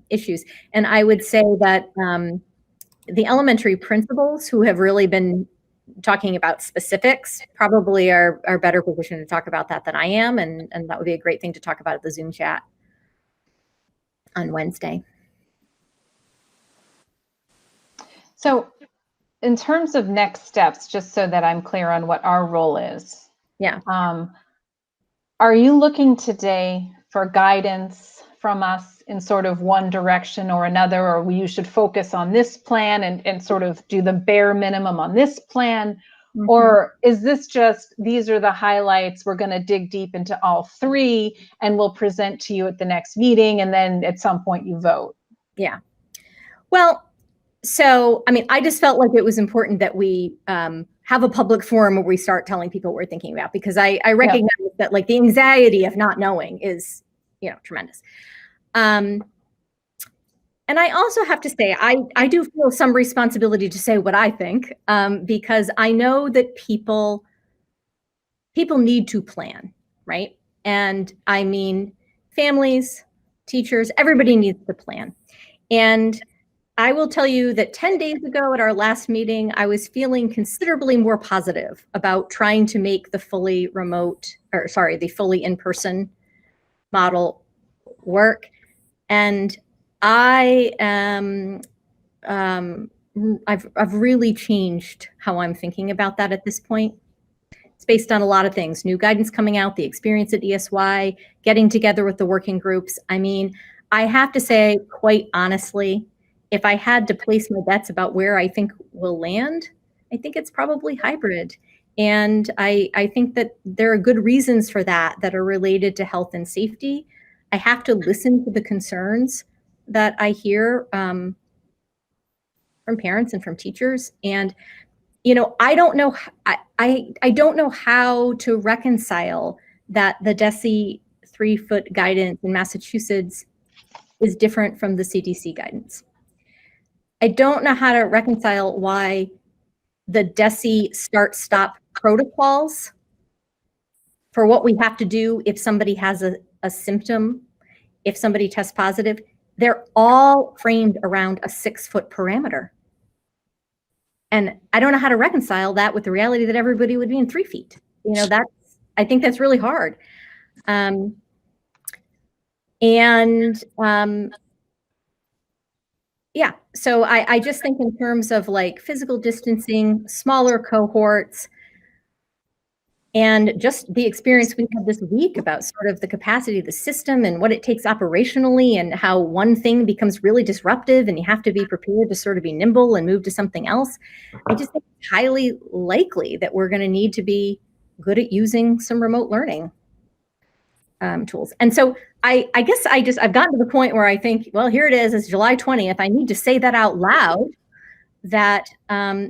issues. And I would say that the elementary principals who have really been talking about specifics probably are better positioned to talk about that than I am. And that would be a great thing to talk about at the Zoom chat on Wednesday. So in terms of next steps, just so that I'm clear on what our role is. Yeah. Are you looking today for guidance from us in sort of one direction or another, or you should focus on this plan and sort of do the bare minimum on this plan? Mm-hmm. Or is this just, these are the highlights, we're going to dig deep into all three and we'll present to you at the next meeting, and then at some point you vote? Yeah. Well, so, I mean, I just felt like it was important that we have a public forum where we start telling people what we're thinking about, because I recognize that like the anxiety of not knowing is, tremendous. And I also have to say, I do feel some responsibility to say what I think, because I know that people need to plan, right? And I mean, families, teachers, everybody needs to plan. And I will tell you that 10 days ago at our last meeting, I was feeling considerably more positive about trying to make the fully in-person model work. And I am, I've really changed how I'm thinking about that at this point. It's based on a lot of things, new guidance coming out, the experience at ESY, getting together with the working groups. I mean, I have to say, quite honestly, if I had to place my bets about where I think we'll land, I think it's probably hybrid. And I think that there are good reasons for that are related to health and safety. I have to listen to the concerns that I hear from parents and from teachers. And, you know, I don't know, I don't know how to reconcile that the DESE 3-foot guidance in Massachusetts is different from the CDC guidance. I don't know how to reconcile why the DESE start-stop protocols for what we have to do if somebody has a symptom, if somebody tests positive, they're all framed around a 6-foot parameter. And I don't know how to reconcile that with the reality that everybody would be in 3 feet. You know, I think that's really hard. Yeah, so I just think in terms of like physical distancing, smaller cohorts, and just the experience we had this week about sort of the capacity of the system and what it takes operationally and how one thing becomes really disruptive and you have to be prepared to sort of be nimble and move to something else. I just think it's highly likely that we're going to need to be good at using some remote learning tools. And so I guess I've gotten to the point where I think, well, here it is, it's July 20th. I need to say that out loud, that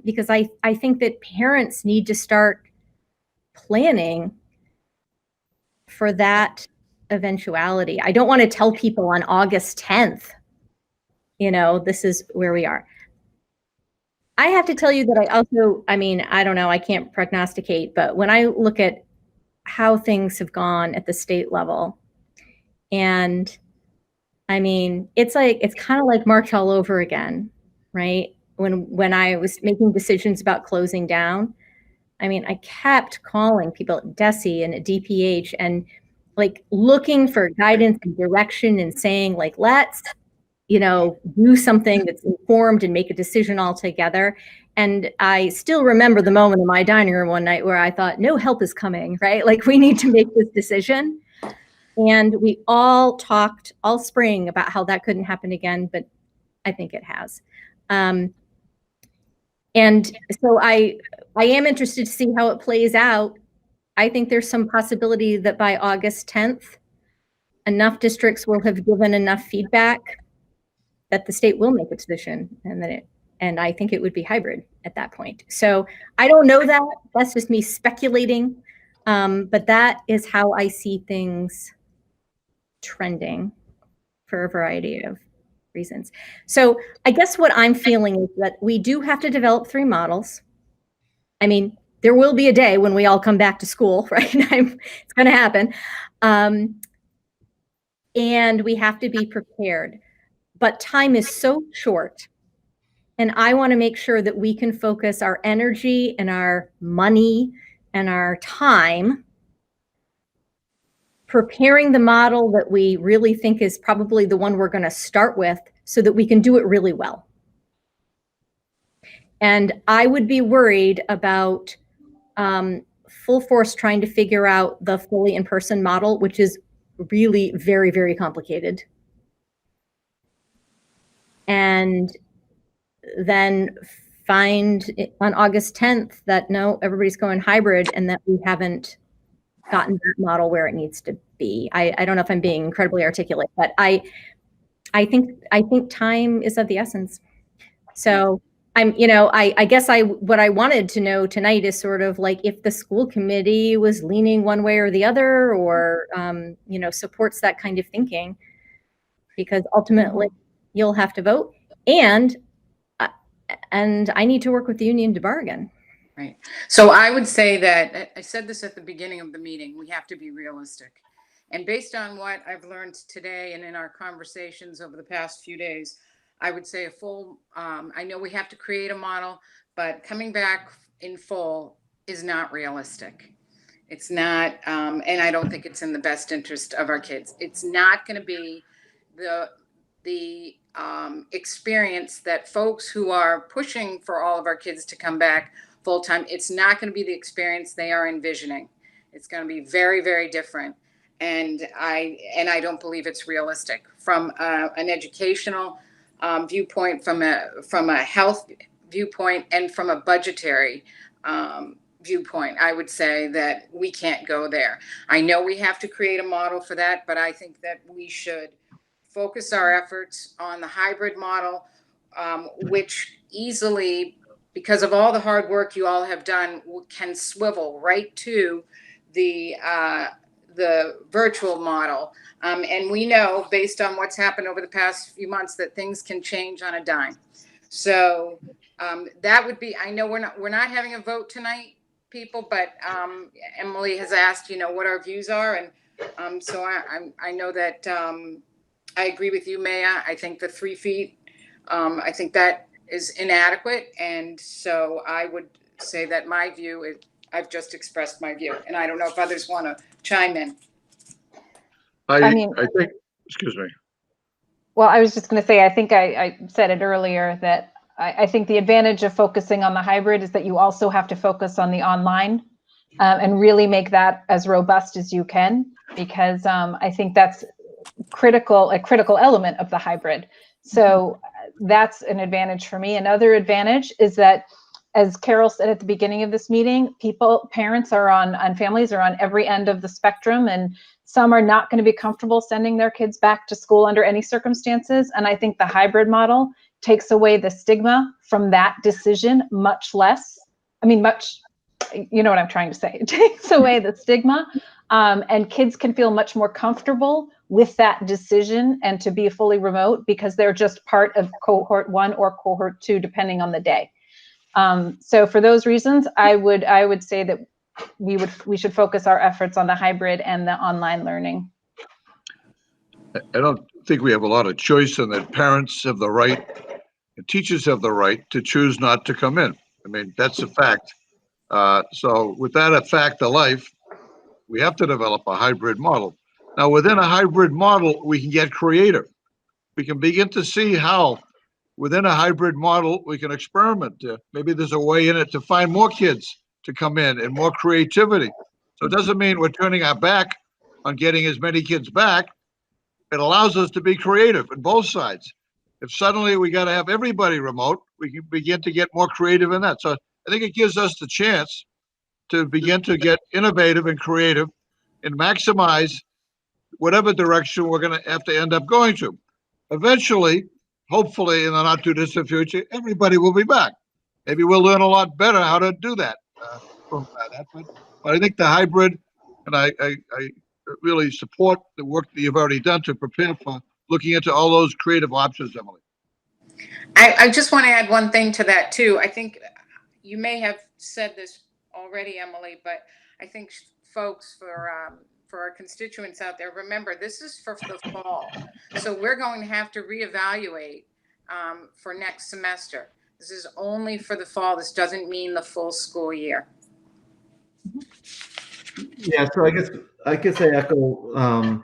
because I think that parents need to start planning for that eventuality. I don't want to tell people on August 10th, you know, this is where we are. I have to tell you that I also, I mean, I don't know, I can't prognosticate, but when I look at how things have gone at the state level, and I mean, it's kind of like March all over again, right? When I was making decisions about closing down, I mean, I kept calling people at DESE and at DPH and like looking for guidance and direction and saying like, let's, you know, do something that's informed and make a decision all together. And I still remember the moment in my dining room one night where I thought, no help is coming, right? Like we need to make this decision. And we all talked all spring about how that couldn't happen again, but I think it has. And so I am interested to see how it plays out. I think there's some possibility that by August 10th, enough districts will have given enough feedback that the state will make a decision, and I think it would be hybrid at that point. So I don't know that. That's just me speculating, but that is how I see things trending for a variety of reasons. So I guess what I'm feeling is that we do have to develop 3 models. I mean, there will be a day when we all come back to school, right? It's going to happen. And we have to be prepared. But time is so short. And I want to make sure that we can focus our energy and our money and our time preparing the model that we really think is probably the one we're going to start with so that we can do it really well. And I would be worried about full force trying to figure out the fully in-person model, which is really very, very complicated. And then find on August 10th that no, everybody's going hybrid and that we haven't gotten that model where it needs to be. I don't know if I'm being incredibly articulate, but I think time is of the essence. So I'm, you know, I guess what I wanted to know tonight is sort of like if the school committee was leaning one way or the other, or you know, supports that kind of thinking, because ultimately you'll have to vote, and I need to work with the union to bargain. Right. So I would say that, I said this at the beginning of the meeting, we have to be realistic. And based on what I've learned today and in our conversations over the past few days, I would say a full, I know we have to create a model, but coming back in full is not realistic. It's not, and I don't think it's in the best interest of our kids. It's not going to be the experience that folks who are pushing for all of our kids to come back full time, it's not going to be the experience they are envisioning. It's going to be very, very different. And I don't believe it's realistic from an educational viewpoint, from a health viewpoint, and from a budgetary viewpoint. I would say that we can't go there. I know we have to create a model for that, but I think that we should focus our efforts on the hybrid model, which easily, because of all the hard work you all have done, can swivel right to the virtual model. And we know, based on what's happened over the past few months, that things can change on a dime. So that would be, I know we're not having a vote tonight, people, but Emily has asked, what our views are. And so I know that I agree with you, Maya. I think the 3 feet, I think that is inadequate. And so I would say that my view is, I've just expressed my view, and I don't know if others want to chime in. I think, excuse me. Well, I was just going to say, I think I said it earlier that I think the advantage of focusing on the hybrid is that you also have to focus on the online and really make that as robust as you can, because I think that's a critical element of the hybrid. So that's an advantage for me. Another advantage is that, as Carol said at the beginning of this meeting, parents are on families are on every end of the spectrum, and some are not going to be comfortable sending their kids back to school under any circumstances. And I think the hybrid model takes away the stigma from that decision much less. I mean, you know what I'm trying to say. It takes away the stigma, and kids can feel much more comfortable with that decision and to be fully remote because they're just part of cohort 1 or cohort 2, depending on the day. So for those reasons, I would say that we should focus our efforts on the hybrid and the online learning. I don't think we have a lot of choice, and that parents have the right and teachers have the right to choose not to come in. I mean, that's a fact. So with that a fact of life, we have to develop a hybrid model. Now, within a hybrid model, we can get creative. We can begin to see how within a hybrid model, we can experiment. Maybe there's a way in it to find more kids to come in and more creativity. So it doesn't mean we're turning our back on getting as many kids back. It allows us to be creative on both sides. If suddenly we got to have everybody remote, we can begin to get more creative in that. So I think it gives us the chance to begin to get innovative and creative and maximize whatever direction we're going to have to end up going to. Eventually, hopefully in the not too distant future, everybody will be back. Maybe we'll learn a lot better how to do that. But I think the hybrid, and I really support the work that you've already done to prepare for looking into all those creative options, Emily. I just want to add one thing to that too. I think you may have said this already, Emily, but I think folks, for our constituents out there, remember, this is for the fall. So we're going to have to reevaluate for next semester. This is only for the fall. This doesn't mean the full school year. Yeah, so I guess I echo,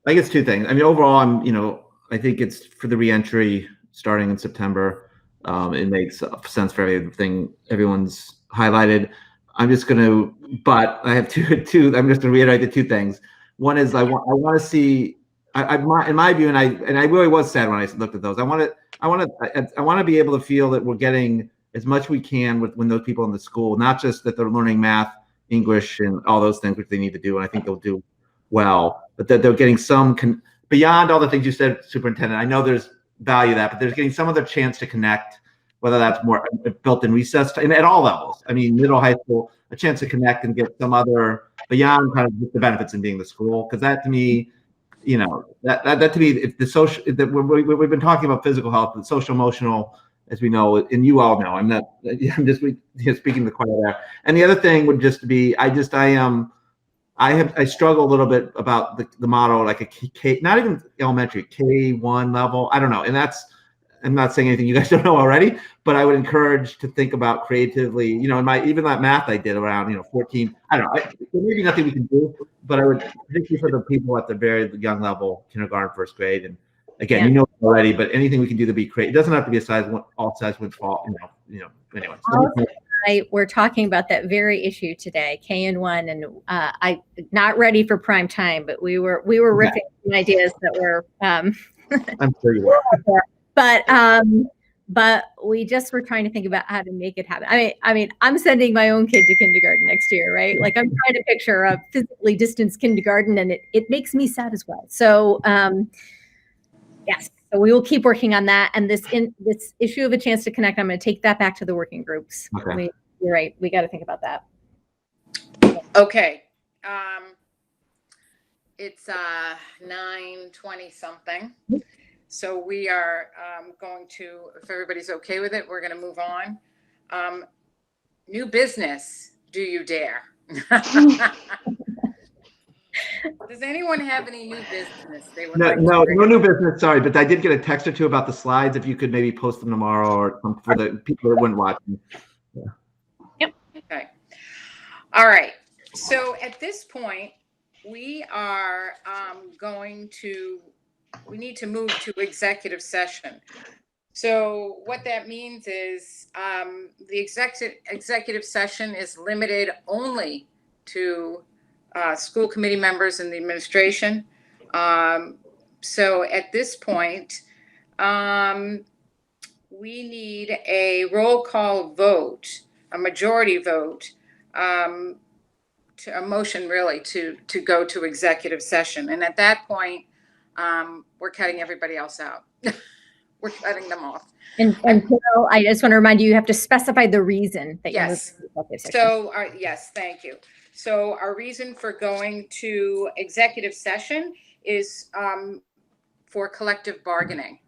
I guess 2 things. I mean, overall, I think it's for the reentry starting in September. It makes sense for everything everyone's highlighted. I'm just going to, but I have two. I'm just going to reiterate the 2 things. One is I want to see. In my view, and I really was sad when I looked at those. I want to be able to feel that we're getting as much we can when those people in the school, not just that they're learning math, English, and all those things which they need to do, and I think they'll do well, but that they're getting some beyond all the things you said, Superintendent. I know there's value to that, but there's getting some other chance to connect, whether that's more built-in recess and at all levels. I mean, middle, high school, a chance to connect and get some other beyond kind of the benefits in being the school, because that to me. That to me, if the social, we've been talking about physical health, but social emotional, as we know, and you all know, I'm just speaking the choir there. And the other thing would just be, I struggle a little bit about the model, like a K, not even elementary, K1 level. I don't know. And I'm not saying anything you guys don't know already, but I would encourage to think about creatively, even that math I did around, 14, I don't know, there may be nothing we can do, but I would, particularly for the people at the very young level, kindergarten, 1st grade, and Again, Yeah. you know already, but anything we can do to be creative. It doesn't have to be a size one, all size would fall, anyway. We're talking about that very issue today, KN1, and I not ready for prime time, but we were riffing some ideas that were I'm sure you are. but we just were trying to think about how to make it happen. I mean, I'm sending my own kid to kindergarten next year, right? Like I'm trying to picture a physically distanced kindergarten, and it makes me sad as well. So yes, so we will keep working on that. And this issue of a chance to connect, I'm going to take that back to the working groups. Okay. You're right. We got to think about that. Okay. It's 9:20 something. So we are going to, if everybody's okay with it, we're going to move on. New business, do you dare? Does anyone have any new business they would like No to bring up? new business. Sorry, but I did get a text or two about the slides. If you could maybe post them tomorrow or for the people that wouldn't watch them. Okay. All right. So at this point, we are we need to move to executive session. So what that means is the executive session is limited only to school committee members and the administration. So at this point, we need a roll call vote, a majority vote, to a motion really to go to executive session. And at that point, we're cutting everybody else out. We're cutting them off. And Carol, I just want to remind you, you have to specify the reason that you're moving to executive session. So, yes, thank you. So our reason for going to executive session is for collective bargaining.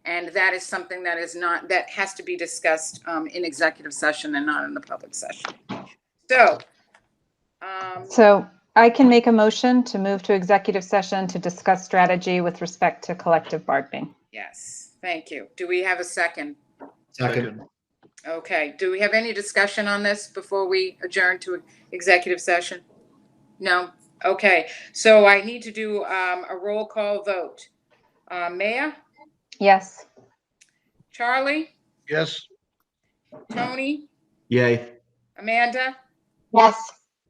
And that is something that has to be discussed in executive session and not in the public session. So I can make a motion to move to executive session to discuss strategy with respect to collective bargaining. Yes, thank you. Do we have a second? Second. Okay, do we have any discussion on this before we adjourn to executive session? No? Okay, so I need to do a roll call vote. Maya? Yes. Charlie? Yes. Tony? Yay. Amanda? Yes.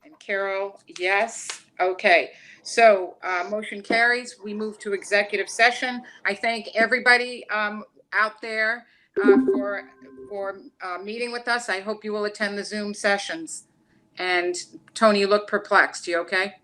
And Carol, yes. Okay, so motion carries. We move to executive session. I thank everybody out there for meeting with us. I hope you will attend the Zoom sessions. And Tony, you look perplexed. You okay?